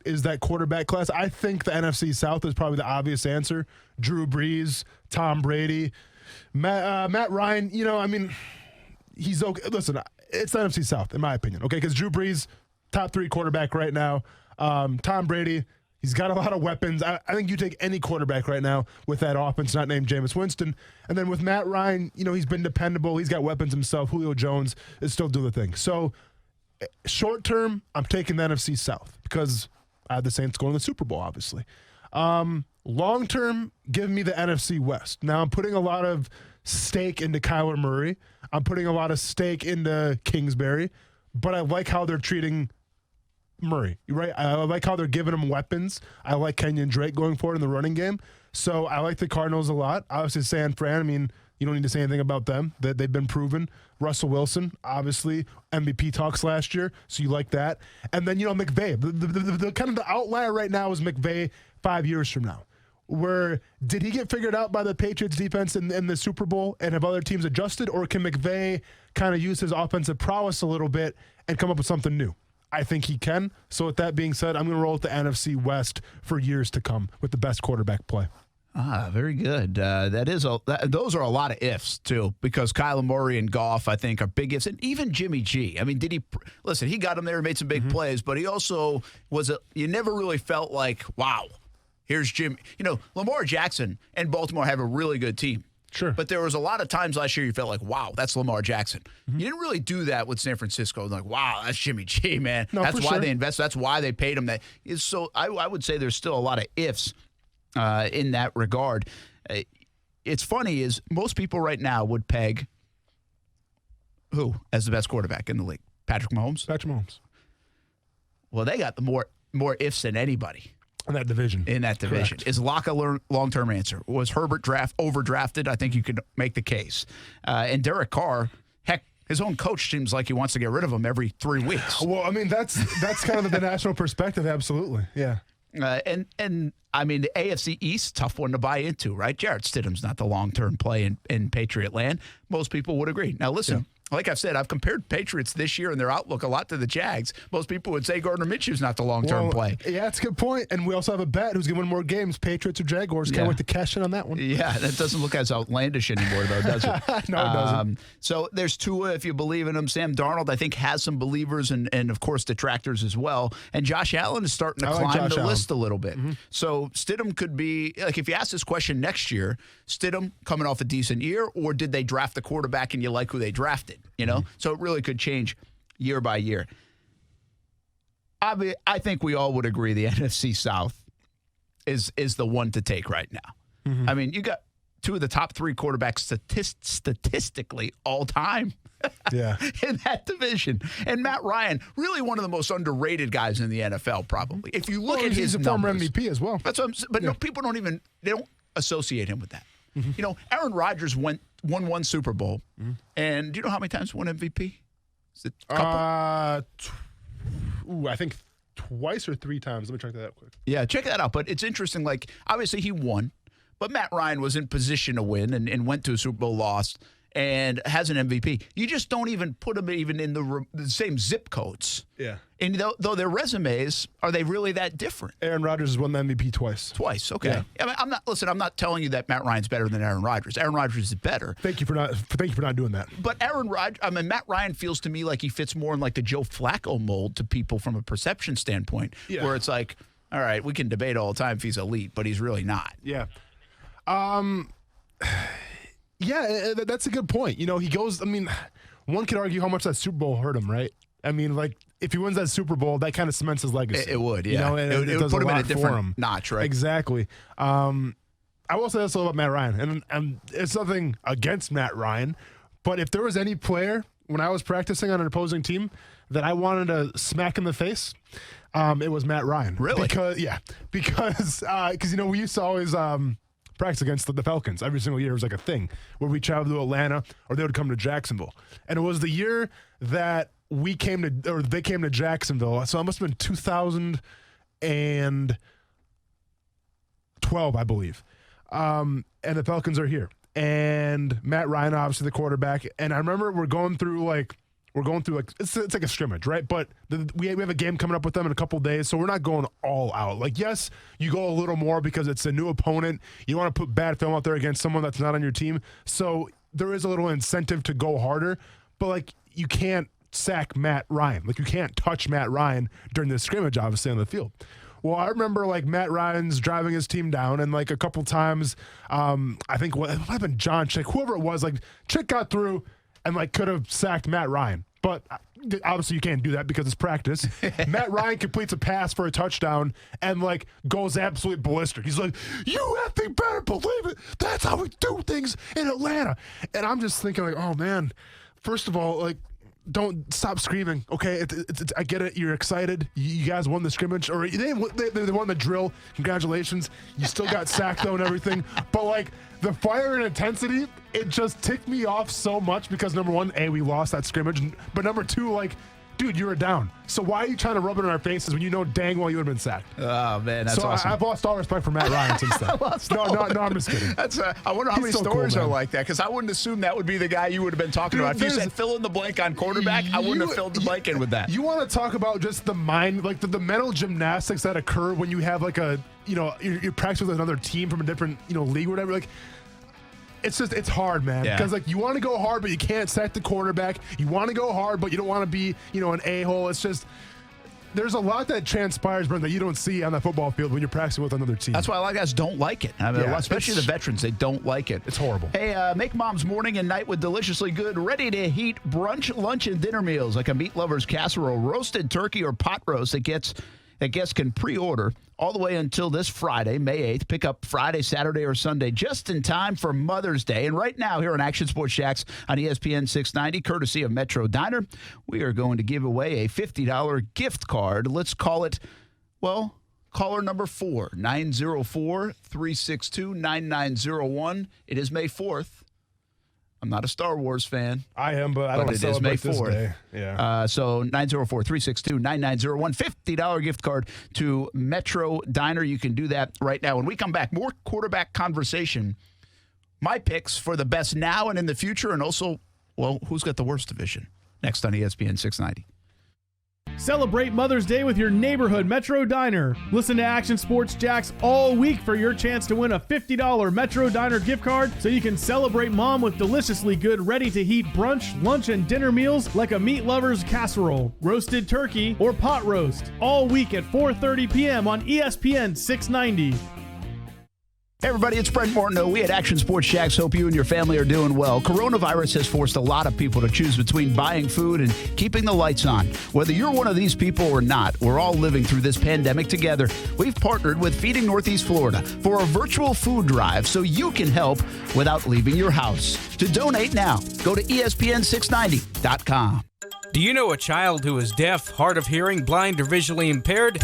is that quarterback class? I think the NFC South is probably the obvious answer. Drew Brees, Tom Brady, Matt Ryan, he's okay. Listen, it's the NFC South, in my opinion, okay? Because Drew Brees, top 3 quarterback right now. Tom Brady, he's got a lot of weapons. I think you take any quarterback right now with that offense, not named Jameis Winston. And then with Matt Ryan, he's been dependable. He's got weapons himself. Julio Jones is still doing the thing. So short term, I'm taking the NFC South because I have the Saints going to the Super Bowl, obviously. Long term, give me the NFC West. Now I'm putting a lot of stake into Kyler Murray. I'm putting a lot of stake into Kingsbury, but I like how they're treating Murray, right? I like how they're giving him weapons. I like Kenyon Drake going forward in the running game. So I like the Cardinals a lot. Obviously, San Fran, you don't need to say anything about them. They've been proven. Russell Wilson, obviously, MVP talks last year, so you like that. And then, McVay. The kind of the outlier right now is McVay 5 years from now. Where did he get figured out by the Patriots defense in the Super Bowl and have other teams adjusted, or can McVay kind of use his offensive prowess a little bit and come up with something new? I think he can. So with that being said, I'm going to roll with the NFC West for years to come with the best quarterback play. Very good. Those are a lot of ifs, too, because Kyler Murray and Goff, I think, are big ifs. And even Jimmy G. Did he – listen, he got him there and made some big plays, but he also you never really felt like, wow, here's Jim. Lamar Jackson and Baltimore have a really good team. Sure. But there was a lot of times last year you felt like, wow, that's Lamar Jackson. Mm-hmm. You didn't really do that with San Francisco. Like, wow, that's Jimmy G, man. No, that's why sure. they invested. That's why they paid him. So I would say there's still a lot of ifs in that regard. It's funny is most people right now would peg who as the best quarterback in the league? Patrick Mahomes? Patrick Mahomes. Well, they got the more ifs than anybody. In that division. Correct. Is Locke a long-term answer? Was Herbert overdrafted? I think you could make the case. And Derek Carr, heck, his own coach seems like he wants to get rid of him every 3 weeks. Well, that's kind of the national perspective, absolutely. Yeah. And the AFC East, tough one to buy into, right? Jarrett Stidham's not the long-term play in Patriot land. Most people would agree. Now, listen. Yeah. Like I've said, I've compared Patriots this year and their outlook a lot to the Jags. Most people would say Gardner Minshew's not the long-term play. Yeah, that's a good point. And we also have a bet who's going to win more games, Patriots or Jaguars. Can't wait to cash in on that one. Yeah, that doesn't look as outlandish anymore, though, does it? No, it doesn't. So there's Tua, if you believe in him. Sam Darnold, I think, has some believers and of course, detractors as well. And Josh Allen is starting to climb the list a little bit. Mm-hmm. So Stidham could be, like if you ask this question next year, Stidham coming off a decent year, or did they draft the quarterback and you like who they drafted? Mm-hmm. So it really could change year by year. I think we all would agree the NFC South is the one to take right now. Mm-hmm. You got two of the top three quarterbacks statistically all time. Yeah. In that division. And Matt Ryan, really one of the most underrated guys in the NFL, probably. If you look at his he's a numbers, former MVP as well. That's what I'm saying. But no, people they don't associate him with that. Mm-hmm. You know, Aaron Rodgers won one Super Bowl. Mm-hmm. And do you know how many times he won MVP? Is it a couple? I think twice or three times. Let me check that out quick. Yeah, check that out. But it's interesting. Like, obviously he won, but Matt Ryan was in position to win and went to a Super Bowl, lost, and has an MVP. You just don't even put them even in the same zip codes. Yeah. And though their resumes, are they really that different? Aaron Rodgers has won the MVP twice. Twice, okay. Yeah. I mean, I'm not telling you that Matt Ryan's better than Aaron Rodgers. Aaron Rodgers is better. Thank you for not doing that. But Matt Ryan feels to me like he fits more in like the Joe Flacco mold to people from a perception standpoint, where it's like, all right, we can debate all the time if he's elite, but he's really not. Yeah. Yeah, that's a good point. You know, he goes, I mean, one could argue how much that Super Bowl hurt him, right? I mean, like, if he wins that Super Bowl, that kind of cements his legacy. It would, yeah. You know, and it would put him in a different notch, right? Exactly. I will say this about Matt Ryan, and it's nothing against Matt Ryan, but if there was any player when I was practicing on an opposing team that I wanted to smack in the face, it was Matt Ryan. Really? Because you know, we used to always practice against the Falcons every single year. It was like a thing where we traveled to Atlanta or they would come to Jacksonville. And it was the year that they came to Jacksonville. So it must have been 2012, I believe. And the Falcons are here. And Matt Ryan, obviously the quarterback. And I remember we're going through it's like a scrimmage, right? But we have a game coming up with them in a couple of days, so we're not going all out. Like, yes, you go a little more because it's a new opponent. You want to put bad film out there against someone that's not on your team. So there is a little incentive to go harder, but like you can't sack Matt Ryan. Like you can't touch Matt Ryan during this scrimmage, obviously, on the field. Well, I remember like Matt Ryan's driving his team down, and like a couple times, I think what happened, John Chick, whoever it was, like Chick got through and like could have sacked Matt Ryan. But obviously you can't do that because it's practice. Matt Ryan completes a pass for a touchdown and like goes absolutely ballistic. He's like, you effing better believe it. That's how we do things in Atlanta. And I'm just thinking like, oh man, first of all, like, don't stop screaming, okay? I get it. You're excited. You guys won the scrimmage, or they won the drill. Congratulations. You still got sacked though and everything. But like the fire and intensity, it just ticked me off so much because number one, we lost that scrimmage, but number two, like, dude, you were down. So why are you trying to rub it in our faces when you know dang well you would have been sacked? Oh, man, that's awesome. I've lost all respect for Matt Ryan since then. No, I'm just kidding. I wonder how many stories are like that, because I wouldn't assume that would be the guy you would have been talking about. If you said fill in the blank on quarterback, I wouldn't have filled the blank in with that. You want to talk about just the mind, like the mental gymnastics that occur when you have like you're practicing with another team from a different, league or whatever. Like, it's hard, man. Because like you want to go hard, but you can't sack the quarterback. You want to go hard, but you don't want to be, an a-hole. It's just there's a lot that transpires, Brent, that you don't see on the football field when you're practicing with another team. That's why a lot of guys don't like it. I mean, especially the veterans, they don't like it. It's horrible. Hey, make mom's morning and night with deliciously good, ready-to-heat brunch, lunch, and dinner meals like a meat lover's casserole, roasted turkey, or pot roast that guests can pre-order all the way until this Friday, May 8th. Pick up Friday, Saturday, or Sunday just in time for Mother's Day. And right now here on Action Sports Shacks on ESPN 690, courtesy of Metro Diner, we are going to give away a $50 gift card. Let's call it, caller number 4, 904-362-9901. It is May 4th. I'm not a Star Wars fan. I am, but I don't celebrate this day. Yeah. So 904-362-9901, $50 gift card to Metro Diner. You can do that right now. When we come back, more quarterback conversation. My picks for the best now and in the future, and also, who's got the worst division? Next on ESPN 690. Celebrate Mother's Day with your neighborhood Metro Diner. Listen to Action Sports Jacks all week for your chance to win a $50 Metro Diner gift card so you can celebrate mom with deliciously good ready-to-heat brunch, lunch, and dinner meals like a meat lover's casserole, roasted turkey, or pot roast. All week at 4:30 p.m. on ESPN 690. Hey everybody, it's Brent Morneau. We at Action Sports Jacks hope you and your family are doing well. Coronavirus has forced a lot of people to choose between buying food and keeping the lights on. Whether you're one of these people or not, we're all living through this pandemic together. We've partnered with Feeding Northeast Florida for a virtual food drive so you can help without leaving your house. To donate now, go to ESPN690.com. Do you know a child who is deaf, hard of hearing, blind, or visually impaired?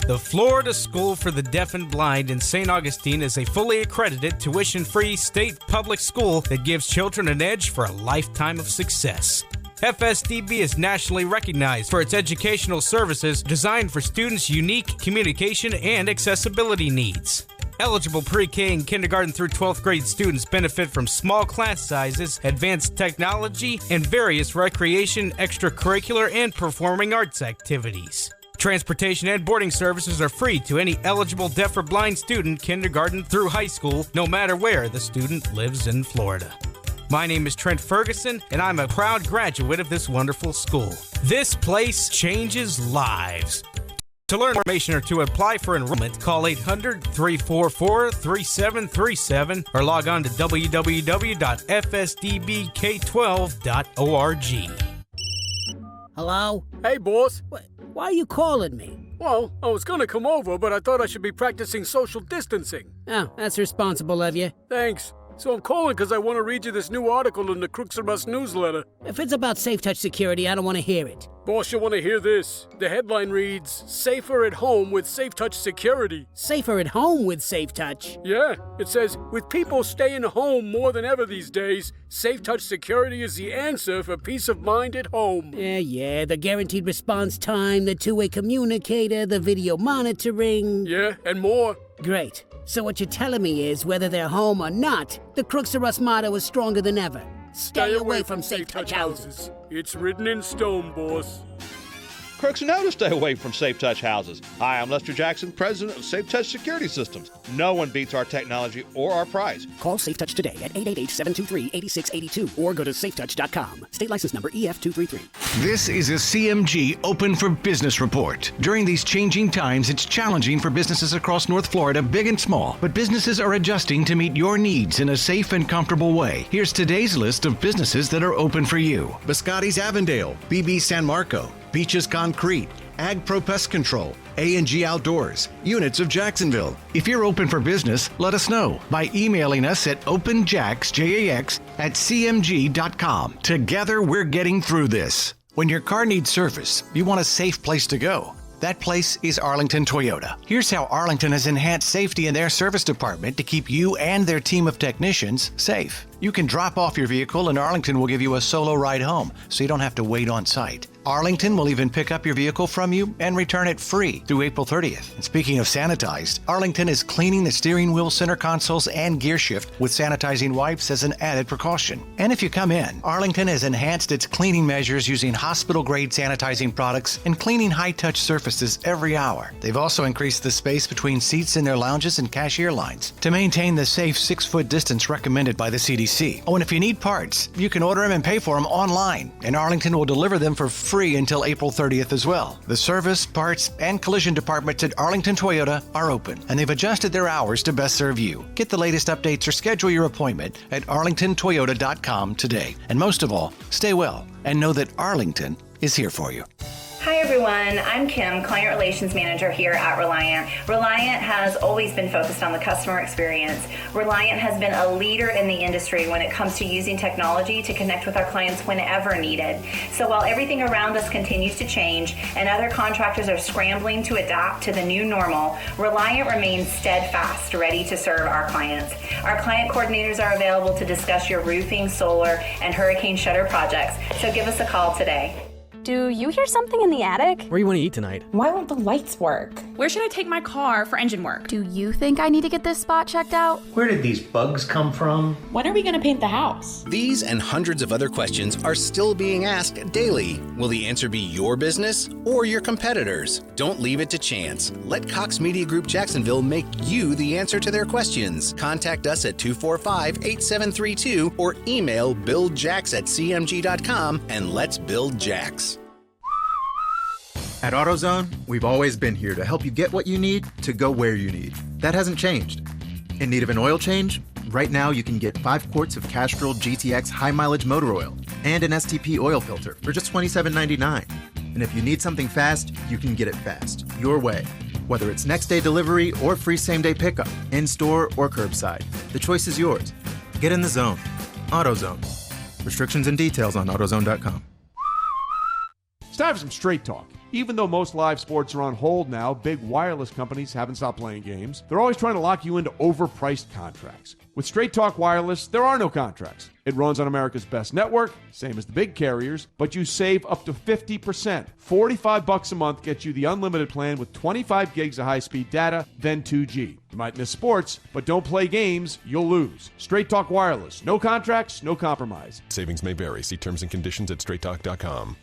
The Florida School for the Deaf and Blind in St. Augustine is a fully accredited, tuition-free state public school that gives children an edge for a lifetime of success. FSDB is nationally recognized for its educational services designed for students' unique communication and accessibility needs. Eligible pre-K and kindergarten through 12th grade students benefit from small class sizes, advanced technology, and various recreation, extracurricular, and performing arts activities. Transportation and boarding services are free to any eligible deaf or blind student, kindergarten through high school, no matter where the student lives in Florida. My name is Trent Ferguson, and I'm a proud graduate of this wonderful school. This place changes lives. To learn information or to apply for enrollment, call 800-344-3737 or log on to www.fsdbk12.org. Hello? Hey, boss. Why are you calling me? Well, I was gonna come over, but I thought I should be practicing social distancing. Oh, that's responsible of you. Thanks. So I'm calling because I want to read you this new article in the Crooks of Us newsletter. If it's about Safe Touch security, I don't want to hear it. Boss, you want to hear this. The headline reads, Safer at Home with Safe Touch Security. Safer at home with Safe Touch? Yeah. It says, with people staying home more than ever these days, Safe Touch Security is the answer for peace of mind at home. Yeah, the guaranteed response time, the two-way communicator, the video monitoring. Yeah, and more. Great. So what you're telling me is, whether they're home or not, the Crooks of Us motto is stronger than ever. Stay away from Safe Touch houses. It's written in stone, boss. Crooks know to stay away from Safe Touch houses. Hi, I'm Lester Jackson, president of Safe Touch Security Systems. No one beats our technology or our price. Call Safe Touch today at 888-723-8682 or go to safetouch.com. State license number EF233. This is a CMG Open for Business report. During these changing times, it's challenging for businesses across North Florida, big and small, but businesses are adjusting to meet your needs in a safe and comfortable way. Here's today's list of businesses that are open for you. Biscotti's Avondale, BB San Marco, Beaches Concrete, Ag Pro Pest Control, A&G Outdoors, Units of Jacksonville. If you're open for business, let us know by emailing us at openjax@cmg.com. Together, we're getting through this. When your car needs service, you want a safe place to go. That place is Arlington Toyota. Here's how Arlington has enhanced safety in their service department to keep you and their team of technicians safe. You can drop off your vehicle and Arlington will give you a solo ride home, so you don't have to wait on site. Arlington will even pick up your vehicle from you and return it free through April 30th. And speaking of sanitized, Arlington is cleaning the steering wheel, center consoles, and gear shift with sanitizing wipes as an added precaution. And if you come in, Arlington has enhanced its cleaning measures using hospital-grade sanitizing products and cleaning high-touch surfaces every hour. They've also increased the space between seats in their lounges and cashier lines to maintain the safe 6-foot distance recommended by the CDC. Oh, and if you need parts, you can order them and pay for them online, and Arlington will deliver them for free until April 30th as well. The service, parts, and collision departments at Arlington Toyota are open, and they've adjusted their hours to best serve you. Get the latest updates or schedule your appointment at arlingtontoyota.com today. And most of all, stay well and know that Arlington is here for you. Hi everyone, I'm Kim, Client Relations Manager here at Reliant. Reliant has always been focused on the customer experience. Reliant has been a leader in the industry when it comes to using technology to connect with our clients whenever needed. So while everything around us continues to change and other contractors are scrambling to adapt to the new normal, Reliant remains steadfast, ready to serve our clients. Our client coordinators are available to discuss your roofing, solar, and hurricane shutter projects, so give us a call today. Do you hear something in the attic? Where do you want to eat tonight? Why won't the lights work? Where should I take my car for engine work? Do you think I need to get this spot checked out? Where did these bugs come from? When are we going to paint the house? These and hundreds of other questions are still being asked daily. Will the answer be your business or your competitors? Don't leave it to chance. Let Cox Media Group Jacksonville make you the answer to their questions. Contact us at 245-8732 or email buildjax@cmg.com and let's build Jax. At AutoZone, we've always been here to help you get what you need to go where you need. That hasn't changed. In need of an oil change? Right now, you can get 5 quarts of Castrol GTX high-mileage motor oil and an STP oil filter for just $27.99. And if you need something fast, you can get it fast, your way. Whether it's next-day delivery or free same-day pickup, in-store or curbside, the choice is yours. Get in the zone. AutoZone. Restrictions and details on AutoZone.com. It's time for some straight talk. Even though most live sports are on hold now, big wireless companies haven't stopped playing games. They're always trying to lock you into overpriced contracts. With Straight Talk Wireless, there are no contracts. It runs on America's best network, same as the big carriers, but you save up to 50%. $45 a month gets you the unlimited plan with 25 gigs of high-speed data, then 2G. You might miss sports, but don't play games, you'll lose. Straight Talk Wireless. No contracts, no compromise. Savings may vary. See terms and conditions at straighttalk.com.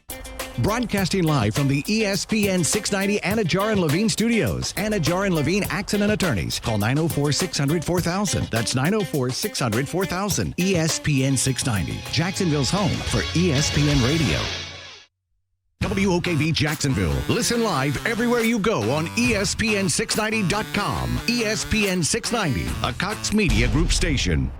Broadcasting live from the ESPN 690 Anajar and Levine studios. Anajar and Levine Accident Attorneys. Call 904-600-4000. That's 904-600-4000. ESPN 690. Jacksonville's home for ESPN Radio. WOKV Jacksonville. Listen live everywhere you go on ESPN690.com. ESPN 690, a Cox Media Group station.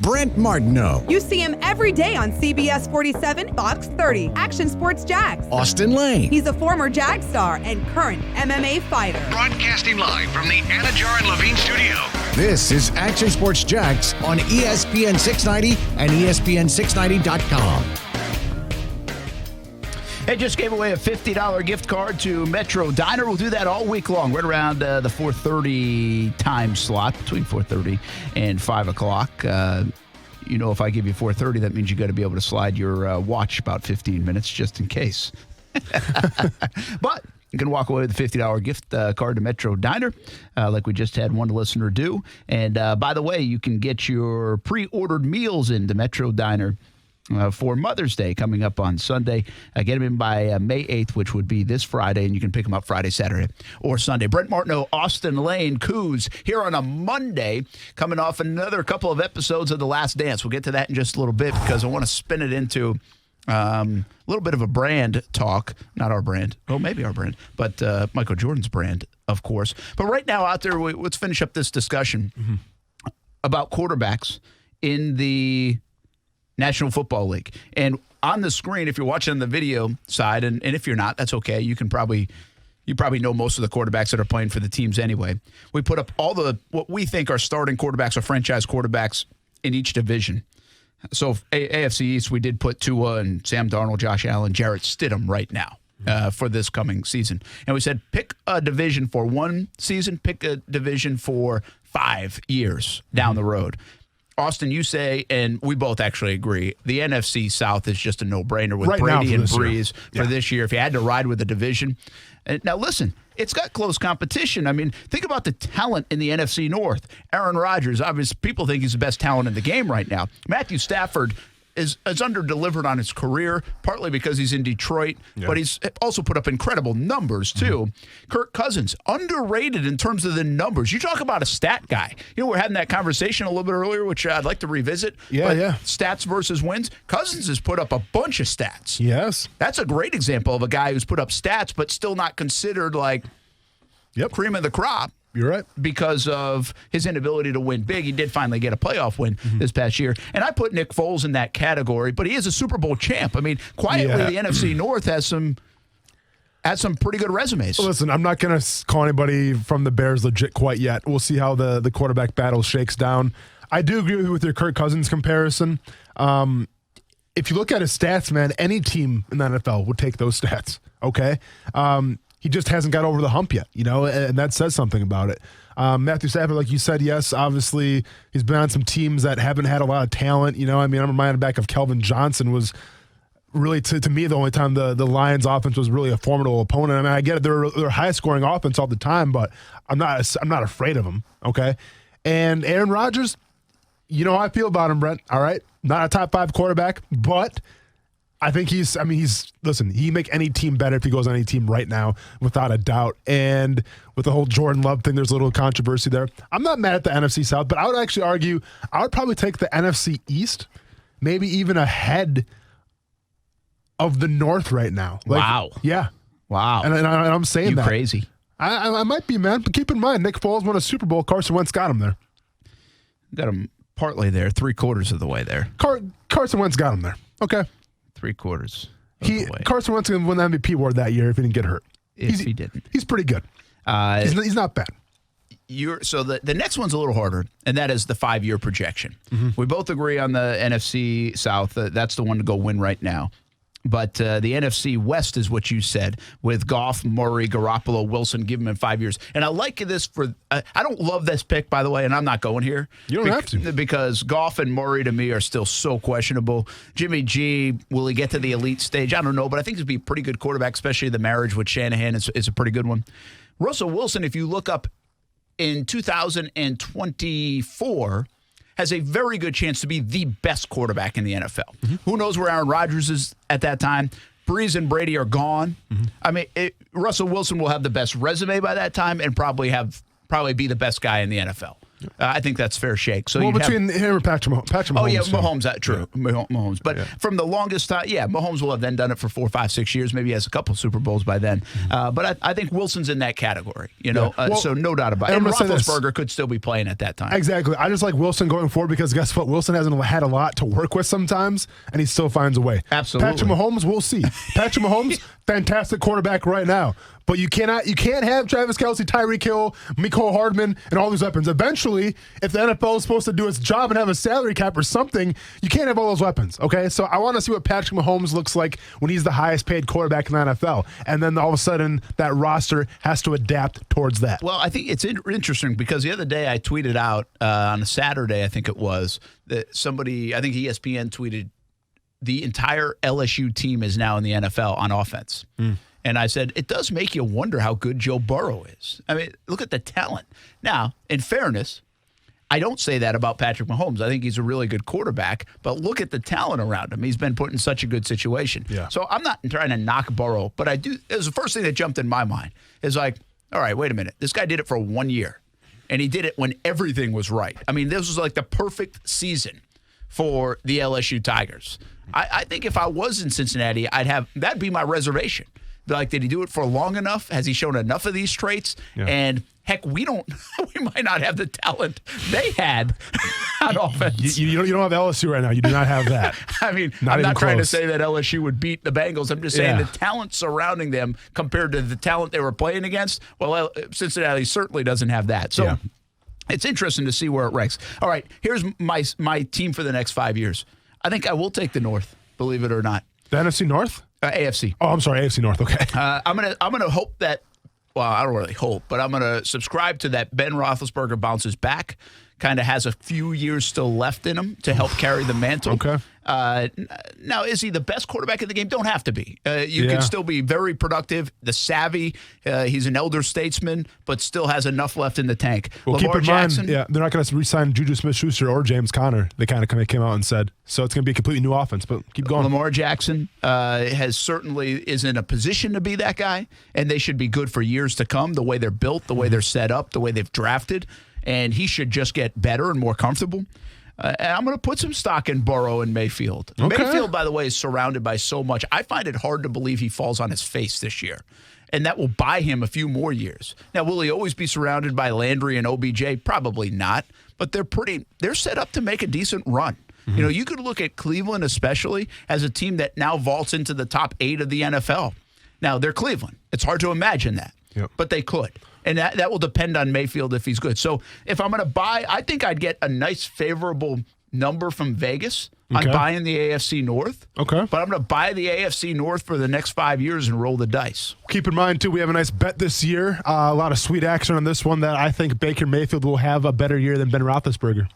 Brent Martineau. You see him every day on CBS 47, Fox 30, Action Sports Jax. Austin Lane. He's a former Jag star and current MMA fighter. Broadcasting live from the Anajar and Levine studio. This is Action Sports Jax on ESPN 690 and ESPN690.com. Hey, just gave away a $50 gift card to Metro Diner. We'll do that all week long, right around the 4:30 time slot, between 4:30 and 5 o'clock. If I give you 4:30, that means you got to be able to slide your watch about 15 minutes just in case. But you can walk away with a $50 gift card to Metro Diner, like we just had one listener do. And by the way, you can get your pre-ordered meals into Metro Diner for Mother's Day coming up on Sunday. Get them in by May 8th, which would be this Friday, and you can pick them up Friday, Saturday, or Sunday. Brent Martineau, Austin Lane, Coos here on a Monday, coming off another couple of episodes of The Last Dance. We'll get to that in just a little bit because I want to spin it into a little bit of a brand talk. Not our brand. Oh, maybe our brand, but Michael Jordan's brand, of course. But right now out there, let's finish up this discussion about quarterbacks in the National Football League. And on the screen, if you're watching the video side, and if you're not, that's okay. You probably know most of the quarterbacks that are playing for the teams anyway. We put up all what we think are starting quarterbacks or franchise quarterbacks in each division. So AFC East, we did put Tua and Sam Darnold, Josh Allen, Jarrett Stidham right now for this coming season. And we said pick a division for one season, pick a division for 5 years down the road. Austin, you say, and we both actually agree, the NFC South is just a no-brainer with Brady and Breeze for this year. If you had to ride with the division. Now, listen, it's got close competition. I mean, think about the talent in the NFC North. Aaron Rodgers, obviously, people think he's the best talent in the game right now. Matthew Stafford is under-delivered on his career, partly because he's in Detroit, but he's also put up incredible numbers, too. Kirk Cousins, underrated in terms of the numbers. You talk about a stat guy. We're having that conversation a little bit earlier, which I'd like to revisit. Stats versus wins. Cousins has put up a bunch of stats. Yes. That's a great example of a guy who's put up stats, but still not considered like cream of the crop. You're right. Because of his inability to win big. He did finally get a playoff win this past year. And I put Nick Foles in that category, but he is a Super Bowl champ. I mean, quietly, the NFC North has some pretty good resumes. Well, listen, I'm not going to call anybody from the Bears legit quite yet. We'll see how the quarterback battle shakes down. I do agree with your Kirk Cousins comparison. If you look at his stats, man, any team in the NFL would take those stats, okay? He just hasn't got over the hump yet, and that says something about it. Matthew Stafford, like you said, yes, obviously he's been on some teams that haven't had a lot of talent. I'm reminded back of Kelvin Johnson was really, to me, the only time the Lions offense was really a formidable opponent. I mean, I get it, they're high-scoring offense all the time, but I'm not afraid of them, okay? And Aaron Rodgers, you know how I feel about him, Brent, all right? Not a top 5 quarterback, but I think he can make any team better if he goes on any team right now, without a doubt. And with the whole Jordan Love thing, there's a little controversy there. I'm not mad at the NFC South, but I would actually argue I would probably take the NFC East, maybe even ahead of the North right now. Wow. Yeah. Wow. And I'm saying you that. Crazy. I might be, man. But keep in mind, Nick Foles won a Super Bowl. Carson Wentz got him there. Got him partly there, 3/4 of the way there. Carson Wentz got him there. Okay. 3/4 of the way. Carson Wentz going to win the MVP award that year if he didn't get hurt. If he didn't. He's pretty good. He's not bad. So the next one's a little harder, and that is the 5-year projection. Mm-hmm. We both agree on the NFC South. That's the one to go win right now. But the NFC West is what you said with Goff, Murray, Garoppolo, Wilson. Give them in 5 years. And I like this for I don't love this pick, by the way, and I'm not going here. You don't have to. Because Goff and Murray, to me, are still so questionable. Jimmy G, will he get to the elite stage? I don't know, but I think he'd be a pretty good quarterback, especially the marriage with Shanahan is a pretty good one. Russell Wilson, if you look up in 2024, has a very good chance to be the best quarterback in the NFL. Mm-hmm. Who knows where Aaron Rodgers is at that time? Breeze and Brady are gone. Mm-hmm. I mean, Russell Wilson will have the best resume by that time and probably be the best guy in the NFL. I think that's fair shake. So between him and Patrick Mahomes. Oh, yeah, Mahomes, true. Yeah. Mahomes. But from the longest time, Mahomes will have then done it for 4, 5, 6 years. Maybe he has a couple Super Bowls by then. But I think Wilson's in that category, so no doubt about it. And Roethlisberger could still be playing at that time. Exactly. I just like Wilson going forward because guess what? Wilson hasn't had a lot to work with sometimes, and he still finds a way. Absolutely. Patrick Mahomes, we'll see. Patrick Mahomes, fantastic quarterback right now. But you can't have Travis Kelce, Tyreek Hill, Mecole Hardman, and all these weapons. Eventually, if the NFL is supposed to do its job and have a salary cap or something, you can't have all those weapons, okay? So I want to see what Patrick Mahomes looks like when he's the highest paid quarterback in the NFL. And then all of a sudden, that roster has to adapt towards that. Well, I think it's interesting because the other day I tweeted out on a Saturday, I think it was, that somebody, I think ESPN tweeted, the entire LSU team is now in the NFL on offense. And I said, it does make you wonder how good Joe Burrow is. I mean, look at the talent. Now, in fairness, I don't say that about Patrick Mahomes. I think he's a really good quarterback, but look at the talent around him. He's been put in such a good situation. Yeah. So I'm not trying to knock Burrow, but I do. It was the first thing that jumped in my mind is like, all right, wait a minute. This guy did it for 1 year, and he did it when everything was right. I mean, this was like the perfect for the LSU Tigers. I think if I was in Cincinnati, that'd be my reservation. Like, did he do it for long enough? Has he shown enough of these traits? Yeah. And heck, we might not have the talent they had on offense. You don't have LSU right now. You do not have that. I mean, I'm not trying to say that LSU would beat the Bengals. I'm just saying the talent surrounding them compared to the talent they were playing against. Well, Cincinnati certainly doesn't have that. So it's interesting to see where it ranks. All right, here's my team for the next 5 years. I think I will take the North, believe it or not. The NFC North? AFC. Oh, I'm sorry, AFC North. Okay. I'm gonna hope that. Well, I don't really hope, but I'm gonna subscribe to that. Ben Roethlisberger bounces back. Kind of has a few years still left in him to help carry the mantle. Okay. Now, is he the best quarterback in the game? Don't have to be. You can still be very productive, the savvy. He's an elder statesman, but still has enough left in the tank. Well, Lamar keep in Jackson, mind, they're not going to re-sign Juju Smith-Schuster or James Conner. They kind of came out and said. So it's going to be a completely new offense, but keep going. Lamar Jackson is in a position to be that guy, and they should be good for years to come, the way they're built, the way they're set up, the way they've drafted. And he should just get better and more comfortable. And I'm going to put some stock in Burrow and Mayfield. Okay. Mayfield, by the way, is surrounded by so much. I find it hard to believe he falls on his face this year. And that will buy him a few more years. Now, will he always be surrounded by Landry and OBJ? Probably not. But they're set up to make a decent run. Mm-hmm. You know, you could look at Cleveland especially as a team that now vaults into the top 8 of the NFL. Now, they're Cleveland. It's hard to imagine that. Yep. But they could. And that will depend on Mayfield if he's good. So if I'm going to buy, I think I'd get a nice favorable number from Vegas on buying the AFC North. Okay. But I'm going to buy the AFC North for the next 5 years and roll the dice. Keep in mind, too, we have a nice bet this year. A lot of sweet action on this one that I think Baker Mayfield will have a better year than Ben Roethlisberger.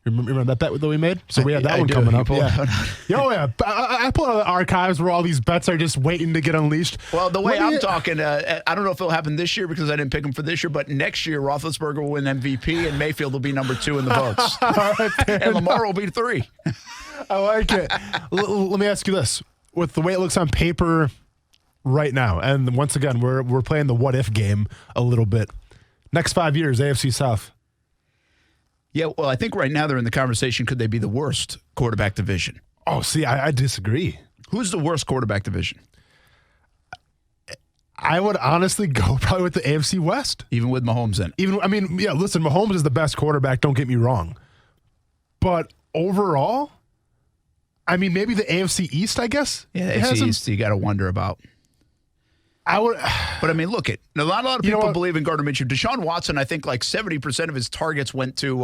Remember that bet that we made? So we had that one coming up. I pull out the archives where all these bets are just waiting to get unleashed. Well, the way I'm talking, I don't know if it'll happen this year because I didn't pick him for this year, but next year Roethlisberger will win MVP and Mayfield will be number 2 in the votes. All right, and Lamar will be 3. I like it. Let me ask you this. With the way it looks on paper right now, and once again, we're playing the what-if game a little bit. Next 5 years, AFC South. Yeah, well, I think right now they're in the conversation, could they be the worst quarterback division? Oh, see, I disagree. Who's the worst quarterback division? I would honestly go probably with the AFC West. Even with Mahomes in. Listen, Mahomes is the best quarterback, don't get me wrong. But overall, I mean, maybe the AFC East, I guess. Yeah, the AFC East you got to wonder about. But I mean, look, not a lot of people believe in Gardner Minshew. Deshaun Watson, I think like 70% of his targets went to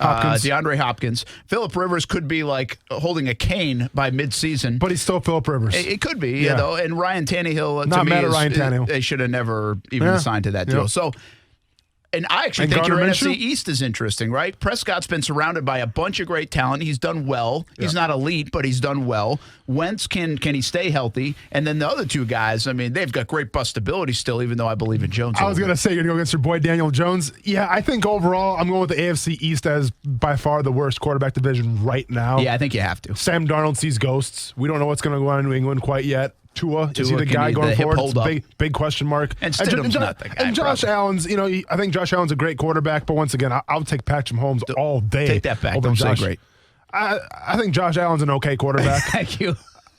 DeAndre Hopkins. Phillip Rivers could be like holding a cane by midseason. But he's still Phillip Rivers. It could be, you know. And Ryan Tannehill, Not to me, mad at Ryan Tannehill. They should have never even signed to that deal. Yep. So, and I actually think Gardner your Minshew? NFC East is interesting, right? Prescott's been surrounded by a bunch of great talent. He's done well. He's not elite, but he's done well. Wentz, can he stay healthy? And then the other two guys, I mean, they've got great bustability still, even though I believe in Jones. I was going to say, you're going to go against your boy Daniel Jones. Yeah, I think overall, I'm going with the AFC East as by far the worst quarterback division right now. Yeah, I think you have to. Sam Darnold sees ghosts. We don't know what's going to go on in New England quite yet. Tua, is he the guy going forward? It's big question mark. And Stidham's not the guy. And Josh Allen's, I think Josh Allen's a great quarterback, but once again, I'll take Patrick Mahomes all day. Take that back. Don't say great. I think Josh Allen's an okay quarterback. Thank you.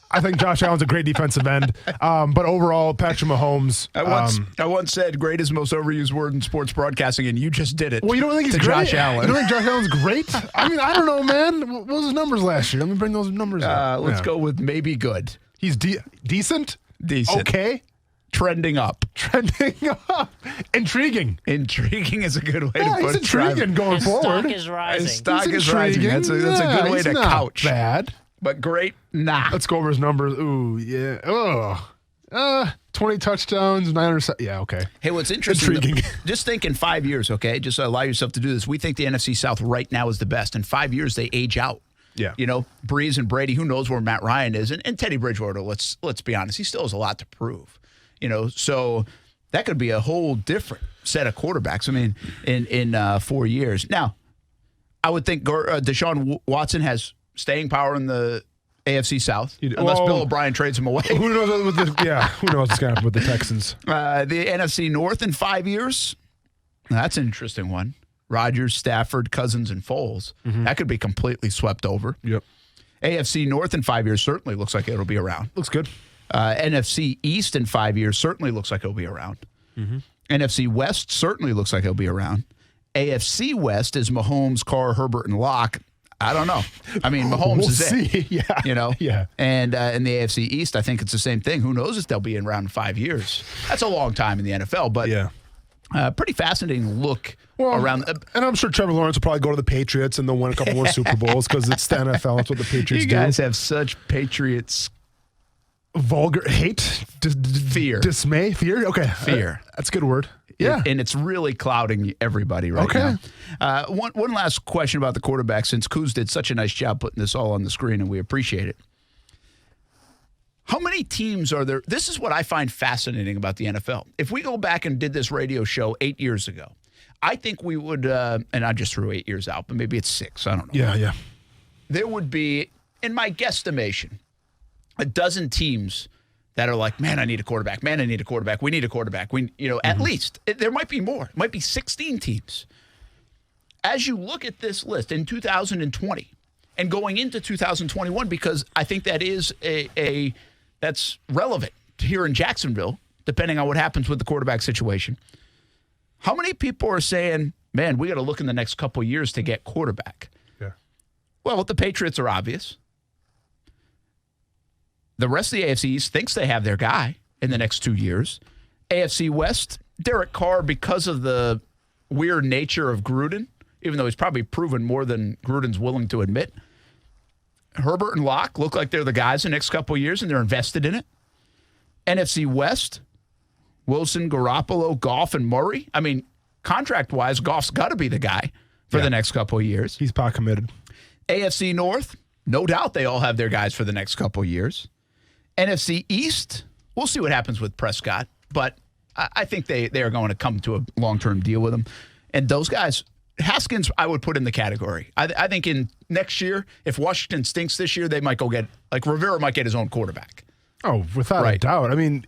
I think Josh Allen's a great defensive end. But overall, Patrick Mahomes. I once said great is the most overused word in sports broadcasting, and you just did it. Well, you don't think he's great? Josh Allen. You don't think Josh Allen's great? I mean, I don't know, man. What was his numbers last year? Let me bring those numbers up. Let's go with maybe good. He's decent? Decent. Okay. Trending up. Intriguing. Intriguing is a good way to put it. He's intriguing going forward. Stock is rising. His stock is rising. That's a good way to couch. Bad. But great, nah. Let's go over his numbers. Ooh, yeah. 20 touchdowns, 900. Yeah, okay. Hey, what's interesting? Intriguing. Just think in 5 years, okay? Just allow yourself to do this. We think the NFC South right now is the best. In 5 years, they age out. Yeah. Breeze and Brady, who knows where Matt Ryan is. And Teddy Bridgewater, let's be honest, he still has a lot to prove. So that could be a whole different set of quarterbacks, I mean, in 4 years. Now, I would think Deshaun Watson has staying power in the AFC South, unless Bill O'Brien trades him away. Who knows who knows what's going to happen with the Texans. The NFC North in 5 years, that's an interesting one. Rodgers, Stafford, Cousins, and Foles. Mm-hmm. That could be completely swept over. Yep. AFC North in 5 years certainly looks like it'll be around. Looks good. NFC East in 5 years certainly looks like it'll be around. Mm-hmm. NFC West certainly looks like it'll be around. AFC West is Mahomes, Carr, Herbert, and Locke. I don't know. I mean, Mahomes is it. Yeah. Yeah. And in the AFC East, I think it's the same thing. Who knows if they'll be around in 5 years? That's a long time in the NFL, but pretty fascinating look around. And I'm sure Trevor Lawrence will probably go to the Patriots and they'll win a couple more Super Bowls because it's the NFL. That's what the Patriots do. You guys have such Patriots vulgar hate, fear, dismay, fear. Okay, fear. That's a good word. Yeah, and it's really clouding everybody right now. One last question about the quarterback, since Kuz did such a nice job putting this all on the screen, and we appreciate it. How many teams are there? This is what I find fascinating about the NFL. If we go back and did this radio show 8 years ago, I think we would, and I just threw 8 years out, but maybe it's 6. I don't know. Yeah. There would be, in my guesstimation, a dozen teams that are like, man, I need a quarterback. Man, I need a quarterback. We need a quarterback. At least. There might be more. It might be 16 teams. As you look at this list in 2020 and going into 2021, because I think that is that's relevant here in Jacksonville, depending on what happens with the quarterback situation. How many people are saying, man, we got to look in the next couple of years to get quarterback? Yeah. Well, the Patriots are obvious. The rest of the AFC East thinks they have their guy in the next 2 years. AFC West, Derek Carr, because of the weird nature of Gruden, even though he's probably proven more than Gruden's willing to admit. Herbert and Locke look like they're the guys in the next couple of years, and they're invested in it. NFC West, Wilson, Garoppolo, Goff, and Murray. I mean, contract-wise, Goff's got to be the guy for the next couple of years. He's pot committed. AFC North, no doubt they all have their guys for the next couple of years. NFC East, we'll see what happens with Prescott, but I think they are going to come to a long-term deal with him. And those guys, Haskins, I would put in the category. I think in next year, if Washington stinks this year, they might go get, like Rivera might get his own quarterback. Oh, without a doubt. I mean,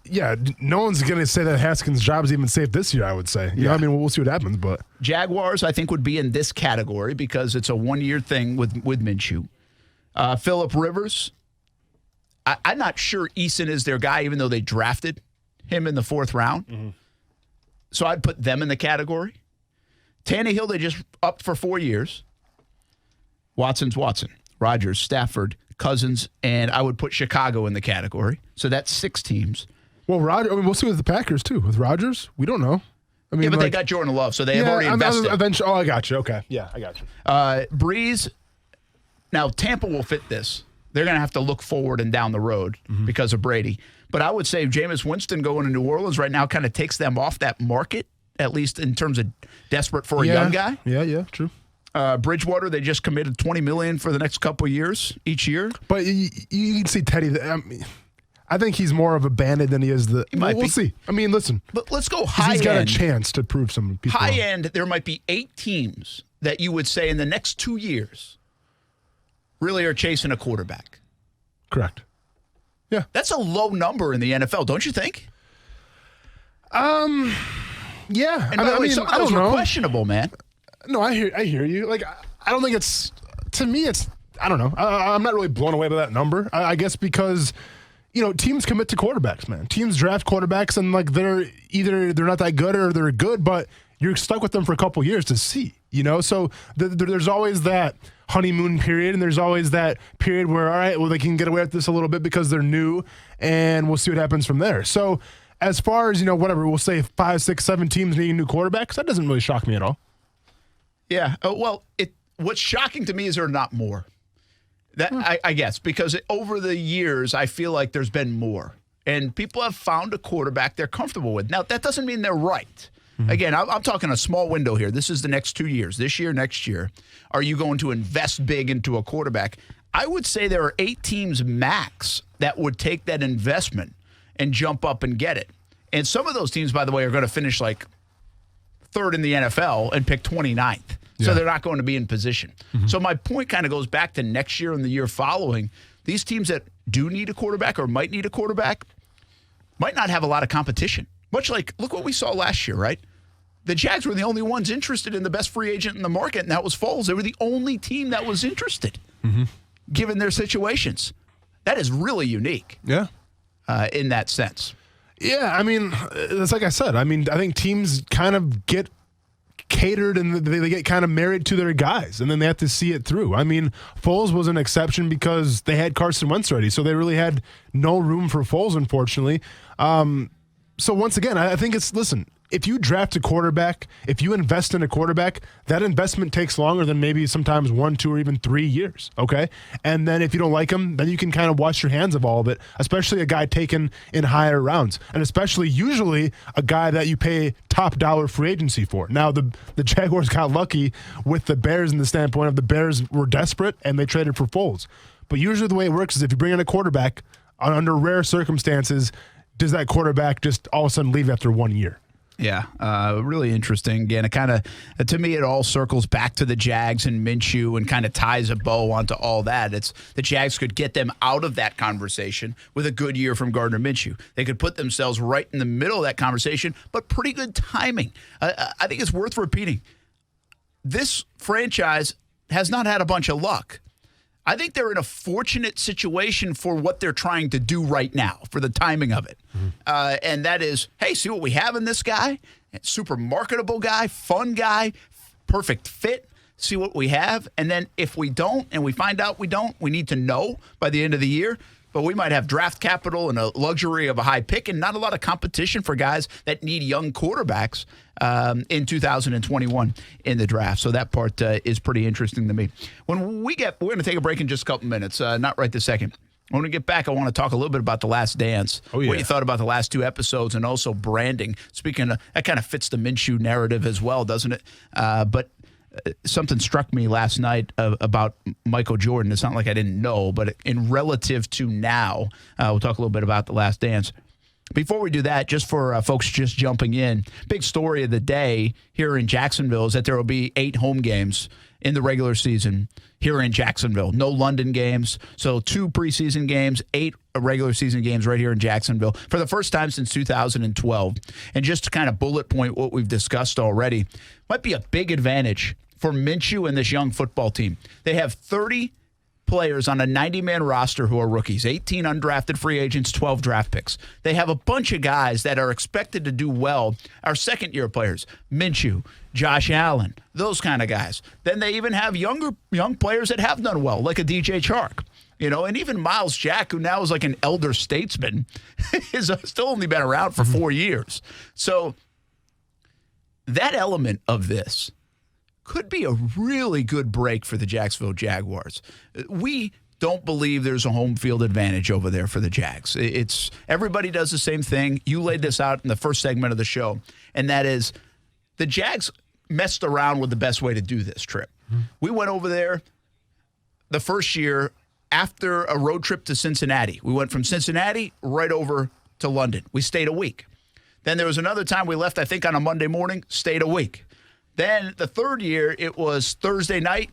no one's going to say that Haskins' job is even safe this year, I would say. I mean, we'll see what happens, but. Jaguars, I think, would be in this category because it's a one-year thing with Minshew. Phillip Rivers, I'm not sure Eason is their guy, even though they drafted him in the 4th round. Mm-hmm. So I'd put them in the category. Tannehill, they just upped for 4 years. Watson's Watson. Rodgers, Stafford, Cousins, and I would put Chicago in the category. So that's 6 teams. Well, we'll see with the Packers, too. With Rodgers, we don't know. I mean, but they got Jordan Love, so they have already invested. I got you. Okay. Yeah, I got you. Breeze. Now, Tampa will fit this. They're going to have to look forward and down the road because of Brady. But I would say Jameis Winston going to New Orleans right now kind of takes them off that market, at least in terms of desperate for a young guy. Yeah, true. Bridgewater, they just committed $20 million for the next couple of years, each year. But you can see Teddy. I think he's more of a bandit than he is the. We'll see. I mean, listen. But let's go high end. He's got a chance to prove some people. High end, there might be 8 teams that you would say in the next 2 years really are chasing a quarterback. Correct. Yeah. That's a low number in the NFL, don't you think? Yeah. And by the way, some of those were questionable, man. No, I hear you. Like, I don't think it's, to me, it's, I don't know. I'm not really blown away by that number. I guess because, teams commit to quarterbacks, man. Teams draft quarterbacks and like they're not that good or they're good, but you're stuck with them for a couple years to see, So there's always that honeymoon period, and there's always that period where, all right, well, they can get away with this a little bit because they're new, and we'll see what happens from there. So as far as, whatever, we'll say 5, 6, 7 teams needing new quarterbacks, that doesn't really shock me at all. Yeah. What's shocking to me is there are not more. That I guess, because over the years, I feel like there's been more. And people have found a quarterback they're comfortable with. Now, that doesn't mean they're right. Mm-hmm. Again, I'm talking a small window here. This is the next 2 years. This year, next year. Are you going to invest big into a quarterback? I would say there are 8 teams max that would take that investment and jump up and get it. And some of those teams, by the way, are going to finish like 3rd in the NFL and pick 29th. So they're not going to be in position. Mm-hmm. So my point kind of goes back to next year and the year following. These teams that do need a quarterback or might need a quarterback might not have a lot of competition. Much like, look what we saw last year, right? The Jags were the only ones interested in the best free agent in the market, and that was Foles. They were the only team that was interested, given their situations. That is really unique. Yeah. In that sense. Yeah, I mean, it's like I said. I mean, I think teams kind of get catered and they get kind of married to their guys, and then they have to see it through. I mean, Foles was an exception because they had Carson Wentz ready, so they really had no room for Foles, unfortunately. So once again, I think listen, if you draft a quarterback, if you invest in a quarterback, that investment takes longer than maybe sometimes 1, 2, or even 3 years, okay? And then if you don't like him, then you can kind of wash your hands of all of it, especially a guy taken in higher rounds, and especially usually a guy that you pay top dollar free agency for. Now, the Jaguars got lucky with the Bears in the standpoint of the Bears were desperate, and they traded for Foles. But usually the way it works is if you bring in a quarterback, under rare circumstances, does that quarterback just all of a sudden leave after 1 year? Yeah, really interesting. Again, it kind of, to me, it all circles back to the Jags and Minshew and kind of ties a bow onto all that. It's the Jags could get them out of that conversation with a good year from Gardner Minshew. They could put themselves right in the middle of that conversation, but pretty good timing. I think it's worth repeating. This franchise has not had a bunch of luck. I think they're in a fortunate situation for what they're trying to do right now, for the timing of it. And that is, hey, see what we have in this guy? Super marketable guy, fun guy, perfect fit. See what we have. And then if we don't, and we find out we don't, we need to know by the end of the year. But we might have draft capital and a luxury of a high pick and not a lot of competition for guys that need young quarterbacks in 2021 in the draft. So that part is pretty interesting to me. When we're going to take a break in just a couple minutes, not right this second. When we get back, I want to talk a little bit about The Last Dance, what you thought about the last 2 episodes, and also branding. Speaking of, that kind of fits the Minshew narrative as well, doesn't it? But something struck me last night about Michael Jordan. It's not like I didn't know, but in relative to now, we'll talk a little bit about The Last Dance. Before we do that, just for folks just jumping in, big story of the day here in Jacksonville is that there will be 8 home games in the regular season here in Jacksonville. No London games. So 2 preseason games, 8 regular season games right here in Jacksonville for the first time since 2012. And just to kind of bullet point what we've discussed already, might be a big advantage for Minshew and this young football team. They have 30 players on a 90-man roster who are rookies, 18 undrafted free agents, 12 draft picks. They have a bunch of guys that are expected to do well, our second-year players, Minshew, Josh Allen, those kind of guys. Then they even have young players that have done well, like a DJ Chark. And even Miles Jack, who now is like an elder statesman, has still only been around for 4 years. So that element of this could be a really good break for the Jacksonville Jaguars. We don't believe there's a home field advantage over there for the Jags. It's everybody does the same thing. You laid this out in the first segment of the show, and that is the Jags messed around with the best way to do this trip. We went over there the first year after a road trip to Cincinnati. We went from Cincinnati right over to London. We stayed a week. Then there was another time we left, I think, on a Monday morning, stayed a week. Then the third year, it was Thursday night,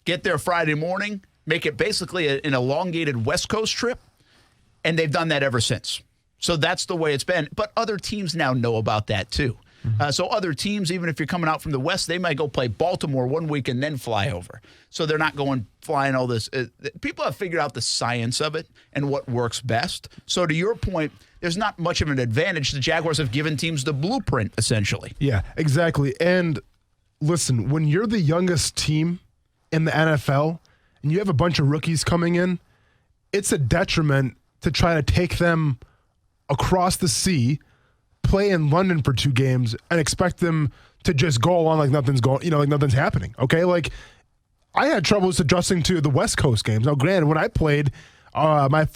get there Friday morning, make it basically an elongated West Coast trip, and they've done that ever since. So that's the way it's been. But other teams now know about that too. So other teams, even if you're coming out from the West, they might go play Baltimore one week and then fly over. So they're not flying all this. People have figured out the science of it and what works best. So to your point, there's not much of an advantage. The Jaguars have given teams the blueprint, essentially. Yeah, exactly. And listen, when you're the youngest team in the NFL and you have a bunch of rookies coming in, it's a detriment to try to take them across the sea, play in London for 2 games, and expect them to just go along like nothing's like nothing's happening. Okay, like I had troubles adjusting to the West Coast games. Now, granted, when I played my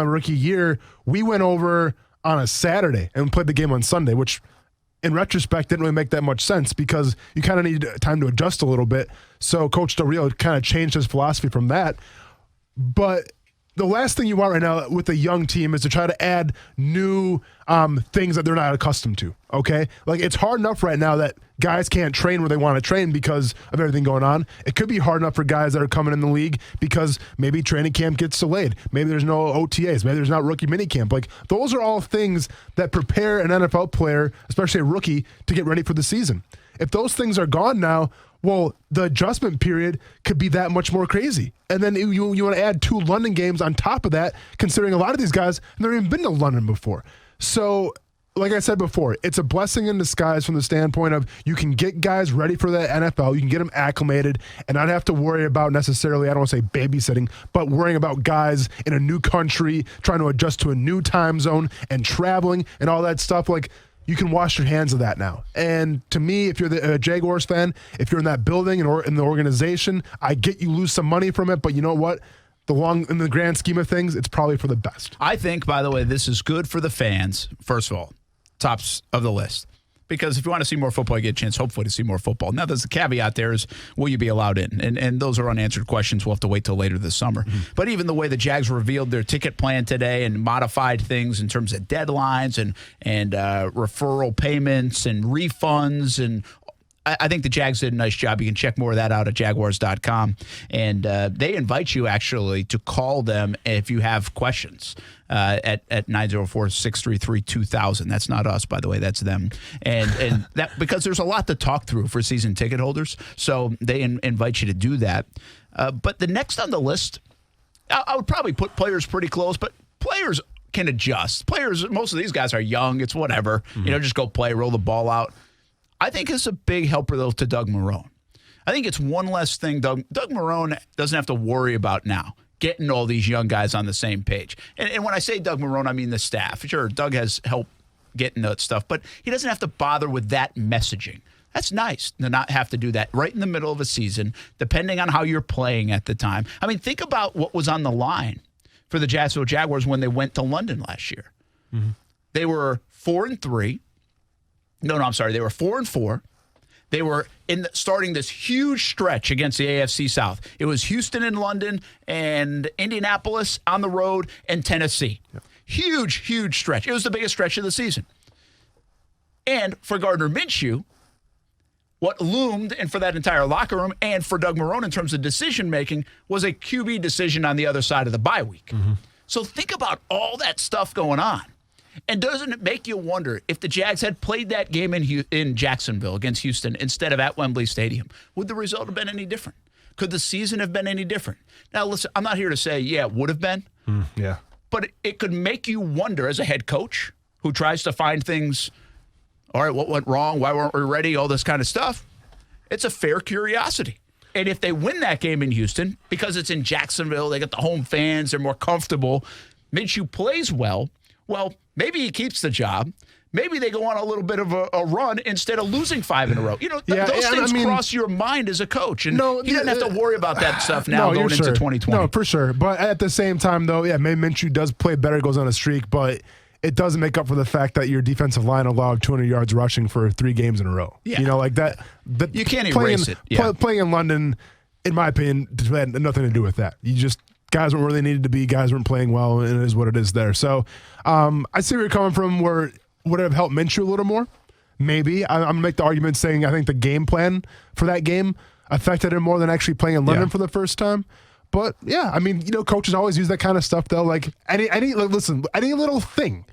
rookie year, we went over on a Saturday and played the game on Sunday, which in retrospect didn't really make that much sense because you kind of need time to adjust a little bit. So Coach Del Rio kind of changed his philosophy from that. But the last thing you want right now with a young team is to try to add new things that they're not accustomed to, okay? Like, it's hard enough right now that guys can't train where they want to train because of everything going on. It could be hard enough for guys that are coming in the league because maybe training camp gets delayed. Maybe there's no OTAs. Maybe there's not rookie minicamp. Like, those are all things that prepare an NFL player, especially a rookie, to get ready for the season. If those things are gone now, well, the adjustment period could be that much more crazy. And then you want to add 2 London games on top of that, considering a lot of these guys have never even been to London before. So, like I said before, it's a blessing in disguise from the standpoint of you can get guys ready for the NFL, you can get them acclimated, and not have to worry about necessarily, I don't want to say babysitting, but worrying about guys in a new country, trying to adjust to a new time zone and traveling and all that stuff. Like, you can wash your hands of that now. And to me, if you're the Jaguars fan, if you're in that building or in the organization, I get you lose some money from it, but you know what? In the grand scheme of things, it's probably for the best. I think, by the way, this is good for the fans, first of all, tops of the list. Because if you want to see more football, you get a chance, hopefully, to see more football. Now, there's the caveat there is, will you be allowed in? And those are unanswered questions. We'll have to wait till later this summer. Mm-hmm. But even the way the Jags revealed their ticket plan today and modified things in terms of deadlines and referral payments and refunds, and I think the Jags did a nice job. You can check more of that out at Jaguars.com. And they invite you, actually, to call them if you have questions. At 904-633-2000. That's not us, by the way. That's them. And that because there's a lot to talk through for season ticket holders. So they invite you to do that. But the next on the list, I would probably put players pretty close, but players can adjust. Players, most of these guys are young. It's whatever. Mm-hmm. Just go play, roll the ball out. I think it's a big helper, though, to Doug Marrone. I think it's one less thing Doug Marrone doesn't have to worry about now, getting all these young guys on the same page. And when I say Doug Marrone, I mean the staff. Sure, Doug has helped getting that stuff, but he doesn't have to bother with that messaging. That's nice to not have to do that right in the middle of a season, depending on how you're playing at the time. I mean, think about what was on the line for the Jacksonville Jaguars when they went to London last year. Mm-hmm. They were 4-3. No, I'm sorry. They were 4-4. They were starting this huge stretch against the AFC South. It was Houston and London and Indianapolis on the road and Tennessee. Yep. Huge stretch. It was the biggest stretch of the season. And for Gardner Minshew, what loomed, and for that entire locker room, and for Doug Marrone in terms of decision-making, was a QB decision on the other side of the bye week. Mm-hmm. So think about all that stuff going on. And doesn't it make you wonder if the Jags had played that game in Jacksonville against Houston instead of at Wembley Stadium, would the result have been any different? Could the season have been any different? Now, listen, I'm not here to say, yeah, it would have been. Yeah. But it could make you wonder as a head coach who tries to find things, all right, what went wrong? Why weren't we ready? All this kind of stuff. It's a fair curiosity. And if they win that game in Houston, because it's in Jacksonville, they got the home fans, they're more comfortable, Minshew plays well, maybe he keeps the job. Maybe they go on a little bit of a run instead of losing 5 in a row. Those things cross your mind as a coach. And he doesn't have to worry about that stuff now going into 2020. No, for sure. But at the same time, though, maybe Minshew does play better, goes on a streak, but it doesn't make up for the fact that your defensive line allowed 200 yards rushing for 3 games in a row. Yeah. Like that. You can't erase it. Yeah. Playing in London, in my opinion, had nothing to do with that. Guys weren't where they needed to be. Guys weren't playing well, and it is what it is there. So I see where you're coming from, where would it have helped Minshew a little more? Maybe. I'm going to make the argument saying I think the game plan for that game affected him more than actually playing in London for the first time. But, coaches always use that kind of stuff, though. Like, any little thing,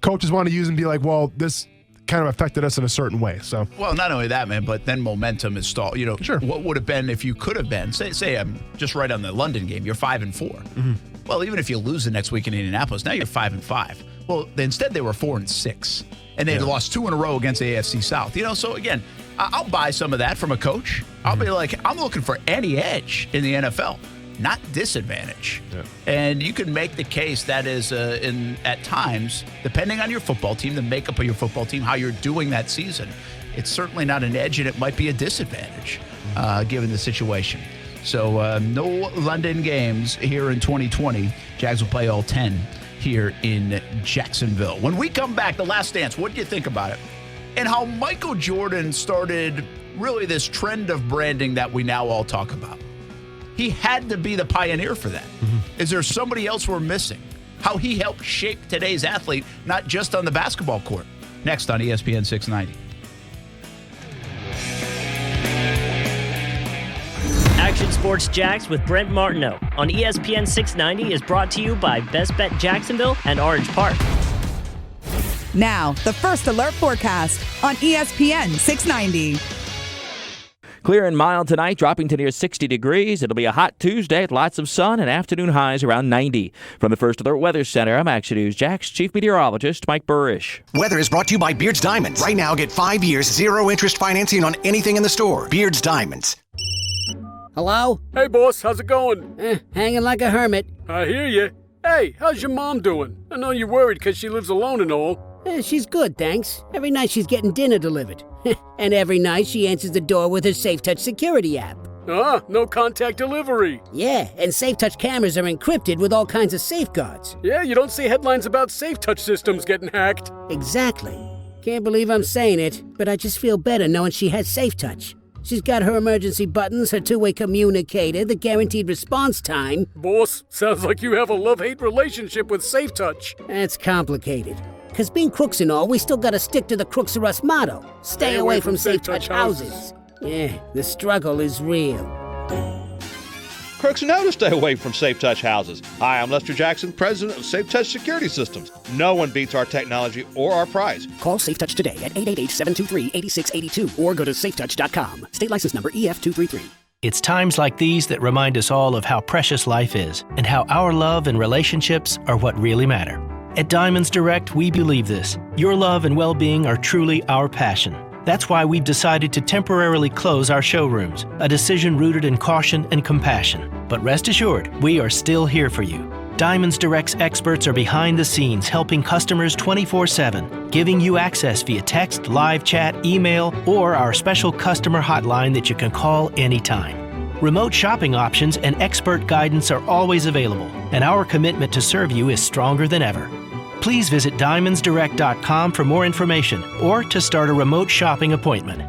coaches want to use and be like, well, this kind of affected us in a certain way. So, well, not only that, man, but then momentum is stalled. Sure. What would have been if you could have been? Say I'm just right on the London game. You're 5-4. Mm-hmm. Well, even if you lose the next week in Indianapolis, now you're 5-5. Well, instead they were 4-6, and they lost 2 in a row against the AFC South. So again, I'll buy some of that from a coach. I'll be like, I'm looking for any edge in the NFL, not disadvantage. Yeah. And you can make the case that is at times, depending on your football team, the makeup of your football team, how you're doing that season, it's certainly not an edge, and it might be a disadvantage given the situation. So no London games here in 2020. Jags will play all 10 here in Jacksonville. When we come back, the last dance, what do you think about it? And how Michael Jordan started really this trend of branding that we now all talk about. He had to be the pioneer for that. Mm-hmm. Is there somebody else we're missing? How he helped shape today's athlete, not just on the basketball court. Next on ESPN 690. Action Sports Jacks with Brent Martineau on ESPN 690 is brought to you by Best Bet Jacksonville and Orange Park. Now, the First Alert forecast on ESPN 690. Clear and mild tonight, dropping to near 60 degrees. It'll be a hot Tuesday, lots of sun, and afternoon highs around 90. From the First Alert Weather Center, I'm Action News Jack's Chief Meteorologist, Mike Burrish. Weather is brought to you by Beard's Diamonds. Right now, get 5 years, 0-interest financing on anything in the store. Beard's Diamonds. Hello? Hey, boss, how's it going? Hanging like a hermit. I hear you. Hey, how's your mom doing? I know you're worried because she lives alone and all. She's good, thanks. Every night she's getting dinner delivered. And every night she answers the door with her SafeTouch security app. Ah, no contact delivery. Yeah, and SafeTouch cameras are encrypted with all kinds of safeguards. Yeah, you don't see headlines about SafeTouch systems getting hacked. Exactly. Can't believe I'm saying it, but I just feel better knowing she has SafeTouch. She's got her emergency buttons, her two-way communicator, the guaranteed response time. Boss, sounds like you have a love-hate relationship with SafeTouch. It's complicated. Because being crooks and all, we still gotta stick to the Crooks R Us motto. Stay away from SafeTouch houses. Yeah, the struggle is real. Crooks know to stay away from SafeTouch houses. Hi, I'm Lester Jackson, president of SafeTouch Security Systems. No one beats our technology or our price. Call SafeTouch today at 888-723-8682 or go to safetouch.com. State license number EF233. It's times like these that remind us all of how precious life is and how our love and relationships are what really matter. At Diamonds Direct, we believe this. Your love and well-being are truly our passion. That's why we've decided to temporarily close our showrooms, a decision rooted in caution and compassion. But rest assured, we are still here for you. Diamonds Direct's experts are behind the scenes helping customers 24/7, giving you access via text, live chat, email, or our special customer hotline that you can call anytime. Remote shopping options and expert guidance are always available, and our commitment to serve you is stronger than ever. Please visit DiamondsDirect.com for more information or to start a remote shopping appointment.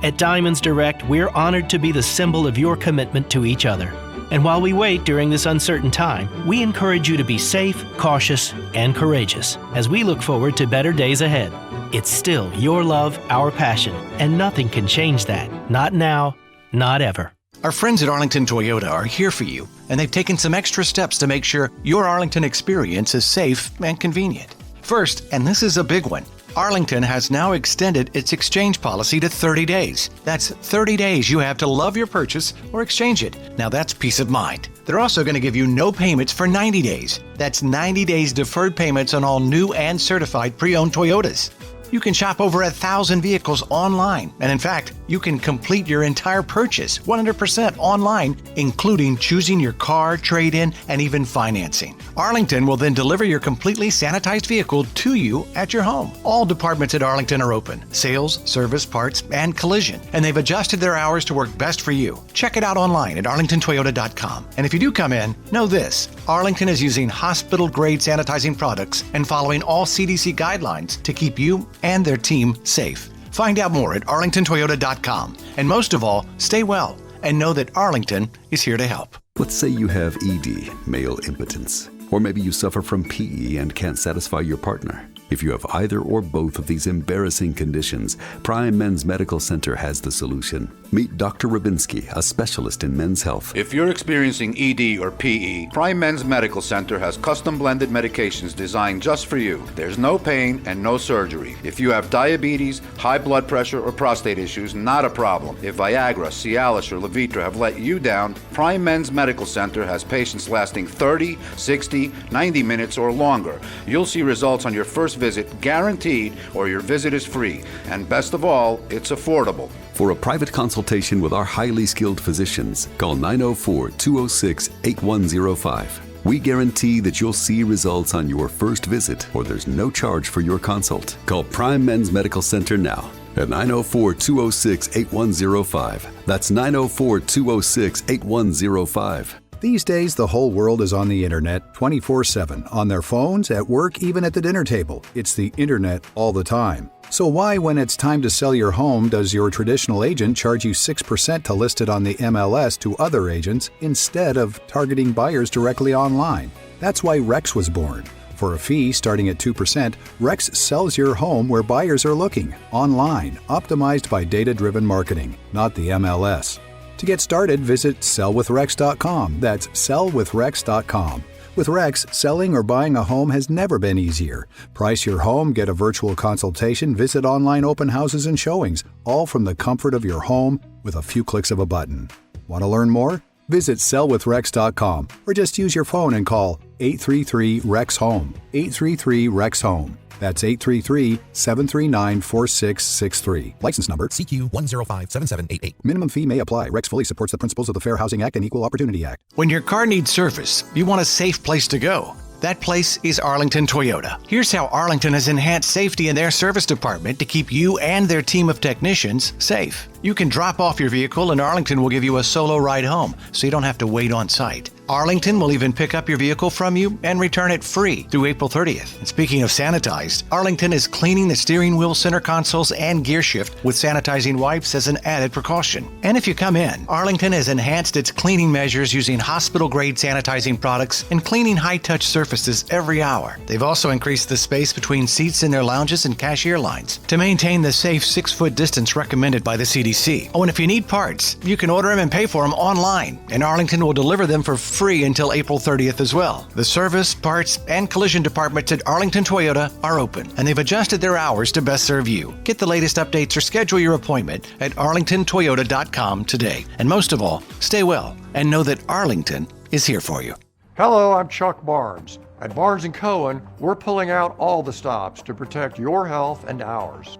At Diamonds Direct, we're honored to be the symbol of your commitment to each other. And while we wait during this uncertain time, we encourage you to be safe, cautious, and courageous as we look forward to better days ahead. It's still your love, our passion, and nothing can change that. Not now, not ever. Our friends at Arlington Toyota are here for you, and they've taken some extra steps to make sure your Arlington experience is safe and convenient. First, and this is a big one, Arlington has now extended its exchange policy to 30 days. That's 30 days you have to love your purchase or exchange it. Now that's peace of mind. They're also going to give you no payments for 90 days. That's 90 days deferred payments on all new and certified pre-owned Toyotas. You can shop over 1,000 vehicles online. And in fact, you can complete your entire purchase 100% online, including choosing your car, trade-in, and even financing. Arlington will then deliver your completely sanitized vehicle to you at your home. All departments at Arlington are open: sales, service, parts, and collision. And they've adjusted their hours to work best for you. Check it out online at arlingtontoyota.com. And if you do come in, know this: Arlington is using hospital-grade sanitizing products and following all CDC guidelines to keep you and their team safe. Find out more at arlingtontoyota.com. And most of all, stay well and know that Arlington is here to help. Let's say you have ED, male impotence. Or maybe you suffer from PE and can't satisfy your partner. If you have either or both of these embarrassing conditions, Prime Men's Medical Center has the solution. Meet Dr. Rabinski, a specialist in men's health. If you're experiencing ED or PE, Prime Men's Medical Center has custom blended medications designed just for you. There's no pain and no surgery. If you have diabetes, high blood pressure, or prostate issues, not a problem. If Viagra, Cialis, or Levitra have let you down, Prime Men's Medical Center has patients lasting 30, 60, 90 minutes or longer. You'll see results on your first visit, guaranteed, or your visit is free. And best of all, it's affordable. For a private consultation with our highly skilled physicians, call 904-206-8105. We guarantee that you'll see results on your first visit, or there's no charge for your consult. Call Prime Men's Medical Center now at 904-206-8105. That's 904-206-8105. These days, the whole world is on the internet 24/7, on their phones, at work, even at the dinner table. It's the internet all the time. So why, when it's time to sell your home, does your traditional agent charge you 6% to list it on the MLS to other agents instead of targeting buyers directly online? That's why Rex was born. For a fee starting at 2%, Rex sells your home where buyers are looking, online, optimized by data-driven marketing, not the MLS. To get started, visit sellwithrex.com. That's sellwithrex.com. With Rex, selling or buying a home has never been easier. Price your home, get a virtual consultation, visit online open houses and showings, all from the comfort of your home with a few clicks of a button. Want to learn more? Visit sellwithrex.com or just use your phone and call 833-REX-HOME. 833-REX-HOME. That's 833-739-4663. License number CQ 1057788. Minimum fee may apply. Rex fully supports the principles of the Fair Housing Act and Equal Opportunity Act. When your car needs service, you want a safe place to go. That place is Arlington Toyota. Here's how Arlington has enhanced safety in their service department to keep you and their team of technicians safe. You can drop off your vehicle and Arlington will give you a solo ride home, so you don't have to wait on site. Arlington will even pick up your vehicle from you and return it free through April 30th. And speaking of sanitized, Arlington is cleaning the steering wheel, center consoles, and gear shift with sanitizing wipes as an added precaution. And if you come in, Arlington has enhanced its cleaning measures using hospital-grade sanitizing products and cleaning high-touch surfaces every hour. They've also increased the space between seats in their lounges and cashier lines to maintain the safe 6-foot distance recommended by the CDC. Oh, and if you need parts, you can order them and pay for them online, and Arlington will deliver them for free until April 30th as well. The service, parts, and collision departments at Arlington Toyota are open, and they've adjusted their hours to best serve you. Get the latest updates or schedule your appointment at arlingtontoyota.com today. And most of all, stay well and know that Arlington is here for you. Hello, I'm Chuck Barnes. At Barnes & Cohen, we're pulling out all the stops to protect your health and ours.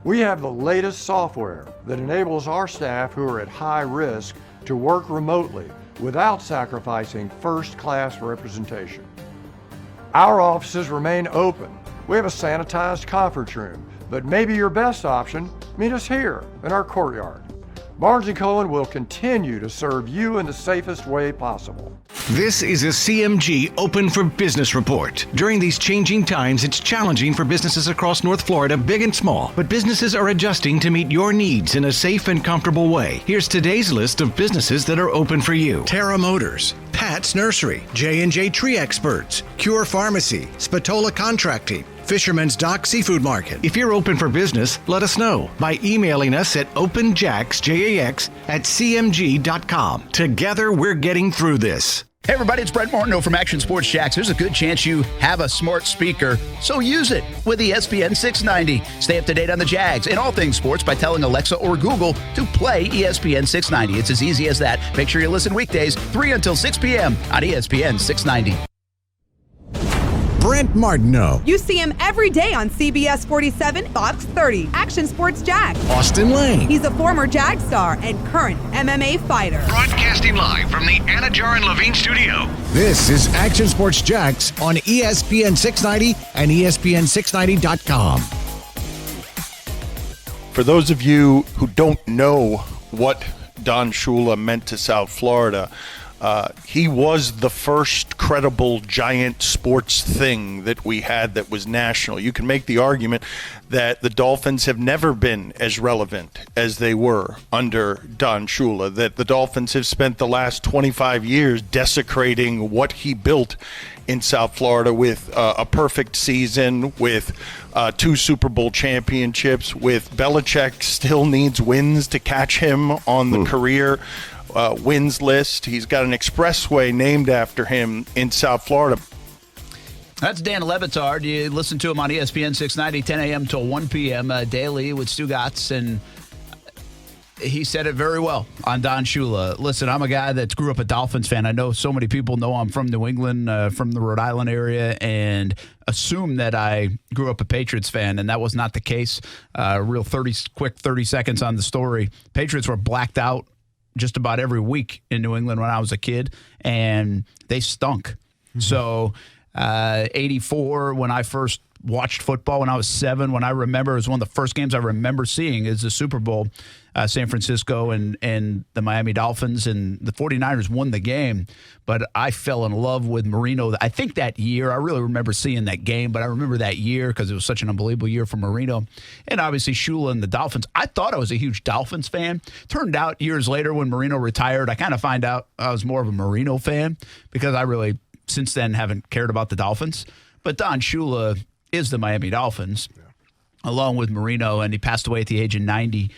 We have the latest software that enables our staff who are at high risk to work remotely without sacrificing first-class representation. Our offices remain open. We have a sanitized conference room, but maybe your best option, meet us here in our courtyard. Barnes & Cohen will continue to serve you in the safest way possible. This is a CMG Open for Business report. During these changing times, it's challenging for businesses across North Florida, big and small, but businesses are adjusting to meet your needs in a safe and comfortable way. Here's today's list of businesses that are open for you. Terra Motors, Pat's Nursery, J&J Tree Experts, Cure Pharmacy, Spatola Contracting, Fisherman's Dock Seafood Market. If you're open for business, let us know by emailing us at openjax@cmg.com. Together, we're getting through this. Hey, everybody, it's Brent Martineau from Action Sports Jacks. There's a good chance you have a smart speaker, so use it with ESPN 690. Stay up to date on the Jags and all things sports by telling Alexa or Google to play ESPN 690. It's as easy as that. Make sure you listen weekdays 3 until 6 p.m. on ESPN 690. Brent Martineau. You see him every day on CBS 47, Fox 30, Action Sports Jax. Austin Lane. He's a former Jag star and current MMA fighter. Broadcasting live from the Anajar and Levine studio. This is Action Sports Jax on ESPN 690 and ESPN690.com. For those of you who don't know what Don Shula meant to South Florida, he was the first credible giant sports thing that we had that was national. You can make the argument that the Dolphins have never been as relevant as they were under Don Shula, that the Dolphins have spent the last 25 years desecrating what he built in South Florida with a perfect season, with 2 Super Bowl championships, with Belichick still needs wins to catch him on the career wins list. He's got an expressway named after him in South Florida. That's Dan Levitard. You listen to him on ESPN 690, 10 a.m. till 1 p.m. Daily with Stu Gatz, and he said it very well on Don Shula. Listen, I'm a guy that grew up a Dolphins fan. I know so many people know I'm from New England, from the Rhode Island area, and assume that I grew up a Patriots fan, and that was not the case. Quick 30 seconds on the story. Patriots were blacked out just about every week in New England when I was a kid, and they stunk. Mm-hmm. So 84, when I first watched football when I was 7, when I remember, it was one of the first games I remember seeing is the Super Bowl, San Francisco and the Miami Dolphins, and the 49ers won the game, but I fell in love with Marino. I think that year, I really remember seeing that game, but I remember that year because it was such an unbelievable year for Marino. And obviously Shula and the Dolphins. I thought I was a huge Dolphins fan. Turned out years later when Marino retired, I kind of find out I was more of a Marino fan because I really, since then, haven't cared about the Dolphins. But Don Shula is the Miami Dolphins, along with Marino, and he passed away at the age of 90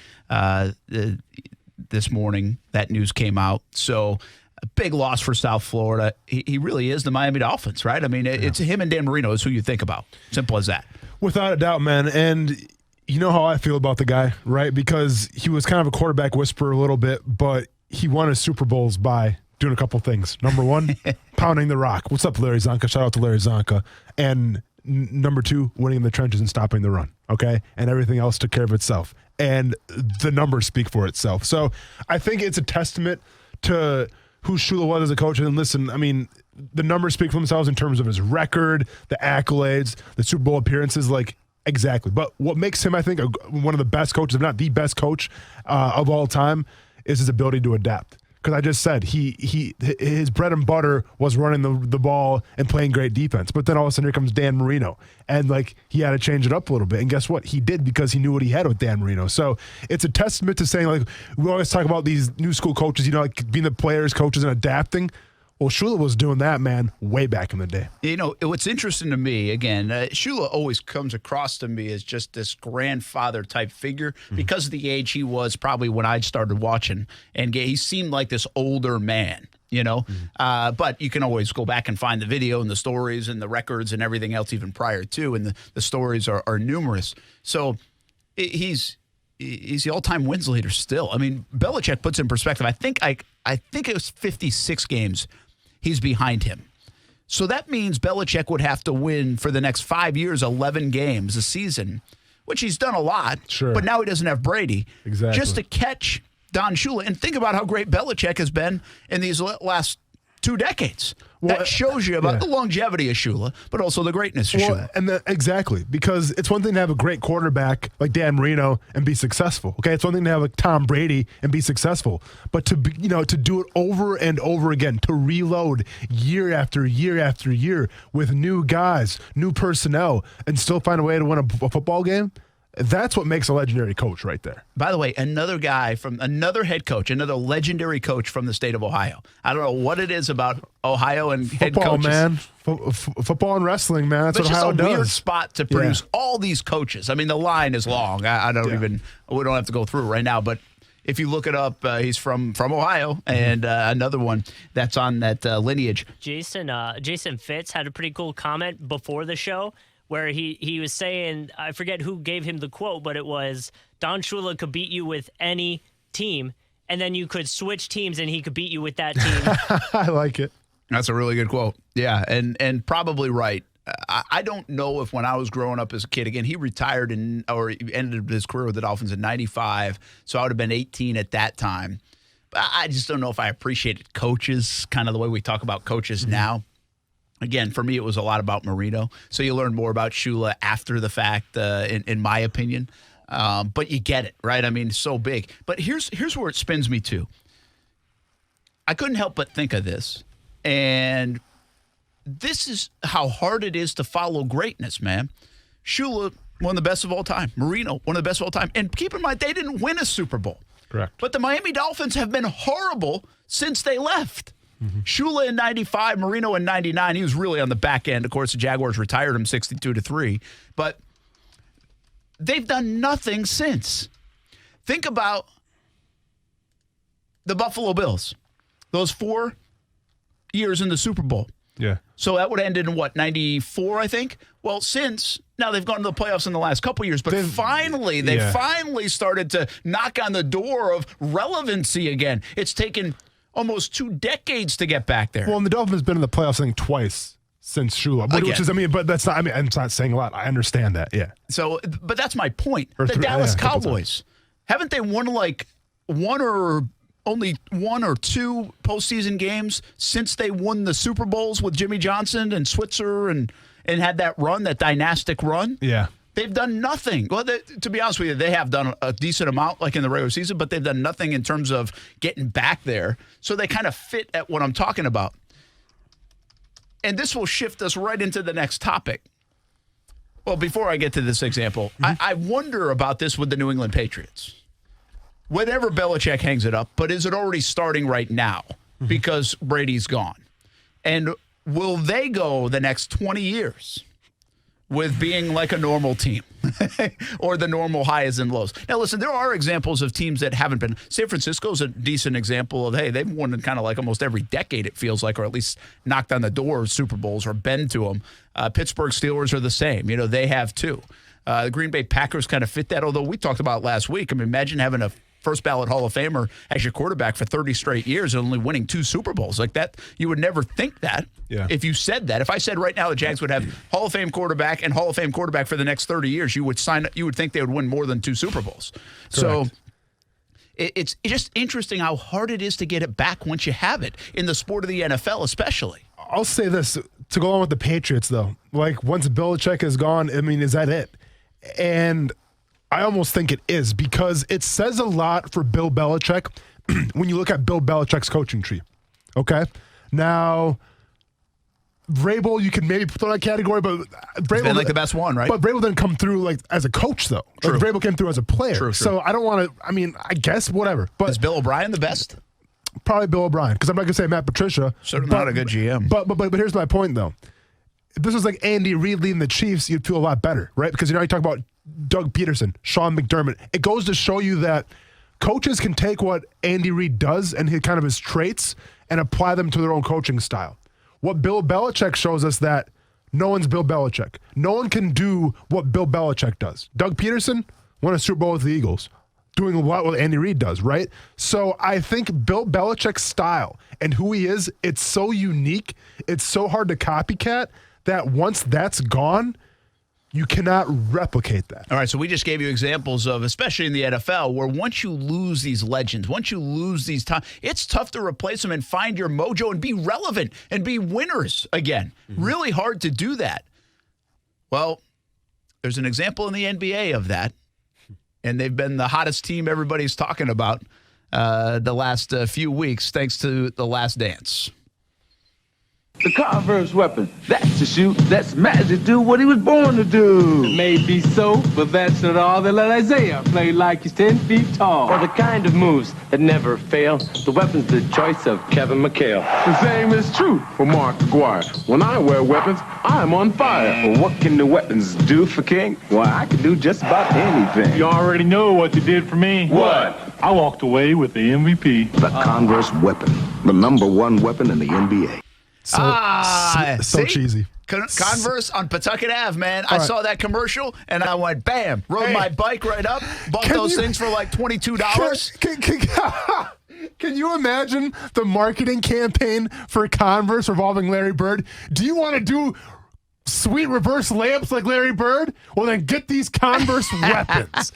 this morning. That news came out. So a big loss for South Florida. He really is the Miami Dolphins, right? I mean, it's him and Dan Marino is who you think about. Simple as that. Without a doubt, man. And you know how I feel about the guy, right? Because he was kind of a quarterback whisperer a little bit, but he won his Super Bowls by doing a couple things. Number 1, pounding the rock. What's up, Larry Zonka? Shout out to Larry Zonka. And number 2, winning in the trenches and stopping the run, okay? And everything else took care of itself. And the numbers speak for itself. So I think it's a testament to who Shula was as a coach. And listen, I mean, the numbers speak for themselves in terms of his record, the accolades, the Super Bowl appearances, like, exactly. But what makes him, I think, one of the best coaches, if not the best coach of all time, is his ability to adapt. Because I just said his bread and butter was running the ball and playing great defense. But then all of a sudden here comes Dan Marino. And like he had to change it up a little bit. And guess what? He did because he knew what he had with Dan Marino. So it's a testament to saying, like, we always talk about these new school coaches, you know, like being the players, coaches, and adapting. Well, Shula was doing that, man, way back in the day. You know, what's interesting to me, again, Shula always comes across to me as just this grandfather-type figure because of the age he was probably when I started watching. And he seemed like this older man, you know. But you can always go back and find the video and the stories and the records and everything else even prior to, and the stories are numerous. So he's the all-time wins leader still. I mean, Belichick puts in perspective, I think it was 56 games he's behind him. So that means Belichick would have to win for the next 5 years, 11 games a season, which he's done a lot. Sure. But now he doesn't have Brady. Exactly. Just to catch Don Shula. And think about how great Belichick has been in these last 2 decades. Well, that shows you about the longevity of Shula, but also the greatness of Shula. And exactly, because it's one thing to have a great quarterback like Dan Marino and be successful. Okay, it's one thing to have like Tom Brady and be successful, but to do it over and over again, to reload year after year after year with new guys, new personnel, and still find a way to win a football game. That's what makes a legendary coach right there. By the way, another head coach, another legendary coach from the state of Ohio. I don't know what it is about Ohio and head coaches. Man. Football and wrestling, man. That's what Ohio does. It's just a weird spot to produce all these coaches. I mean, the line is long. We don't have to go through it right now, but If you look it up, he's from Ohio, and another one that's on that lineage. Jason Fitz had a pretty cool comment before the show where he was saying, I forget who gave him the quote, but it was, Don Shula could beat you with any team, and then you could switch teams and he could beat you with that team. I like it. That's a really good quote. Yeah, and probably right. I don't know if when I was growing up as a kid, again, he retired or he ended his career with the Dolphins in 95, so I would have been 18 at that time. But I just don't know if I appreciated coaches, kind of the way we talk about coaches now. Again, for me, it was a lot about Marino. So you learn more about Shula after the fact, in my opinion. But you get it, right? I mean, so big. But here's where it spins me to. I couldn't help but think of this. And this is how hard it is to follow greatness, man. Shula, one of the best of all time. Marino, one of the best of all time. And keep in mind, they didn't win a Super Bowl. Correct. But the Miami Dolphins have been horrible since they left. Shula in 95, Marino in 99. He was really on the back end. Of course, the Jaguars retired him 62-3. But they've done nothing since. Think about the Buffalo Bills. Those 4 years in the Super Bowl. Yeah. So that would have ended in, 94, I think? Well, now they've gone to the playoffs in the last couple years, but they finally started to knock on the door of relevancy again. It's taken almost 2 decades to get back there. Well, and the Dolphins have been in the playoffs, I think, twice since Shula. Which is, but that's not, it's not saying a lot. I understand that, yeah. So, but that's my point. The Dallas Cowboys, haven't they won only 1 or 2 postseason games since they won the Super Bowls with Jimmy Johnson and Switzer and had that run, that dynastic run? Yeah. They've done nothing. Well, to be honest with you, they have done a decent amount, like in the regular season, but they've done nothing in terms of getting back there. So they kind of fit at what I'm talking about. And this will shift us right into the next topic. Well, before I get to this example, I wonder about this with the New England Patriots. Whenever Belichick hangs it up, but is it already starting right now because Brady's gone? And will they go the next 20 years with being like a normal team or the normal highs and lows? Now, listen, there are examples of teams that haven't been. San Francisco's a decent example of, hey, they've won in kind of like almost every decade, it feels like, or at least knocked on the door of Super Bowls or been to them. Pittsburgh Steelers are the same. They have too. The Green Bay Packers kind of fit that, although we talked about last week. I mean, imagine having a first ballot Hall of Famer as your quarterback for 30 straight years and only winning 2 Super Bowls. Like that, you would never think that if you said that. If I said right now the Jags would have Hall of Fame quarterback and Hall of Fame quarterback for the next 30 years, you would think they would win more than 2 Super Bowls. Correct. So it's just interesting how hard it is to get it back once you have it in the sport of the NFL, especially. I'll say this to go on with the Patriots, though. Like, once Belichick is gone, I mean, is that it? And I almost think it is, because it says a lot for Bill Belichick when you look at Bill Belichick's coaching tree. Okay? Now, Vrabel, you can maybe throw that category, but Vrabel been like the best one, right? But Vrabel didn't come through like as a coach, though. True. Like, Vrabel came through as a player. True. So I don't want to. I mean, I guess whatever. But is Bill O'Brien the best? Probably Bill O'Brien, because I'm not gonna say Matt Patricia. Certainly not a good GM. But here's my point, though. If this was like Andy Reid leading the Chiefs, you'd feel a lot better, right? Because you talk about Doug Peterson, Sean McDermott. It goes to show you that coaches can take what Andy Reid does and his traits and apply them to their own coaching style. What Bill Belichick shows us that no one's Bill Belichick. No one can do what Bill Belichick does. Doug Peterson won a Super Bowl with the Eagles, doing a lot what Andy Reid does, right? So I think Bill Belichick's style and who he is, it's so unique, it's so hard to copycat that once that's gone, you cannot replicate that. All right, so we just gave you examples of, especially in the NFL, where once you lose these legends, once you lose these time, it's tough to replace them and find your mojo and be relevant and be winners again. Really hard to do that. Well, there's an example in the NBA of that, and they've been the hottest team everybody's talking about the last few weeks, thanks to The Last Dance. The Converse weapon, that's to shoot, that's magic, do what he was born to do. It may be so, but that's not all. They let Isaiah play like he's 10 feet tall. For the kind of moves that never fail, the weapon's the choice of Kevin McHale. The same is true for Mark Aguirre. When I wear weapons, I'm on fire. Well, what can the weapons do for King? Why, I can do just about anything. You already know what you did for me. What? I walked away with the MVP. The Converse weapon, the #1 weapon in the NBA. So cheesy. Converse on Pawtucket Ave, man. I right. saw that commercial and I went, bam, rode my bike right up, bought those things for like $22. Can you imagine the marketing campaign for Converse revolving Larry Bird? Do you want to do sweet reverse layups like Larry Bird? Well, then get these Converse weapons.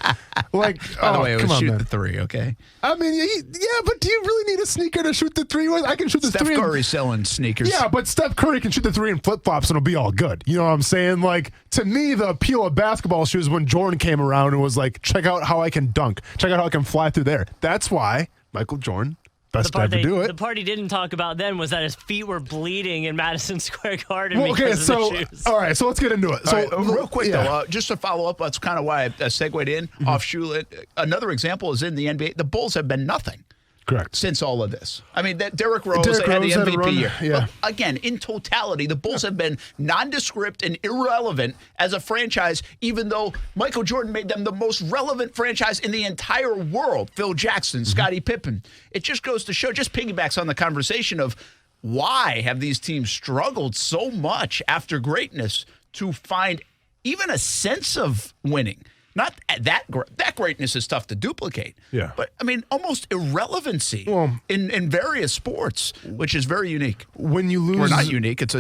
Like, by the way, it was shoot man. the three, okay? I mean, yeah, but do you really need a sneaker to shoot the three with? I can shoot the Steph three. Steph Curry's selling sneakers. Yeah, but Steph Curry can shoot the three in flip-flops and it'll be all good. You know what I'm saying? Like, to me, the appeal of basketball shoes when Jordan came around and was like, check out how I can dunk. Check out how I can fly through there. That's why Michael Jordan, best to ever do it. The part he didn't talk about then was that his feet were bleeding in Madison Square Garden Well, okay, because so, of the shoes. all right, so let's get into it. So, real quick, though, just to follow up, that's kind of why I segued in off shoe. Another example is in the NBA. The Bulls have been nothing. Correct. Since all of this. I mean, that Derrick Rose had the MVP year. Yeah. But again, in totality, the Bulls have been nondescript and irrelevant as a franchise, even though Michael Jordan made them the most relevant franchise in the entire world. Phil Jackson, Scottie Pippen. It just goes to show, just piggybacks on the conversation of why have these teams struggled so much after greatness to find even a sense of winning. Not that greatness is tough to duplicate. Yeah. But, I mean, almost irrelevancy in various sports, which is very unique. When you lose... Or not unique. It's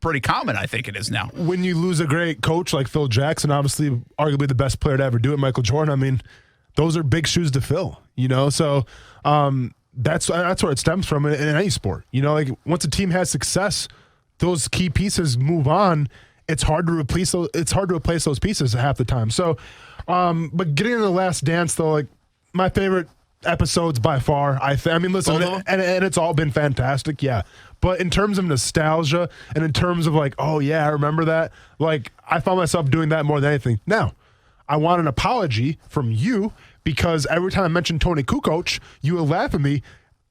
pretty common, I think it is now. When you lose a great coach like Phil Jackson, obviously arguably the best player to ever do it, Michael Jordan, I mean, those are big shoes to fill, you know? So that's where it stems from in any sport. You know, like once a team has success, those key pieces move on. It's hard to replace those pieces half the time. So, but getting into the Last Dance, though, like my favorite episodes by far. I mean, listen, and it's all been fantastic, yeah. But in terms of nostalgia and in terms of like, oh yeah, I remember that. Like, I found myself doing that more than anything. Now, I want an apology from you because every time I mentioned Tony Kukoc, you would laugh at me.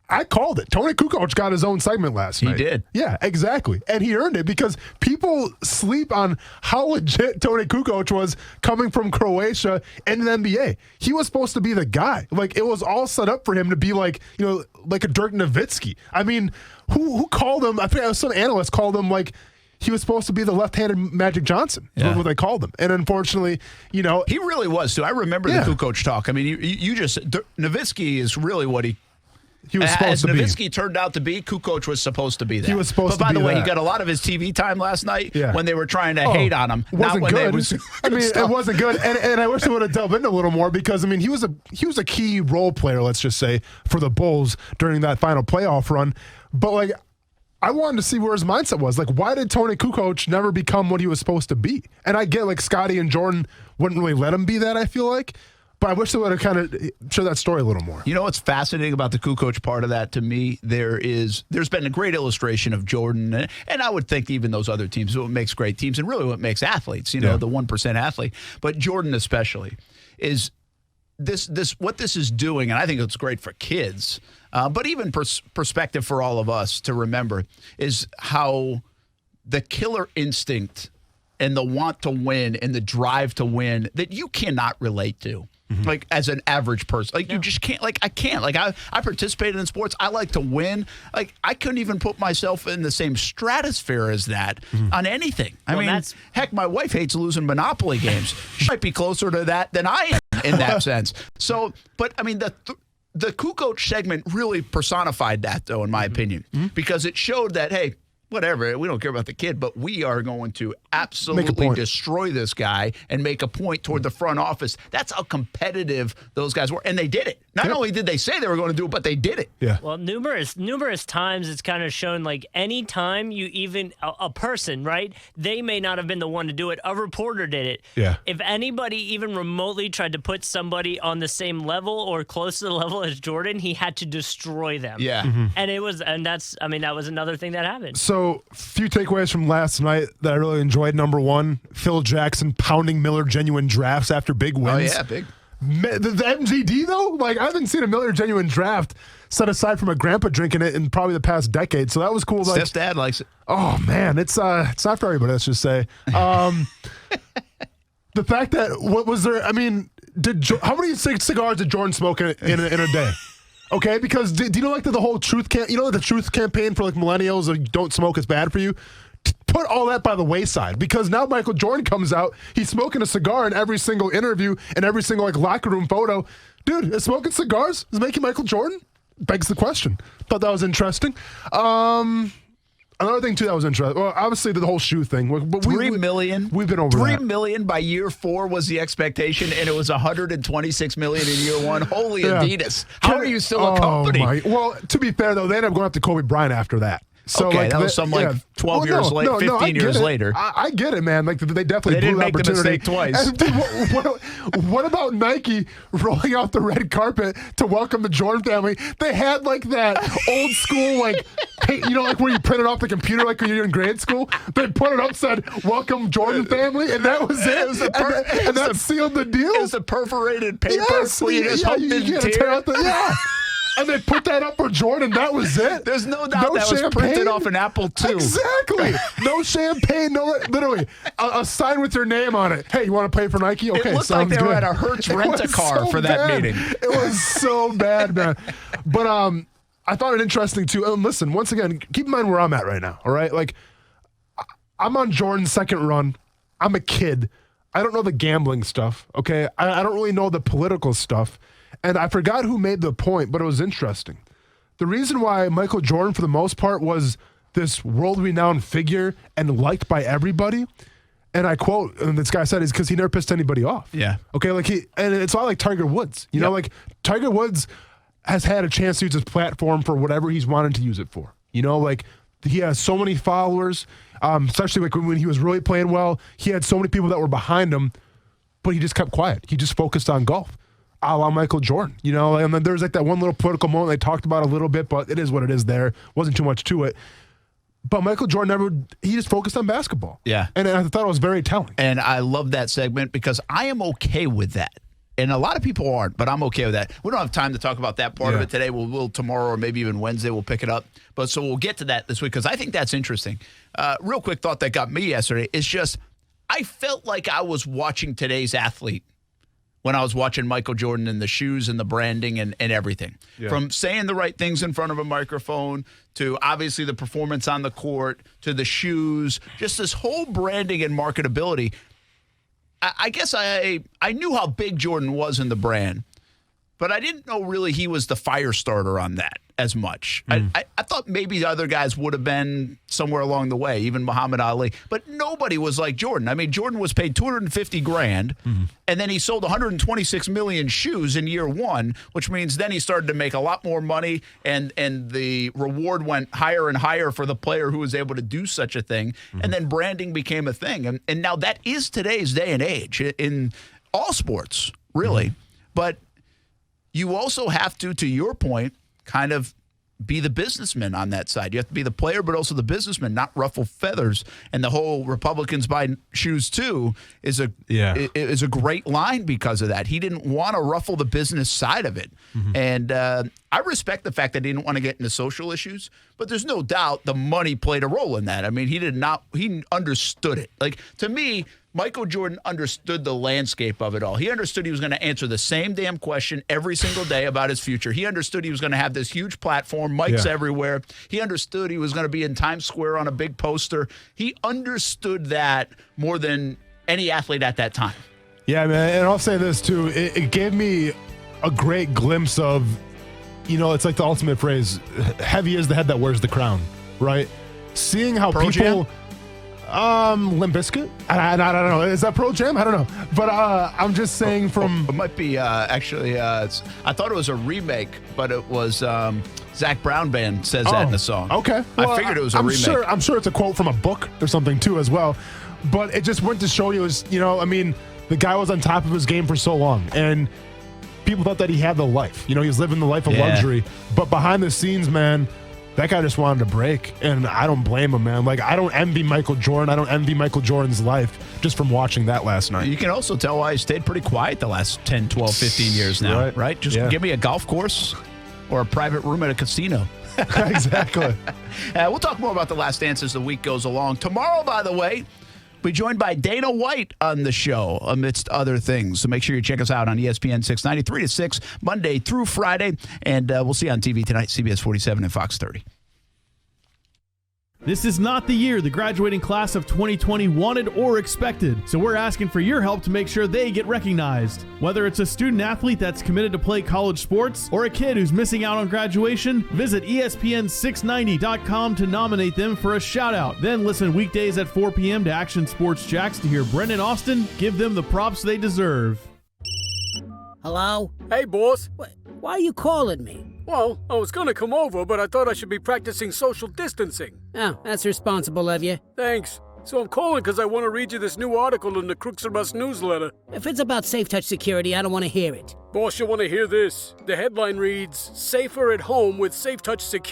I called it. Tony Kukoc got his own segment last night. He did. Yeah, exactly. And he earned it because people sleep on how legit Tony Kukoc was coming from Croatia in the NBA. He was supposed to be the guy. Like, it was all set up for him to be like, you know, like a Dirk Nowitzki. I mean, who called him? I think some analyst called him like he was supposed to be the left-handed Magic Johnson. That's what they called him. And unfortunately, you know. He really was, too. I remember the Kukoc talk. I mean, you just, Nowitzki is really what he was supposed to be. As Nowitzki turned out to be, Kukoc was supposed to be that. He was supposed to be But by the way, that. he got a lot of his TV time last night when they were trying to hate on him. It wasn't not when good. They was I mean, it wasn't good. And I wish they would have delved into a little more because, I mean, he was a key role player, let's just say, for the Bulls during that final playoff run. But, like, I wanted to see where his mindset was. Like, why did Tony Kukoc never become what he was supposed to be? And I get, like, Scottie and Jordan wouldn't really let him be that, I feel like. But I wish they would have kind of showed that story a little more. You know what's fascinating about the Kukoc part of that to me? There's been a great illustration of Jordan, and I would think even those other teams, what makes great teams, and really what makes athletes, you know, the 1% athlete, but Jordan especially, is this what this is doing, and I think it's great for kids, but even perspective for all of us to remember, is how the killer instinct and the want to win and the drive to win that you cannot relate to. Like, as an average person, like, you just can't, like, I can't. Like, I participated in sports. I like to win. Like, I couldn't even put myself in the same stratosphere as that on anything. I mean, heck, my wife hates losing Monopoly games. She might be closer to that than I am in that sense. So, but, I mean, the Kukoc segment really personified that, though, in my opinion, because it showed that, hey, whatever, we don't care about the kid, but we are going to absolutely destroy this guy and make a point toward the front office. That's how competitive those guys were, and they did it. Not only did they say they were going to do it, but they did it. Yeah. Well, numerous times it's kind of shown, like, any time you even a person, right? They may not have been the one to do it. A reporter did it. Yeah. If anybody even remotely tried to put somebody on the same level or close to the level as Jordan, he had to destroy them. Yeah. And that's that was another thing that happened. So, few takeaways from last night that I really enjoyed. Number one, Phil Jackson pounding Miller Genuine drafts after big wins. Oh, yeah, big. The MGD, though? Like, I haven't seen a Miller Genuine draft set aside from a grandpa drinking it in probably the past decade. So that was cool. Steph's dad likes it. Oh, man. It's not for everybody, let's just say. The fact that, what was there, I mean, how many cigars did Jordan smoke in a day? Okay, because do you know like the whole truth the truth campaign for like millennials of don't smoke is bad for you? Put all that by the wayside, because now Michael Jordan comes out, he's smoking a cigar in every single interview and every single like locker room photo. Dude, is smoking cigars is making Michael Jordan? Begs the question. Thought that was interesting. Another thing, too, that was interesting. Well, obviously, the whole shoe thing. But $3 million. We've been over $3 that. million by year 4 was the expectation, and it was $126 million in year 1. Holy Adidas. How are you still a company? Well, to be fair, though, they ended up going up to Kobe Bryant after that. So, okay, that was 12 years later, 15 years later. I get it, man. Like they definitely didn't blew the make the opportunity. mistake twice. And what about Nike rolling out the red carpet to welcome the Jordan family? They had like that old school like like where you print it off the computer like when you're in grade school. They put it up, said "Welcome Jordan family," and that was it. And that sealed the deal. It was a perforated paper. Yes, where you just hooked in tear. And they put that up for Jordan. That was it. There's no doubt that was printed off an Apple II. Exactly. No champagne. No, literally a sign with your name on it. Hey, you want to play for Nike? Okay, it looked like they were at a Hertz rent-a-car for that meeting. It was so bad, man. But I thought it interesting too. And listen, once again, keep in mind where I'm at right now. All right, like I'm on Jordan's second run. I'm a kid. I don't know the gambling stuff. Okay, I don't really know the political stuff. And I forgot who made the point, but it was interesting. The reason why Michael Jordan, for the most part, was this world-renowned figure and liked by everybody, and I quote, and this guy said, is because he never pissed anybody off. Yeah. Okay, and it's a lot like Tiger Woods. You know, like Tiger Woods has had a chance to use his platform for whatever he's wanted to use it for. You know, like he has so many followers, especially like when he was really playing well. He had so many people that were behind him, but he just kept quiet. He just focused on golf. A la Michael Jordan, you know, and then there's like that one little political moment they talked about a little bit, but it is what it is there. Wasn't too much to it. But Michael Jordan he just focused on basketball. Yeah. And I thought it was very telling. And I love that segment because I am okay with that. And a lot of people aren't, but I'm okay with that. We don't have time to talk about that part of it today. We'll tomorrow or maybe even Wednesday we'll pick it up. But so we'll get to that this week because I think that's interesting. Real quick thought that got me yesterday is just I felt like I was watching today's athlete when I was watching Michael Jordan and the shoes and the branding and everything. Yeah. From saying the right things in front of a microphone to obviously the performance on the court to the shoes, just this whole branding and marketability. I guess I knew how big Jordan was in the brand, but I didn't know really he was the fire starter on that as much. I thought maybe the other guys would have been somewhere along the way, even Muhammad Ali, but nobody was like Jordan. I mean, Jordan was paid $250,000, and then he sold 126 million shoes in year 1, which means then he started to make a lot more money, and the reward went higher and higher for the player who was able to do such a thing, and then branding became a thing. And now that is today's day and age in all sports, really. But you also have to your point, kind of be the businessman on that side. You have to be the player, but also the businessman, not ruffle feathers. And the whole Republicans buy shoes too is a great line because of that. He didn't want to ruffle the business side of it. And I respect the fact that he didn't want to get into social issues, but there's no doubt the money played a role in that. I mean, he understood it. Like, to me, Michael Jordan understood the landscape of it all. He understood he was going to answer the same damn question every single day about his future. He understood he was going to have this huge platform, mics everywhere. He understood he was going to be in Times Square on a big poster. He understood that more than any athlete at that time. Yeah, man. And I'll say this, too. It gave me a great glimpse of, you know, it's like the ultimate phrase, heavy is the head that wears the crown, right? Seeing how Pearl people... Jam? Limp Bizkit? I don't know. Is that Pearl Jam? I don't know. But I'm just saying from... It might be actually... I thought it was a remake, but it was... Zach Brown Band says that in the song. Okay. Well, I figured it was a remake. I'm sure it's a quote from a book or something, too, as well. But it just went to show you, I mean, the guy was on top of his game for so long. And people thought that he had the life. You know, he was living the life of luxury. But behind the scenes, man... That guy just wanted to break, and I don't blame him, man. Like, I don't envy Michael Jordan. I don't envy Michael Jordan's life just from watching that last night. You can also tell why he stayed pretty quiet the last 10, 12, 15 years now, right? Just give me a golf course or a private room at a casino. Exactly. We'll talk more about The Last Dance as the week goes along. Tomorrow, by the way, We're joined by Dana White on the show, amidst other things. So make sure you check us out on ESPN 690, 3 to 6, Monday through Friday. And we'll see you on TV tonight, CBS 47 and Fox 30. This is not the year the graduating class of 2020 wanted or expected, so we're asking for your help to make sure they get recognized. Whether it's a student athlete that's committed to play college sports or a kid who's missing out on graduation, visit ESPN690.com to nominate them for a shout-out. Then listen weekdays at 4 p.m. to Action Sports Jacks to hear Brendan Austin give them the props they deserve. Hello? Hey, boss. Why are you calling me? Well, I was going to come over, but I thought I should be practicing social distancing. Oh, that's responsible of you. Thanks. So I'm calling because I want to read you this new article in the Crooks of Us newsletter. If it's about Safe Touch security, I don't want to hear it. Boss, you want to hear this? The headline reads, Safer at Home with Safe Touch Security.